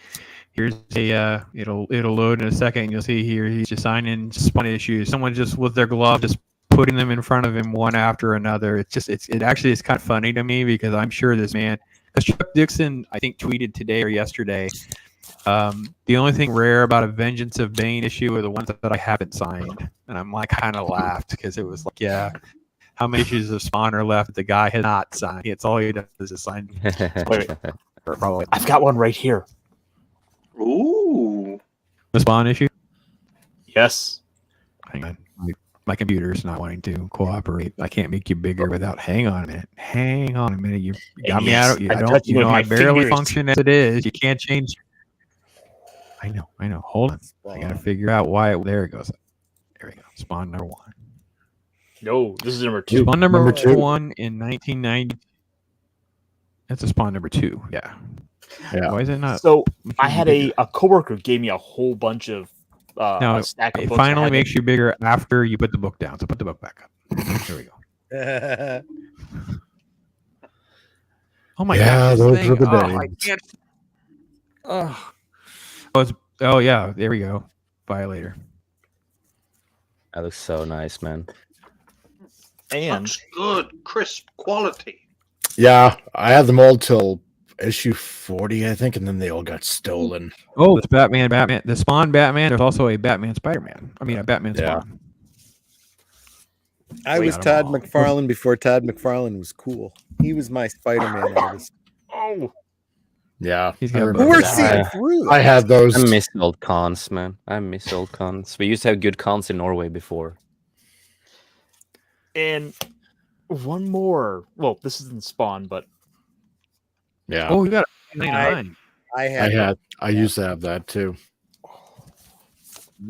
here's a it'll load in a second, and you'll see here he's just signing Spawn issues. Someone just with their glove just putting them in front of him one after another. It actually is kind of funny to me, because I'm sure this man, because Chuck Dixon, I think, tweeted today or yesterday, the only thing rare about a Vengeance of Bane issue are the ones that I haven't signed. And I'm like, kind of laughed, because it was like, yeah, how many issues of Spawn are left that the guy has not signed? It's all he does is sign. Wait. Probably. I've got one right here. Ooh. The Spawn issue? Yes. Hang on. My computer's not wanting to cooperate. I can't make you bigger without. Hang on a minute. Hang on a minute. You got me out. I barely function as it is. You can't change. I know. Hold on. I gotta figure out why. There it goes. There we go. Spawn number 1. No, this is number 2. Spawn number 1 in 1990. That's a Spawn number 2. Yeah. Why is it not? So I had a coworker gave me a whole bunch of a stack of books. It finally makes you bigger after you put the book down. So put the book back up. Here we go. Oh my god! Those were the days. I can't. Oh yeah, there we go. Violator. That looks so nice, man. And looks good, crisp quality. Yeah, I had them all till issue 40, I think, and then they all got stolen. Oh, it's Batman. The Spawn Batman. There's also a Batman Spider-Man. I mean, a Batman Spawn. I was Todd McFarlane before Todd McFarlane was cool. He was my Spider-Man artist. Oh. Yeah. Who are seeing through? I had those. I miss old cons, man. I miss old cons. We used to have good cons in Norway before. And one more. Well, this isn't Spawn, but yeah. Oh, you got it. I used to have that too.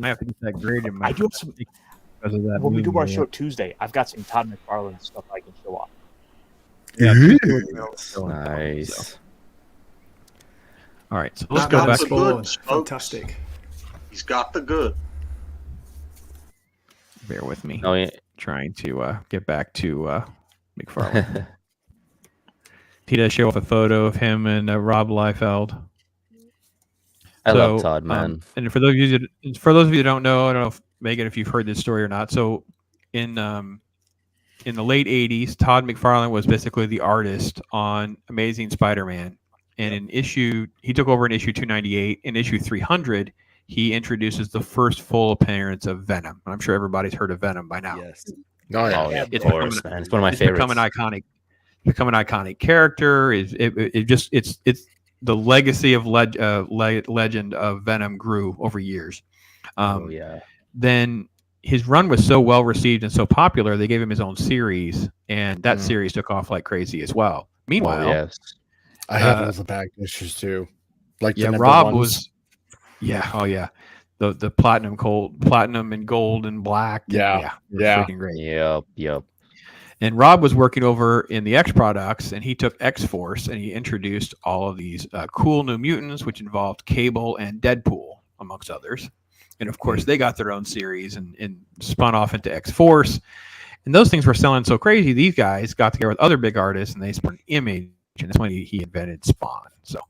I have to get that grade in my. because of that. When we do our movie, show Tuesday, I've got some Todd McFarlane stuff I can show off. Yeah. Nice. All right, so let's go back. Goods, Fantastic. He's got the good. Bear with me. Oh yeah. Trying to get back to McFarlane. He does show off a photo of him and Rob Liefeld. I love Todd, man. And for those of you that don't know, I don't know if Megan, if you've heard this story or not. So in the late '80s, Todd McFarlane was basically the artist on Amazing Spider-Man. And he took over in issue 298. In issue 300, he introduces the first full appearance of Venom. I'm sure everybody's heard of Venom by now. Yes. Oh yeah, of course, man. It's one of my favorites. Become an iconic character. It's the legacy of legend of Venom grew over years. Then his run was so well received and so popular, they gave him his own series, and that series took off like crazy as well. Meanwhile, I have all the back issues too. Like Rob was, the platinum and gold and black. Freaking great. Yep. And Rob was working over in the X products, and he took X-Force and he introduced all of these cool New Mutants, which involved Cable and Deadpool, amongst others. And of course, they got their own series and spun off into X-Force. And those things were selling so crazy, these guys got together with other big artists and they spun Image. And that's when he invented Spawn. So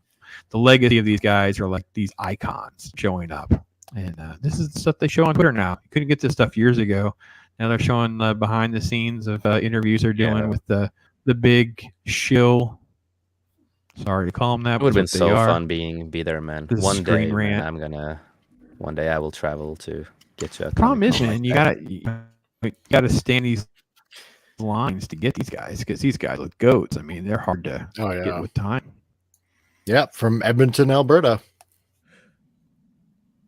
the legacy of these guys are like these icons showing up. And this is the stuff they show on Twitter now. You couldn't get this stuff years ago. Now they're showing behind the scenes of interviews they're doing with the big shill. Sorry to call them that. It would have been so fun be there, man. One day, man, one day I will travel to get you. Problem is, man, you gotta stand these lines to get these guys because these guys look goats. I mean, they're hard to get with time. Yeah, from Edmonton, Alberta.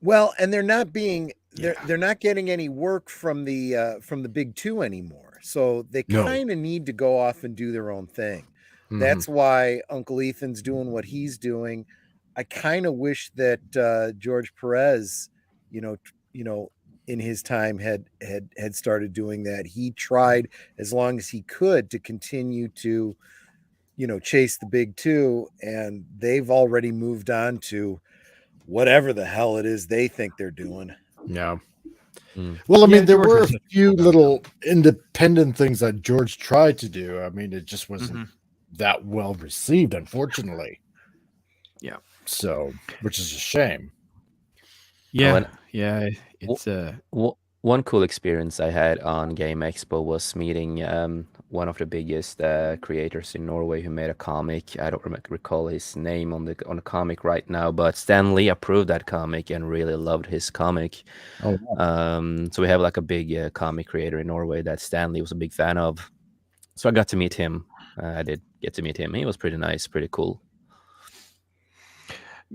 Well, and they're not getting any work from the big two anymore. So they kind of need to go off and do their own thing. That's why Uncle Ethan's doing what he's doing. I kind of wish that George Perez, in his time had started doing that. He tried as long as he could to continue to, chase the big two, and they've already moved on to whatever the hell it is they think they're doing. Yeah. Well, I mean, there were a few little independent things that George tried to do. I mean, it just wasn't that well received, unfortunately. Yeah. So, which is a shame. Yeah. It's one cool experience I had on Game Expo was meeting one of the biggest creators in Norway who made a comic. I don't recall his name on the comic right now, but Stan Lee approved that comic and really loved his comic. Oh, wow. So we have like a big comic creator in Norway that Stan Lee was a big fan of. So I got to meet him. I did get to meet him. He was pretty nice, pretty cool.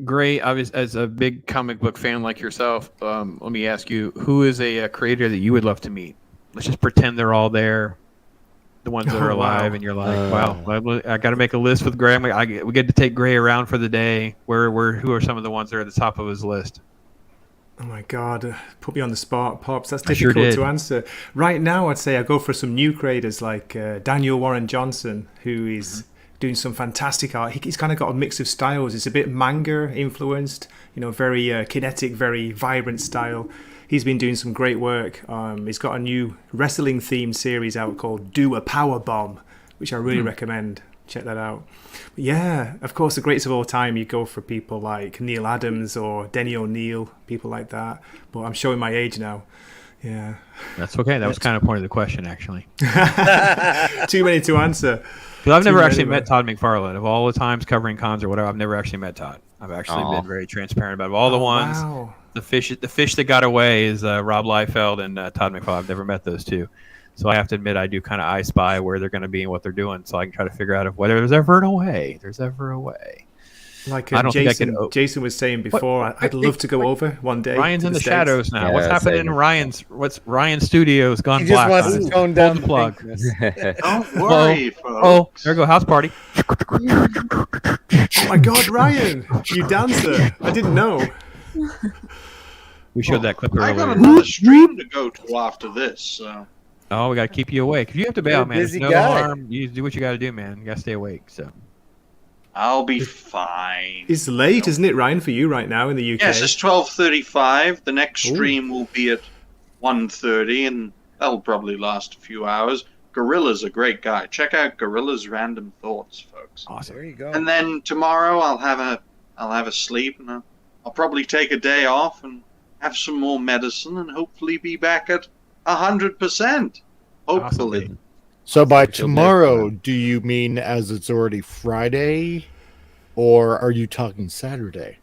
Great. As a big comic book fan like yourself, let me ask you, who is a creator that you would love to meet? Let's just pretend they're all there, the ones that are alive, and you're like, wow, I got to make a list with Gray. We get to take Gray around for the day. Who are some of the ones that are at the top of his list? Oh my God, put me on the spot, Pops. That's difficult to answer. Right now, I'd say I go for some new creators like Daniel Warren Johnson, who is doing some fantastic art. He's kind of got a mix of styles. It's a bit manga influenced, very kinetic, very vibrant style. He's been doing some great work. He's got a new wrestling themed series out called Do a Power Bomb, which I really recommend. Check that out. But yeah, of course, the greats of all time, you go for people like Neil Adams or Denny O'Neil, people like that. But I'm showing my age now. Yeah. That's okay. That was kind of point of the question, actually. Too many to answer. Because I've never actually met Todd McFarlane. Of all the times covering cons or whatever, I've never actually met Todd. I've actually been very transparent about it. All the ones. Wow. The fish that got away is Rob Liefeld and Todd McFarlane. I've never met those two. So I have to admit I do kind of I spy where they're going to be and what they're doing, so I can try to figure out if whether there's ever a way. Like I don't Jason was saying before, I'd love to go over one day. Ryan's in the States. shadows now. Yeah, what's happening in Ryan's Studio's gone He black. just wants to tone down the the plug. pinkness. Don't worry, folks. Oh, there we go. House party. Oh my God, Ryan, you dancer! I didn't know. We showed that clip I earlier. got another stream to go to after this. So. Oh, we got to keep you awake. If you have to bail, You're a man, there's busy no guy. harm. You do what you got to do, man. You got to stay awake. So I'll be fine. It's late, isn't it, Ryan, for you right now in the UK? Yes, it's 12:35. The next stream will be at 1:30, and that'll probably last a few hours. Gorilla's a great guy. Check out Gorilla's Random Thoughts, folks. awesome. There you go. And then tomorrow I'll have a sleep, and I'll probably take a day off and have some more medicine, and hopefully be back at 100%. Hopefully. Awesome. So by Feel tomorrow, do you mean as it's already Friday, or are you talking Saturday?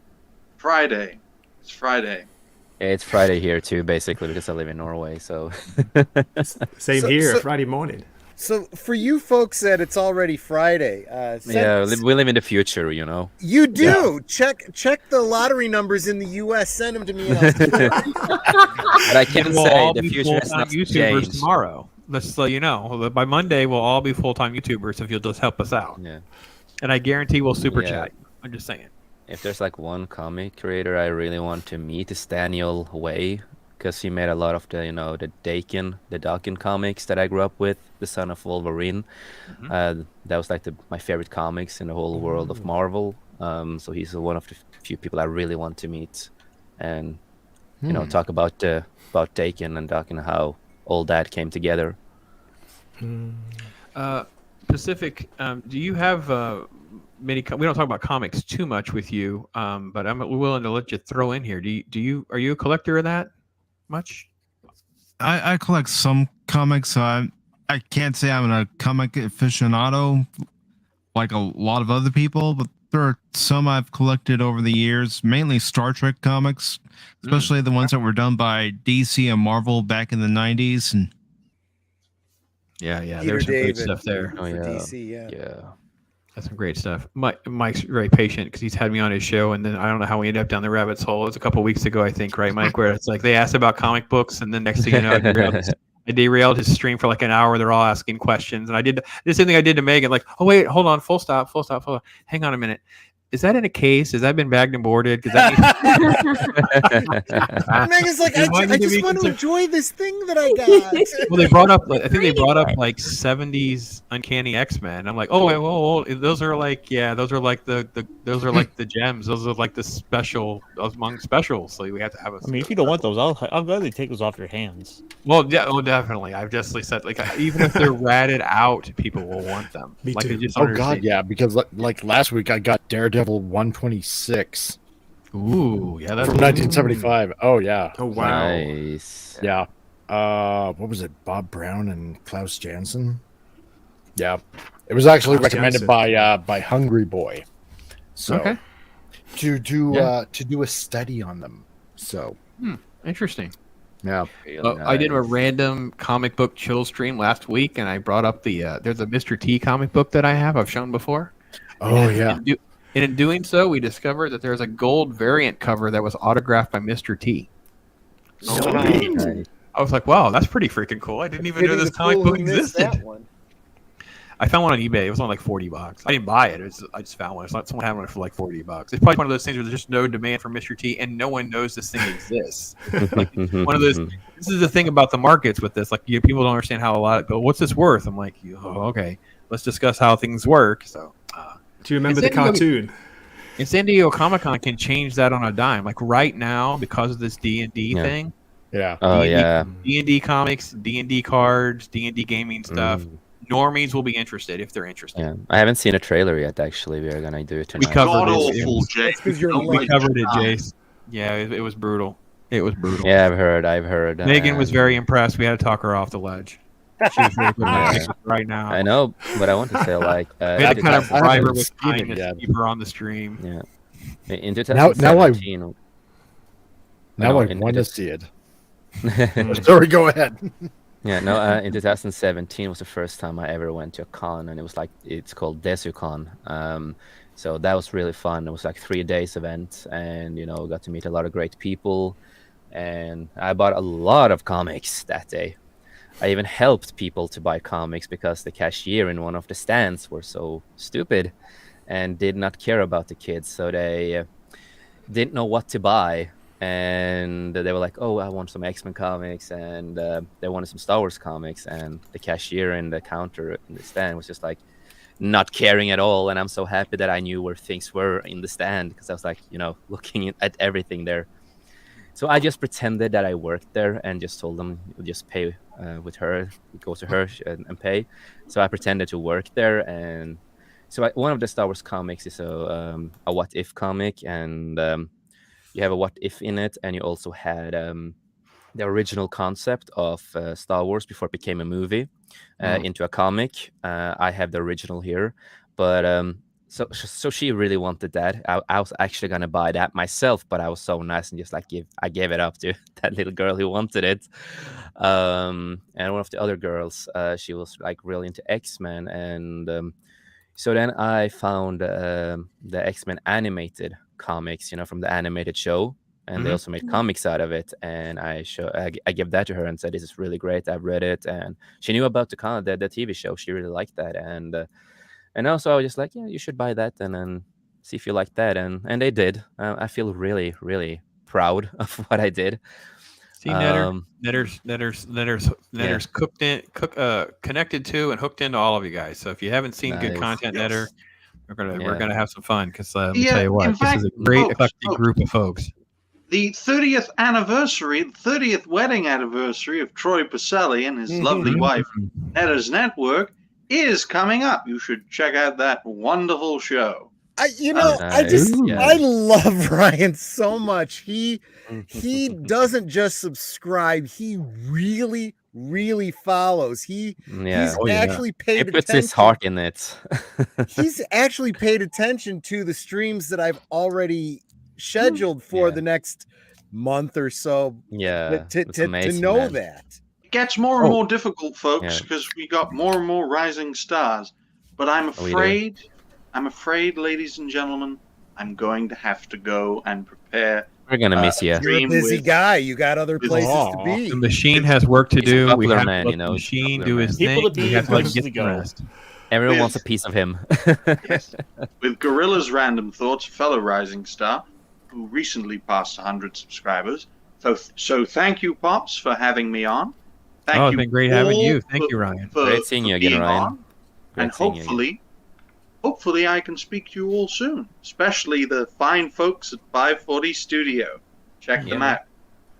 Friday. It's Friday. Yeah, it's Friday here too, basically, because I live in Norway. So Same So- here, so- Friday morning. So for you folks that it's already Friday, yeah, we live in the future, you know. you do check the lottery numbers in the U.S. Send them to me. And But I can We'll say all the be future has full-time not YouTubers changed. tomorrow. Let's let you know. By Monday, we'll all be full-time YouTubers if you'll just help us out. Yeah. And I guarantee we'll super Yeah. chat you. I'm just saying. If there's like one comic creator I really want to meet, is Daniel Way, because he made a lot of the, you know, the Dakin comics that I grew up with, the Son of Wolverine. That was like my favorite comics in the whole world of Marvel. So he's one of the few people I really want to meet, and you know, talk about Dakin and Dakin, how all that came together. Pacific, do you have many? We don't talk about comics too much with you, but I'm willing to let you throw in here. Are you a collector of that much? I collect some comics. I can't say I'm a comic aficionado like a lot of other people, but there are some I've collected over the years, mainly Star Trek comics, especially the ones that were done by DC and Marvel back in the 90s. And Yeah, Peter there's some great David stuff there. Oh, for yeah. DC, Yeah. That's some great stuff. Mike's very patient because he's had me on his show, and then I don't know how we ended up down the rabbit's hole. It was a couple weeks ago, I think, right, Mike? Where it's like they asked about comic books, and then next thing you know, I derailed his stream for like an hour. They're all asking questions, and I did the same thing I did to Megan. Like, oh wait, hold on, full stop. Hang on a minute. Is that in a case? Has that been bagged and boarded? Because Megan's like, I just want to enjoy this thing that I got. well, they brought up. I think they brought up like 70s Uncanny X-Men. I'm like, oh wait, whoa, those are like, those are like the gems. Those are like the special among specials. So we have to have a. I mean, if you don't want those, I'll gladly take those off your hands. Well, yeah, definitely. I've just said like even if they're ratted out, people will want them. Me like, too. they just Oh understand. God, yeah, because like last week I got Daredevil 126 Ooh, yeah, that's from 1975. Oh yeah, Oh wow! Nice. yeah. What was it? Bob Brown and Klaus Janson. Yeah, it was actually Klaus recommended Janson. by Hungry Boy. So Okay. to do a study on them. So Interesting. yeah. I did a random comic book chill stream last week, and I brought up there's a Mr. T comic book that I've shown before. Oh yeah. And in doing so, we discovered that there's a gold variant cover that was autographed by Mr. T. Nice. I was like, wow, that's pretty freaking cool. I didn't even know this comic book existed. I found one on eBay. It was only like $40. I didn't buy it. I just found one. It's not someone had one for like $40. It's probably one of those things where there's just no demand for Mr. T, and no one knows this thing exists. Like, one of those. This is the thing about the markets with this. Like, people don't understand how a lot. But what's this worth? I'm like, oh, okay. Let's discuss how things work. So, Do you remember the cartoon? and San Diego Comic-Con can change that on a dime. Like right now, because of this D&D thing. Yeah. Oh yeah. D&D comics, D&D cards, D&D gaming stuff. Normies will be interested if they're interested. Yeah, I haven't seen a trailer yet. Actually, we are gonna do it tonight. We covered God it. awful, Jace. We covered it, Jace. Yeah, it was brutal. It was brutal. Yeah, I've heard. Megan was very impressed. We had to talk her off the ledge. She was really good at it right now. I know, but I want to say like we had to kind of I bribe her haven't with seen it kindness yet. to keep her on the stream. Yeah. In Now 2017. I in want to see it. Sorry, go ahead. Yeah, no. In 2017 was the first time I ever went to a con, and it's called DesuCon. So that was really fun. It was like 3 days event, and got to meet a lot of great people, and I bought a lot of comics that day. I even helped people to buy comics because the cashier in one of the stands were so stupid and did not care about the kids, so they didn't know what to buy. and they were like, "Oh, I want some X-Men comics," and they wanted some Star Wars comics, and the cashier in the counter in the stand was just like not caring at all. And I'm so happy that I knew where things were in the stand, because I was like, looking at everything there. So I just pretended that I worked there and just told them, just pay with her, go to her and pay. So I pretended to work there, and so one of the Star Wars comics is a What If comic, and you have a what if in it, and you also had the original concept of Star Wars before it became a movie into a comic. I have the original here, but so she really wanted that. I was actually gonna buy that myself, but I was so nice and just like I gave it up to that little girl who wanted it. And one of the other girls, she was like really into X-Men, and so then I found the X-Men animated comics, from the animated show, and they also made comics out of it. And I gave that to her and said, "This is really great. I've read it." And she knew about the TV show. She really liked that, and also I was just like, "Yeah, you should buy that and then see if you like that." And they did. I feel really, really proud of what I did. See, Netter's connected to and hooked into all of you guys. So if you haven't seen good content, Netter, we're gonna have some fun, because let me tell you what, this is a great eclectic group of folks. The 30th anniversary, 30th wedding anniversary of Troy Pacelli and his lovely wife, Netta's Network, is coming up. You should check out that wonderful show. I love Ryan so much. He doesn't just subscribe, he really follows. He's actually paid attention. He puts his heart in it. He's actually paid attention to the streams that I've already scheduled for the next month or so. Yeah, to know that. It gets more and more difficult, folks, because we got more and more rising stars. But I'm afraid, ladies and gentlemen, I'm going to have to go and prepare. We're gonna miss you. You're a busy guy. You got other places to be. The machine has work to do. We have to let the machine do his thing. We have to let him get the rest. Everyone wants a piece of him. Yes. With Gorilla's Random Thoughts, fellow rising star, who recently passed 100 subscribers. So thank you, Pops, for having me on. Thank you. It's been great having you. Thank you, Ryan. Great seeing you again, Ryan. And hopefully I can speak to you all soon, especially the fine folks at 540 Studio. Check them out.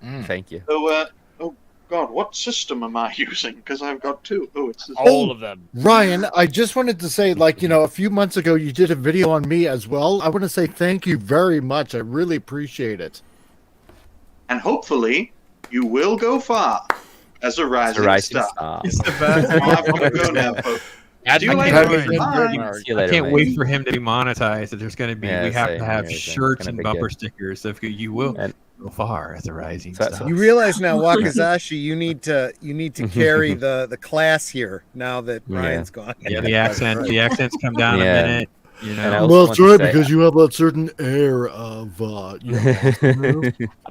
Thank you. So, oh God, what system am I using? Because I've got two. Oh, it's all of them. Ryan, I just wanted to say, a few months ago, you did a video on me as well. I want to say thank you very much. I really appreciate it. And hopefully, you will go far as a rising star. It's the best. I've got to go now, folks. I can't wait for him to be monetized. There's going to be, we have to have shirts and bumper stickers. So you will go far as a rising star. You realize now, Wakizashi, you need to carry the class here now that Ryan's gone. Yeah, the accents come down a minute. Well, it's right, because you have that certain air of, I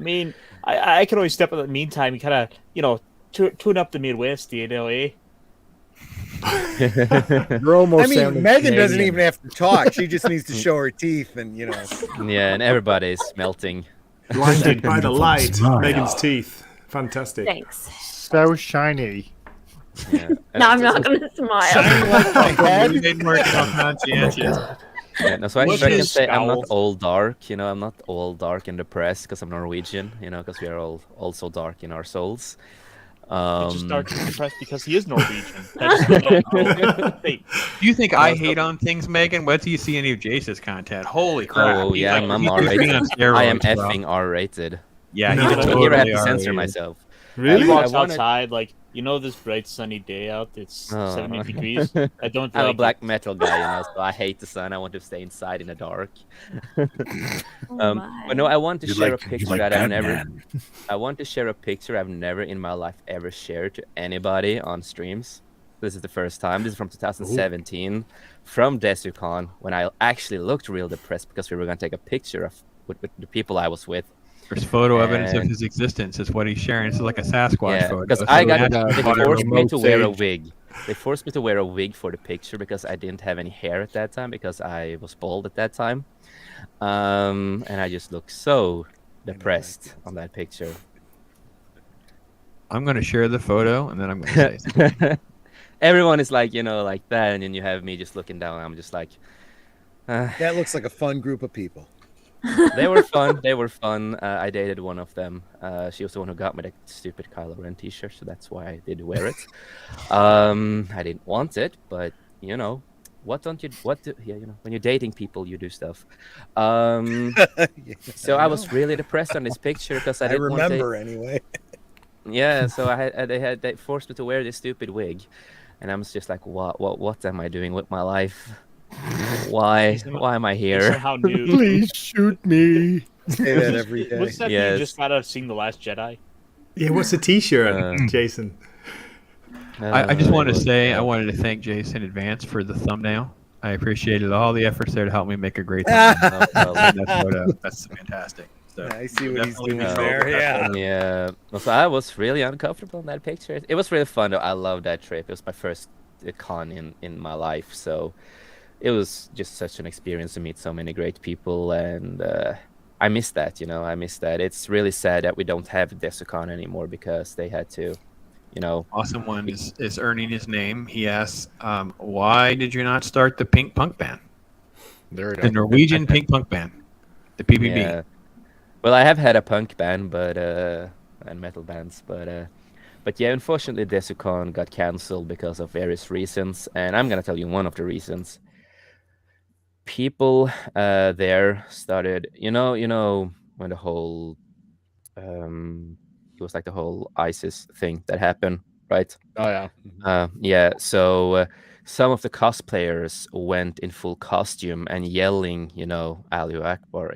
mean, I can always step in the meantime and kind of, tune up the Midwest, eh? You're almost. Megan doesn't even have to talk. She just needs to show her teeth, and Yeah, and everybody's melting. Blinded by the light. Megan's teeth. Fantastic. Thanks. So shiny. Yeah. No, I'm not going to smile. Yeah, no, so I can say I'm not all dark, I'm not all dark and depressed because I'm Norwegian, because we are all also dark in our souls. He's just dark and depressed because he is Norwegian. Do you think I hate on things, Megan? What do you see any of JACE's content? Holy crap! Oh yeah, I'm R-rated. I am effing R-rated. Yeah, I have to censor myself. Really? He walks outside this bright sunny day out. It's 70 degrees. I'm a black metal guy, so I hate the sun. I want to stay inside in the dark. But no, I want to share a picture that I've never. I want to share a picture I've never in my life ever shared to anybody on streams. This is the first time. This is from 2017, from DesuCon, when I actually looked real depressed because we were going to take a picture with the people I was with. There's photo evidence of his existence. Is what he's sharing. It's like a Sasquatch photo. Because they forced me to wear a wig. They forced me to wear a wig for the picture because I didn't have any hair at that time because I was bald at that time. And I just looked so depressed on that picture. I'm going to share the photo, and then I'm going to say something. Everyone is like, like that, and then you have me just looking down. I'm just like, That looks like a fun group of people. They were fun. They were fun. I dated one of them. She was the one who got me the stupid Kylo Ren T-shirt, so that's why I did wear it. I didn't want it, but what don't you? When you're dating people, you do stuff. So I was really depressed on this picture because I didn't remember anyway. Yeah, so they forced me to wear this stupid wig, and I'm just like, what am I doing with my life? Why am I here? Somehow new. Please shoot me. Say that every day. What's that? You just gotta sing The Last Jedi. Yeah, what's the T-shirt, Jason? I just want to say I wanted to thank Jace in advance for the thumbnail. I appreciated all the efforts there to help me make a great thumbnail. That's fantastic. So I see what he's doing there. Yeah. So I was really uncomfortable in that picture. It was really fun though. I loved that trip. It was my first con in my life, so it was just such an experience to meet so many great people, and I miss that. I miss that. It's really sad that we don't have Desicon anymore because they had to. Awesome one is earning his name. He asks, why did you not start the pink punk band? The Norwegian pink punk band, the PPB. Yeah. Well, I have had a punk band, and metal bands, but yeah, unfortunately, Desicon got cancelled because of various reasons, and I'm gonna tell you one of the reasons. People there started, when the whole it was like the whole ISIS thing that happened, right? Oh yeah. Yeah. So some of the cosplayers went in full costume and yelling, Allahu Akbar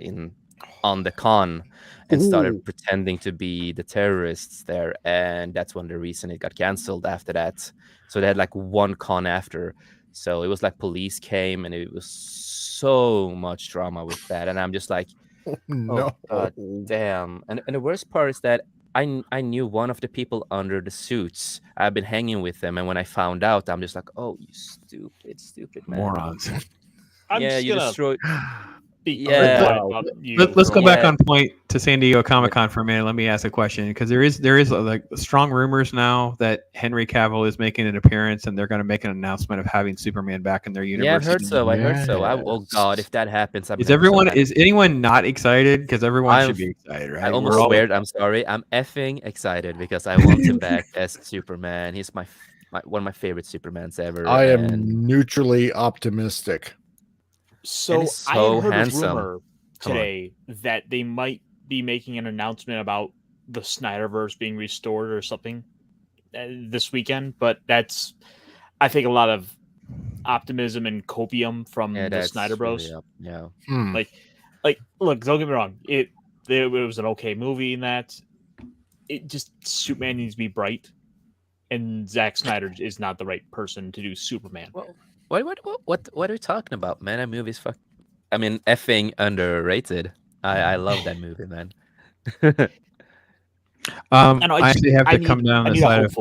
on the con, and started pretending to be the terrorists there, and that's one of the reason it got cancelled after that. So they had like one con after, so it was like police came, and it was so much drama with that, and I'm just like, no, God damn. And the worst part is that I knew one of the people under the suits. I've been hanging with them, and when I found out, I'm just like, oh, you stupid man. Morons. You destroyed. Let's go back on point to San Diego Comic-Con for a minute. Let me ask a question, because there is like strong rumors now that Henry Cavill is making an appearance, and they're going to make an announcement of having Superman back in their universe. Yeah, I heard so. Oh God, if that happens, is anyone not excited? Because everyone should be excited, right? I almost swear. I'm sorry. I'm effing excited because I want him back as Superman. He's my one of my favorite Supermans ever. I am neutrally optimistic. So I heard a rumor today that they might be making an announcement about the Snyderverse being restored or something this weekend, but that's, I think, a lot of optimism and copium from the Snyder Bros. Really Like, look, don't get me wrong. It was an okay movie in that. It just, Superman needs to be bright, and Zack Snyder is not the right person to do Superman. Well, what are you talking about, man? That movie's effing underrated. I love that movie, man. I actually have to come down the side of.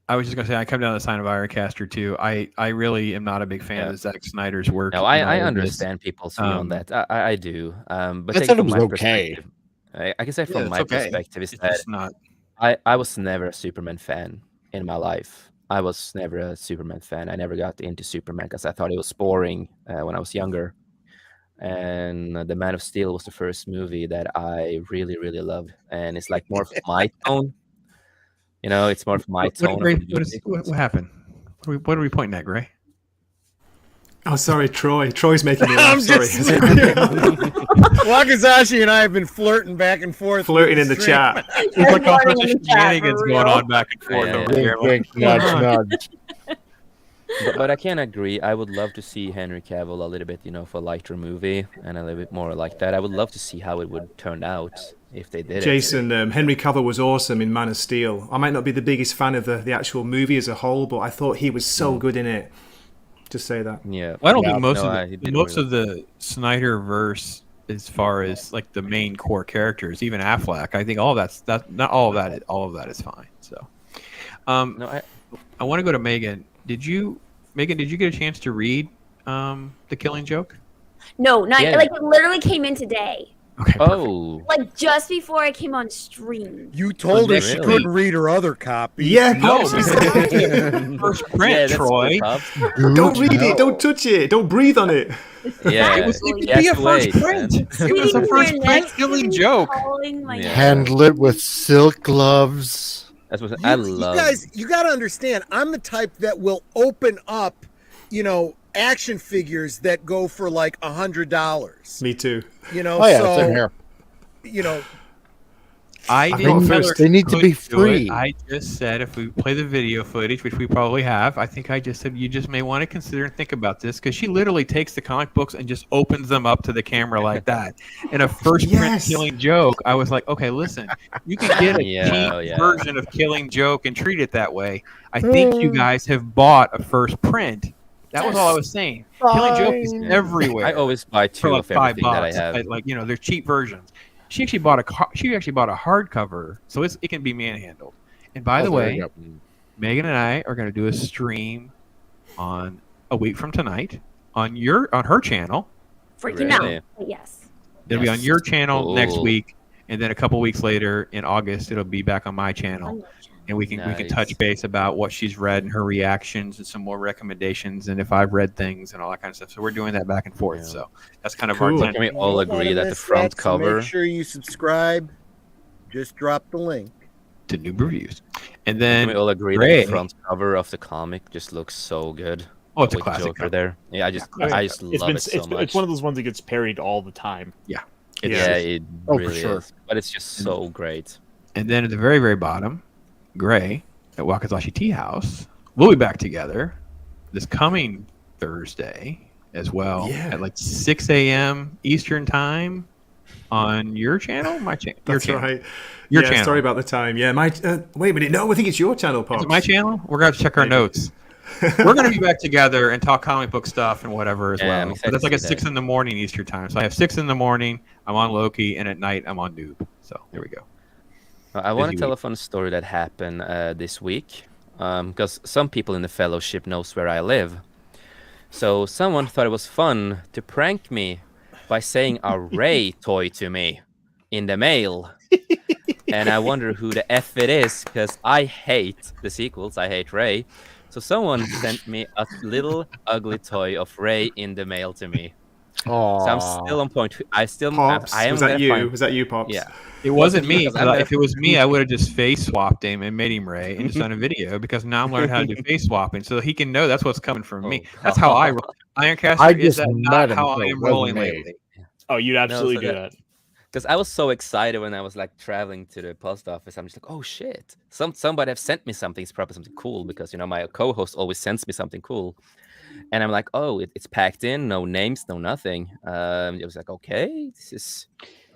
I was just gonna say I come down the side of IRONCASTER too. I really am not a big fan of Zack Snyder's work. No, I understand people's view on that. I do. But I thought it was okay. I can say from my perspective is that I was never a Superman fan in my life. I was never a Superman fan. I never got into Superman because I thought it was boring when I was younger. And The Man of Steel was the first movie that I really, really loved. And it's like more of my tone. It's more of my tone. What happened? What are we pointing at, Gray? Oh, sorry, Troy. Troy's making me laugh. Sorry. Wakizashi and I have been flirting back and forth. Flirting in the chat. There's like all sorts of shenanigans going on back and forth over here. Nudge. But I can agree. I would love to see Henry Cavill a little bit, for a lighter movie and a little bit more like that. I would love to see how it would turn out if they did Jason, Henry Cavill was awesome in Man of Steel. I might not be the biggest fan of the actual movie as a whole, but I thought he was so good in it. Just say that. Yeah. Well, I don't think most of the Snyderverse, as far as like the main core characters, even Affleck, I think all of that is fine. So, I want to go to Megan. Did you get a chance to read The Killing Joke? No, not like it literally came in today. Okay. Oh. Like just before I came on stream. You told her she Really? couldn't read her other copy. Yeah, No, Pops. first print, Troy. Don't read it. Don't touch it. Don't breathe on it. Yeah, It was you be have a to first wait, print. man. It was a first print killing joke. Yeah. Handle it with silk gloves. That's what You, I you love. guys, you got to understand, I'm the type that will open up, action figures that go for like $100. Me too. Oh yeah, so, same here. I didn't tell her They need to be couldn't do it. free. I just said if we play the video footage, which we probably have, I think I just said you just may want to consider and think about this because she literally takes the comic books and just opens them up to the camera like that. In a first print killing joke, I was like, okay, listen, you can get a cheap version of killing joke and treat it that way. I think you guys have bought a first print. That was all I was saying. Killing joke is everywhere. I always buy two for like of everything $5. that I have. Like they're cheap versions. She actually bought a hardcover, so it can be manhandled. And by the way, Megan and I are going to do a stream on a week from tonight on her channel. Freaking out. Yes. It'll be on your channel next week, and then a couple weeks later in August, it'll be back on my channel. And we can touch base about what she's read and her reactions and some more recommendations and if I've read things and all that kind of stuff. So we're doing that back and forth. So that's kind of our Can we all agree that the front cover? Make sure you subscribe. Just drop the link to Noob Reviews. And then Can we all agree that the front cover of the comic just looks so good? Oh, it's a With classic Joker cover. there. Yeah, I just love it so much. It's one of those ones that gets parried all the time. Yeah. It really is. But it's just so great. And then at the very, very bottom, Gray at Wakizashi Tea House. We'll be back together this coming Thursday as well at like 6 a.m. Eastern time on your channel, my channel. That's right. Your channel. Sorry about the time. Yeah, my wait a minute. No, I think it's your channel, Pops. Is it my channel? We're gonna have to check our notes. We're gonna be back together and talk comic book stuff and whatever as well. But that's like at 6 in the morning Eastern time. So I have 6 in the morning. I'm on Loki, and at night I'm on Noob. So there we go. I want to tell a fun story that happened this week, because some people in the fellowship knows where I live. So someone thought it was fun to prank me by saying a Ray toy to me in the mail. And I wonder who the F it is, because I hate the sequels. I hate Ray. So someone sent me a little ugly toy of Ray in the mail to me. Aww. So I'm still on point. Pops, I am was that you? Was that you, Pops? Yeah. It wasn't me. If it was me, I would have just face swapped him and made him Ray and just done a video because now I'm learning how to do face swapping so he can know that's what's coming from me. That's how I roll. Ironcaster is that not how I am rolling lately. Oh, you'd absolutely do that. Because I was so excited when I was like traveling to the post office. I'm just like, oh shit, somebody have sent me something. It's probably something cool because my co-host always sends me something cool. And I'm like, oh, it's packed in, no names, no nothing. It was like, okay, this is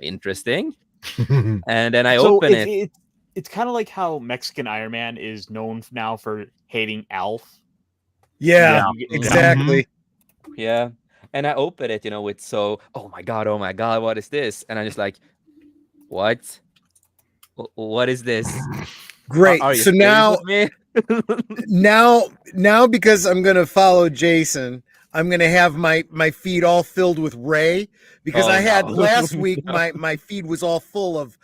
interesting. And then I open it. It's kind of like how Mexican Iron Man is known now for hating Alf. Yeah, exactly. Yeah. And I open it, with oh my God, what is this? And I'm just like, what? What is this? Great. Are you So now, me? now because I'm gonna follow Jason, I'm gonna have my feed all filled with Ray because I had last week my feed was all full of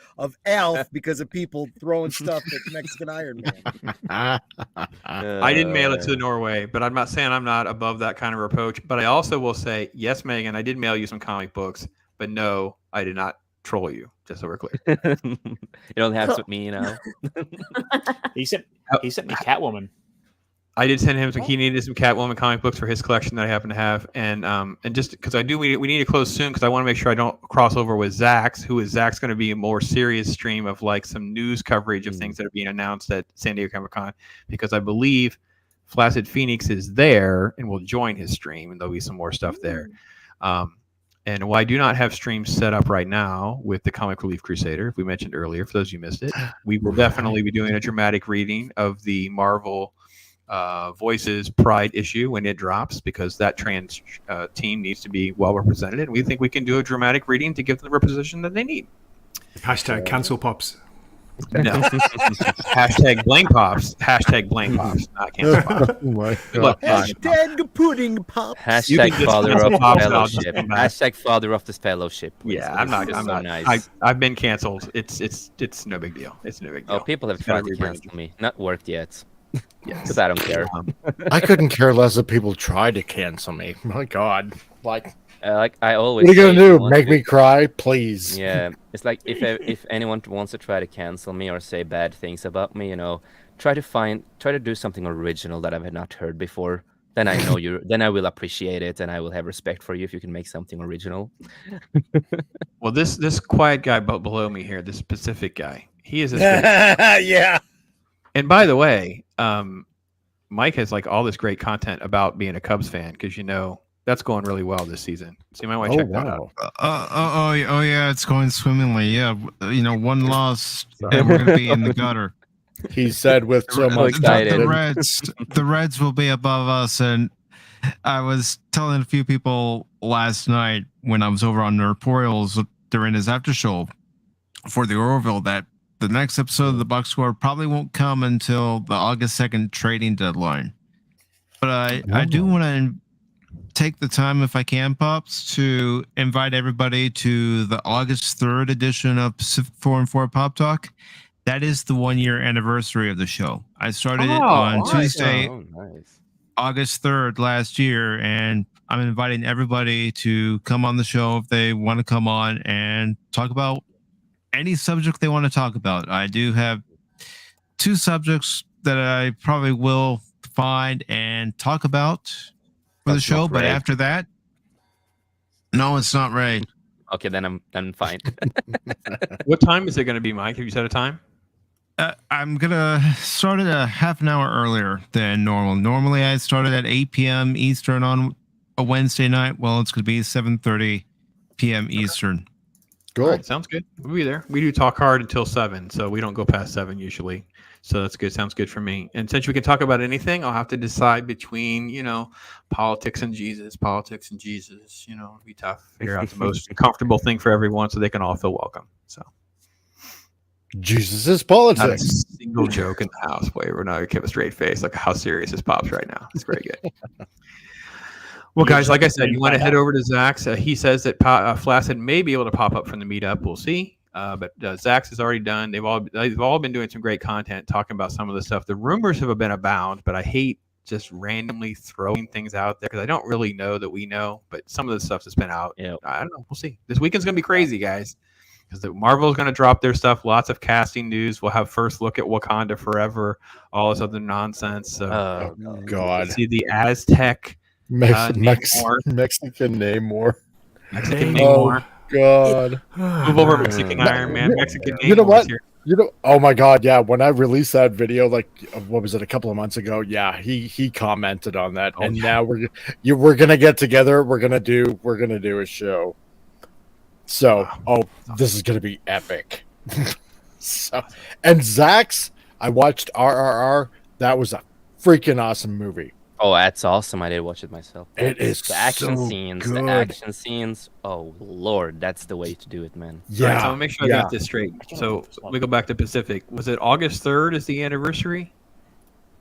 Alf because of people throwing stuff at Mexican Iron Man. I didn't mail it to Norway, but I'm not saying I'm not above that kind of approach. But I also will say, yes, Megan, I did mail you some comic books, but no, I did not troll you. Just so we're clear. You don't have to me, He sent me Catwoman. I did send him some. He needed some Catwoman comic books for his collection that I happen to have, and just because we need to close soon because I want to make sure I don't cross over with Zach's. Zach's going to be a more serious stream of like some news coverage of things that are being announced at San Diego Comic-Con because I believe Flaccid Phoenix is there and will join his stream, and there'll be some more stuff there. And while I do not have streams set up right now with the Comic Relief Crusader, we mentioned earlier, for those of you who missed it, we will definitely be doing a dramatic reading of the Marvel Voices Pride issue when it drops because that trans team needs to be well represented. And we think we can do a dramatic reading to give them the representation that they need. Hashtag cancel Pops. No. Hashtag Blank Pops. Hashtag Blank Pops. Not cancel pops. Oh my Look, God. Hashtag pudding pops. Hashtag just father cancel of the pops and I'll just fellowship. come back. Hashtag father of this fellowship. please. Yeah, This I'm not. is I'm so not. nice. I've been canceled. It's no big deal. It's no big deal. Oh, people have Just gotta tried to rebrand. cancel me. Not worked yet. Yes. Because I don't care. I couldn't care less if people try to cancel me. My God. Like, Like I always. what are you say, gonna if do? want Make to- me cry, please? Yeah, it's like if anyone wants to try to cancel me or say bad things about me, try to do something original that I've not heard before. Then I know then I will appreciate it, and I will have respect for you if you can make something original. Well, this quiet guy below me here, this specific guy, he is. Yeah. And by the way, Mike has like all this great content about being a Cubs fan because that's going really well this season. So you might want to check that out. Oh yeah, it's going swimmingly. Yeah, one loss and we're gonna be in the gutter. He said with so much excited. The Reds will be above us, and I was telling a few people last night when I was over on Nerdportals during his after show for the Orville that the next episode of the Box Score probably won't come until the August 2nd trading deadline. But I do want to take the time, if I can, Pops, to invite everybody to the August 3rd edition of Pacific 4 and 4 Pop Talk. That is the 1-year anniversary of the show. I started it on Tuesday, Nice. August 3rd last year, and I'm inviting everybody to come on the show if they want to come on and talk about any subject they want to talk about. I do have 2 subjects that I probably will find and talk about for the show, but after that, no, it's not Ray. Okay, then I'm fine. What time is it going to be, Mike? Have you set a time? I'm gonna start it a half an hour earlier than normal. Normally, I started at 8 p.m. Eastern on a Wednesday night. Well, it's gonna be 7:30 p.m. Eastern. Cool. All right, sounds good. We'll be there. We do talk hard until 7, so we don't go past 7 usually. So that's good. Sounds good for me. And since we can talk about anything, I'll have to decide between, politics and Jesus. Politics and Jesus. It'll be tough. Figure out the most comfortable thing for everyone so they can all feel welcome. So Jesus is not a politics. single joke in the house. Wait, we're not gonna keep a straight face. Like how serious is Pops right now. It's very good. Well, guys, like I said, you want to head over to Zach's. He says that Flaccid may be able to pop up from the meetup. We'll see. But Zach's is already done. They've all been doing some great content talking about some of the stuff. The rumors have been abound, but I hate just randomly throwing things out there because I don't really know that we know. But some of the stuff that's been out, I don't know. We'll see. This weekend's gonna be crazy, guys, because Marvel's gonna drop their stuff. Lots of casting news. We'll have first look at Wakanda Forever. All this other nonsense. So, God, see the Aztec. Mexican Namor. Mexican Namor. God. Move over, Mexican Iron Man. Mexican Namor. You know what? Here. Oh my God, yeah. When I released that video, like what was it, a couple of months ago? Yeah, he commented on that, and now we're gonna get together. We're gonna do a show. So, this is gonna be epic. And Zach's, I watched RRR. That was a freaking awesome movie. Oh, that's awesome. I did watch it myself. It is the action so scenes. good. The action scenes. Oh Lord, that's the way to do it, man. Yeah. All right, so I'll make sure I got this straight. So we go back to Pacific. Was it August 3rd is the anniversary?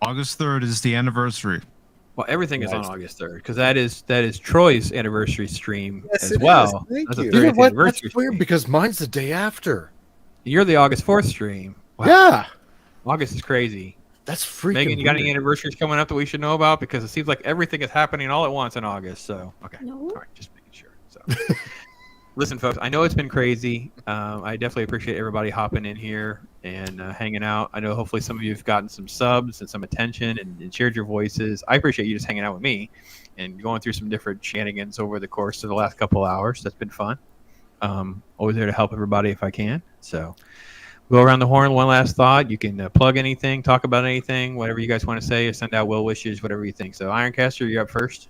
August 3rd is the anniversary. Well, everything is on August 3rd because that is Troy's anniversary stream Yes, as it well. is. Thank That's you. a You know 30th what? anniversary That's weird stream. because mine's the day after. You're the August 4th stream. Wow. Yeah. August is crazy. That's freaking Megan, you got any weird. anniversaries coming up that we should know about? Because it seems like everything is happening all at once in August. So, okay. No. All right, just making sure. So, listen, folks, I know it's been crazy. I definitely appreciate everybody hopping in here and hanging out. I know hopefully some of you have gotten some subs and some attention and shared your voices. I appreciate you just hanging out with me and going through some different shenanigans over the course of the last couple hours. That's been fun. Always there to help everybody if I can. So, go around the horn. One last thought. You can plug anything, talk about anything, whatever you guys want to say, or send out well wishes, whatever you think. So, Ironcaster, you're up first.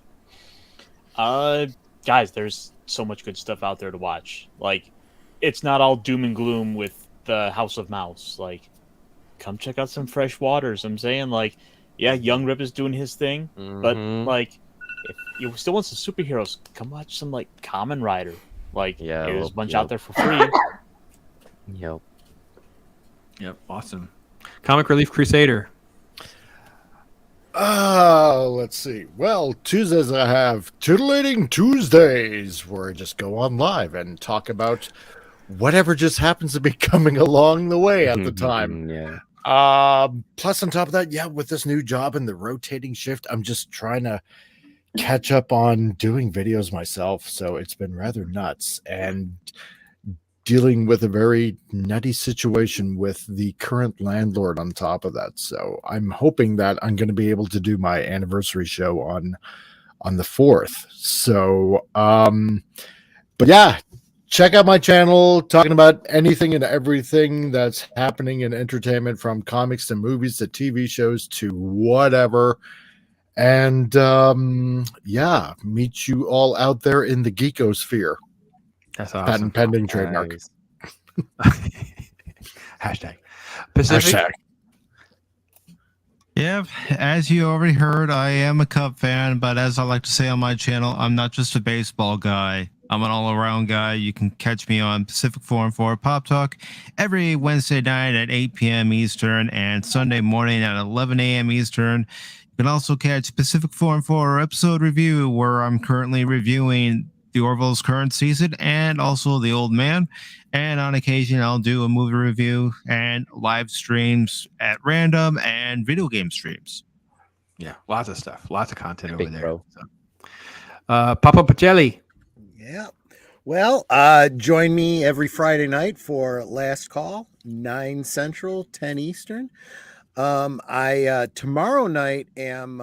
Guys, there's so much good stuff out there to watch. Like, it's not all doom and gloom with the House of Mouse. Like, come check out some fresh waters. I'm saying, like, yeah, Young Rip is doing his thing, but like, if you still want some superheroes, come watch some like Kamen Rider. Like, there's a bunch out there for free. Yep. Yep, awesome. Comic Relief Crusader. Let's see. Well, Tuesdays I have Titillating Tuesdays, where I just go on live and talk about whatever just happens to be coming along the way at the time. Yeah. Plus on top of that, yeah, with this new job and the rotating shift, I'm just trying to catch up on doing videos myself. So it's been rather nuts, and dealing with a very nutty situation with the current landlord on top of that. So I'm hoping that I'm going to be able to do my anniversary show on the 4th. So, but yeah, check out my channel, talking about anything and everything that's happening in entertainment, from comics to movies to TV shows to whatever. And yeah, meet you all out there in the geekosphere. That's awesome. Patent pending trademark. Hashtag. Pacific. Hashtag. Yeah, as you already heard, I am a Cub fan, but as I like to say on my channel, I'm not just a baseball guy. I'm an all-around guy. You can catch me on Pacific 4 and 4 Pop Talk every Wednesday night at 8 p.m. Eastern and Sunday morning at 11 a.m. Eastern. You can also catch Pacific 4 and 4 episode review, where I'm currently reviewing the Orville's current season and also The Old Man. And on occasion, I'll do a movie review and live streams at random and video game streams. Yeah, lots of stuff, lots of content over there. Bro. So. Papa Pacelli. Yeah. Well, join me every Friday night for Last Call, 9 Central, 10 Eastern. I tomorrow night am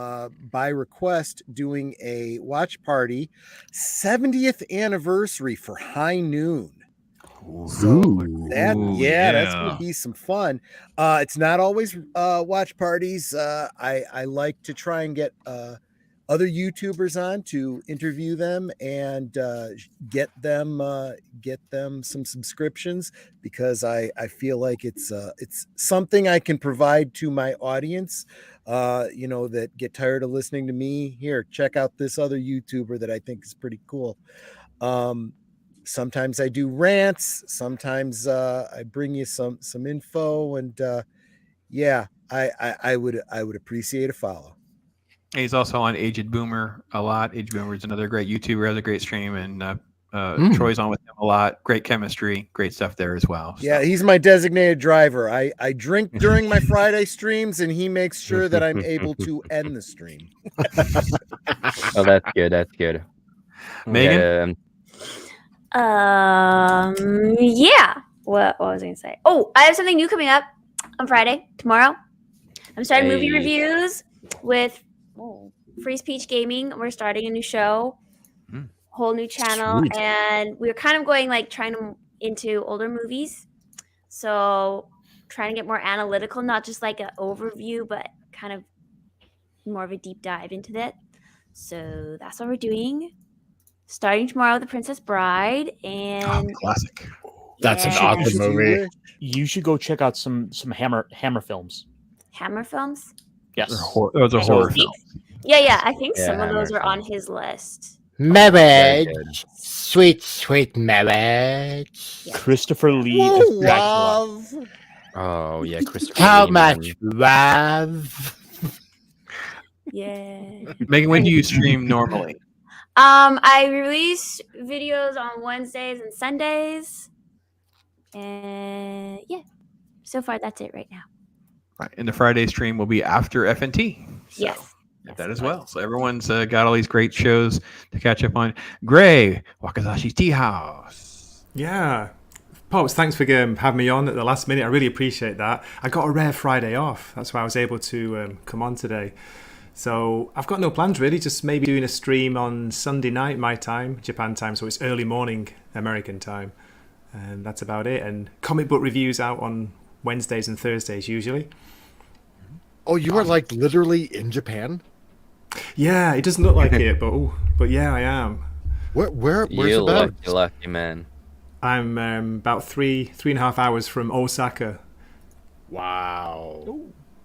by request doing a watch party, 70th anniversary for High Noon. So that's gonna be some fun. It's not always watch parties. I like to try and get other YouTubers on to interview them and get them some subscriptions, because I feel like it's something I can provide to my audience, that get tired of listening to me. Here, check out this other YouTuber that I think is pretty cool. Sometimes I do rants, sometimes I bring you some info, and I would appreciate a follow. He's also on Aged Boomer a lot. Aged Boomer is another great YouTuber, has a great stream, and Troy's on with him a lot. Great chemistry, great stuff there as well. So. Yeah, he's my designated driver. I drink during my Friday streams, and he makes sure that I'm able to end the stream. Oh, that's good. That's good. Megan? Yeah. What was I gonna say? Oh, I have something new coming up on Friday, tomorrow. I'm starting movie reviews with Free Speech Gaming. We're starting a new show, whole new channel. Sweet. And we're kind of going into older movies. So trying to get more analytical, not just like an overview, but kind of more of a deep dive into that. So that's what we're doing. Starting tomorrow with The Princess Bride, and classic. That's an awesome movie. You should go check out some Hammer films. Hammer films? Yes. Those are horror films. Yeah. I think some of those are on his list. Marriage. Sweet marriage. Yeah. Christopher Lee as Dracula. Oh, yeah, Christopher How Lee, much love? Yeah. Megan, when do you stream normally? I release videos on Wednesdays and Sundays. And yeah, so far that's it right now. Right. And the Friday stream will be after FNT. So yes. That as well. So everyone's got all these great shows to catch up on. Gray, WAKIZASHI'S Tea House. Yeah. Pops, thanks for having me on at the last minute. I really appreciate that. I got a rare Friday off. That's why I was able to come on today. So I've got no plans really, just maybe doing a stream on Sunday night, my time, Japan time, so it's early morning American time. And that's about it. And comic book reviews out on Wednesdays and Thursdays usually. Oh, you are like literally in Japan? Yeah, it doesn't look like it, but yeah, I am. Where's about? You're lucky, man. I'm about three and a half hours from Osaka. Wow.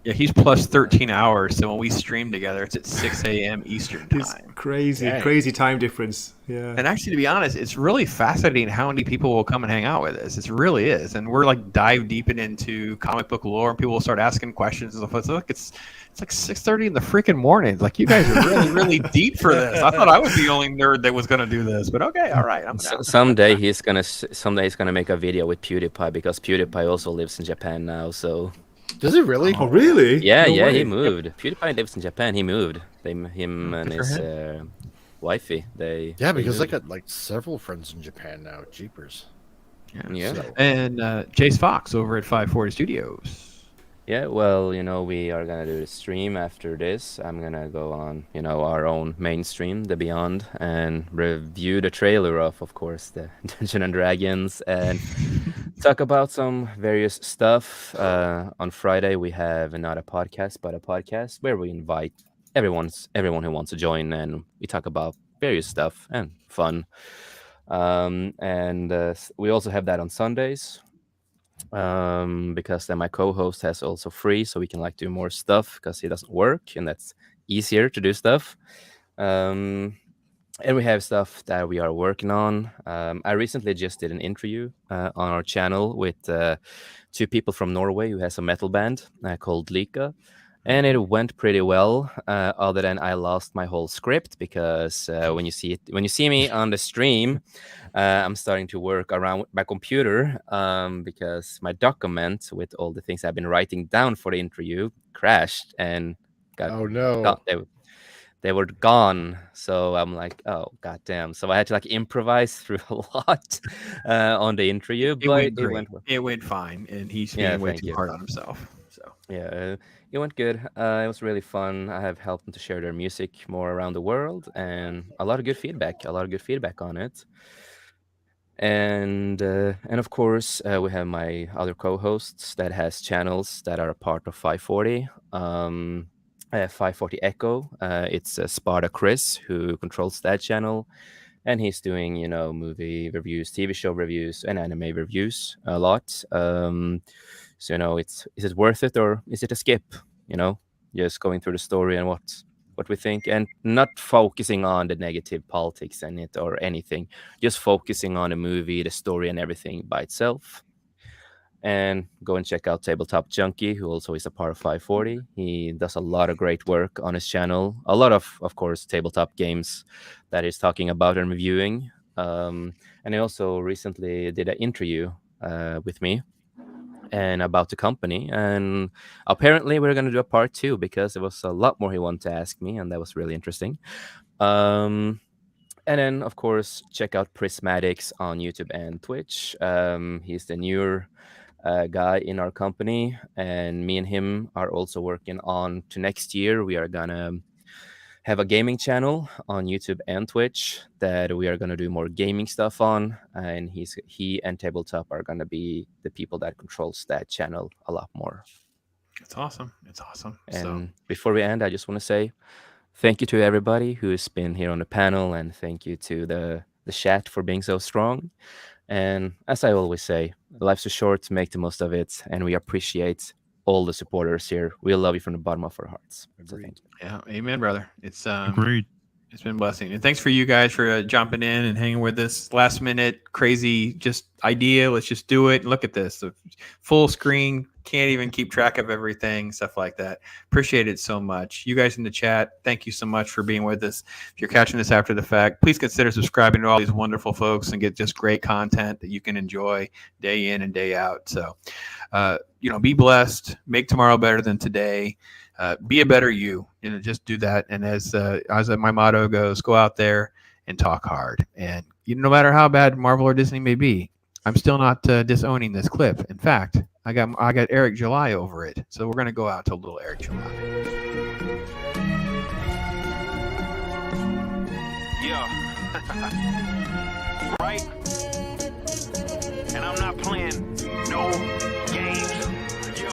Yeah, he's plus 13 hours. So when we stream together, it's at 6 a.m. Eastern time. It's crazy time difference. Yeah. And actually, to be honest, it's really fascinating how many people will come and hang out with us. It really is. And we're like dive deep into comic book lore, and people will start asking questions and stuff. Look, it's like 6:30 in the freaking morning. Like, you guys are really, really deep for this. I thought I was the only nerd that was going to do this, but okay, all right. I'm down. Someday he's gonna make a video with PewDiePie, because PewDiePie also lives in Japan now. So. Does he really? Oh, really? Yeah, No yeah, way. he moved. PewDiePie lives in Japan. He moved. Him and his wifey. Because I got like several friends in Japan now. Jeepers. Yeah. So- And Jace Fox over at 540 Studios. Yeah, well, we are gonna do the stream after this. I'm gonna go on, our own mainstream, The Beyond, and review the trailer of course, the Dungeons and Dragons, and talk about some various stuff. On Friday, we have not a podcast, but a podcast where we invite everyone who wants to join, and we talk about various stuff and fun. And we also have that on Sundays. Because then my co-host has also free, so we can do more stuff because he doesn't work, and that's easier to do stuff. And we have stuff that we are working on. I recently just did an interview on our channel with 2 people from Norway who has a metal band called Lika. And it went pretty well, other than I lost my whole script, because when you see me on the stream, I'm starting to work around with my computer, because my document with all the things I've been writing down for the interview crashed and they were gone. So I'm like, oh goddamn! So I had to improvise through a lot on the interview, but it went fine, and he's being way too hard on himself. So yeah. It went good. It was really fun. I have helped them to share their music more around the world, and a lot of good feedback on it. And of course, we have my other co-hosts that has channels that are a part of 540. 540 Echo. It's Sparta Chris who controls that channel, and he's doing movie reviews, TV show reviews, and anime reviews a lot. So is it worth it, or is it a skip? Just going through the story and what we think, and not focusing on the negative politics in it or anything. Just focusing on the movie, the story, and everything by itself. And go and check out Tabletop Junkie, who also is a part of 540. He does a lot of great work on his channel. A lot of course, tabletop games that he's talking about and reviewing. And he also recently did an interview with me and about the company. And apparently we're going to do a part 2, because there was a lot more he wanted to ask me, and that was really interesting. And then, of course, check out Prismatics on YouTube and Twitch. He's the newer guy in our company, and me and him are also working on to next year. We are gonna have a gaming channel on YouTube and Twitch that we are gonna do more gaming stuff on, and he and Tabletop are gonna be the people that controls that channel a lot more. It's awesome. And before we end, I just want to say thank you to everybody who has been here on the panel, and thank you to the chat for being so strong. And as I always say, life's too short to make the most of it, and we appreciate all the supporters here. We love you from the bottom of our hearts. So thank you. Yeah, amen, brother. It's Agreed. It's been a blessing, and thanks for you guys for jumping in and hanging with us. Last minute, crazy, just idea. Let's just do it. Look at this, the full screen. Can't even keep track of everything, stuff like that. Appreciate it so much. You guys in the chat, thank you so much for being with us. If you're catching this after the fact, please consider subscribing to all these wonderful folks and get just great content that you can enjoy day in and day out. So, be blessed. Make tomorrow better than today. Be a better you. Just do that. And as my motto goes, go out there and talk hard. And no matter how bad Marvel or Disney may be, I'm still not disowning this clip. In fact, I got Eric July over it. So we're gonna go out to a little Eric July. Yeah. Right? And I'm not playing no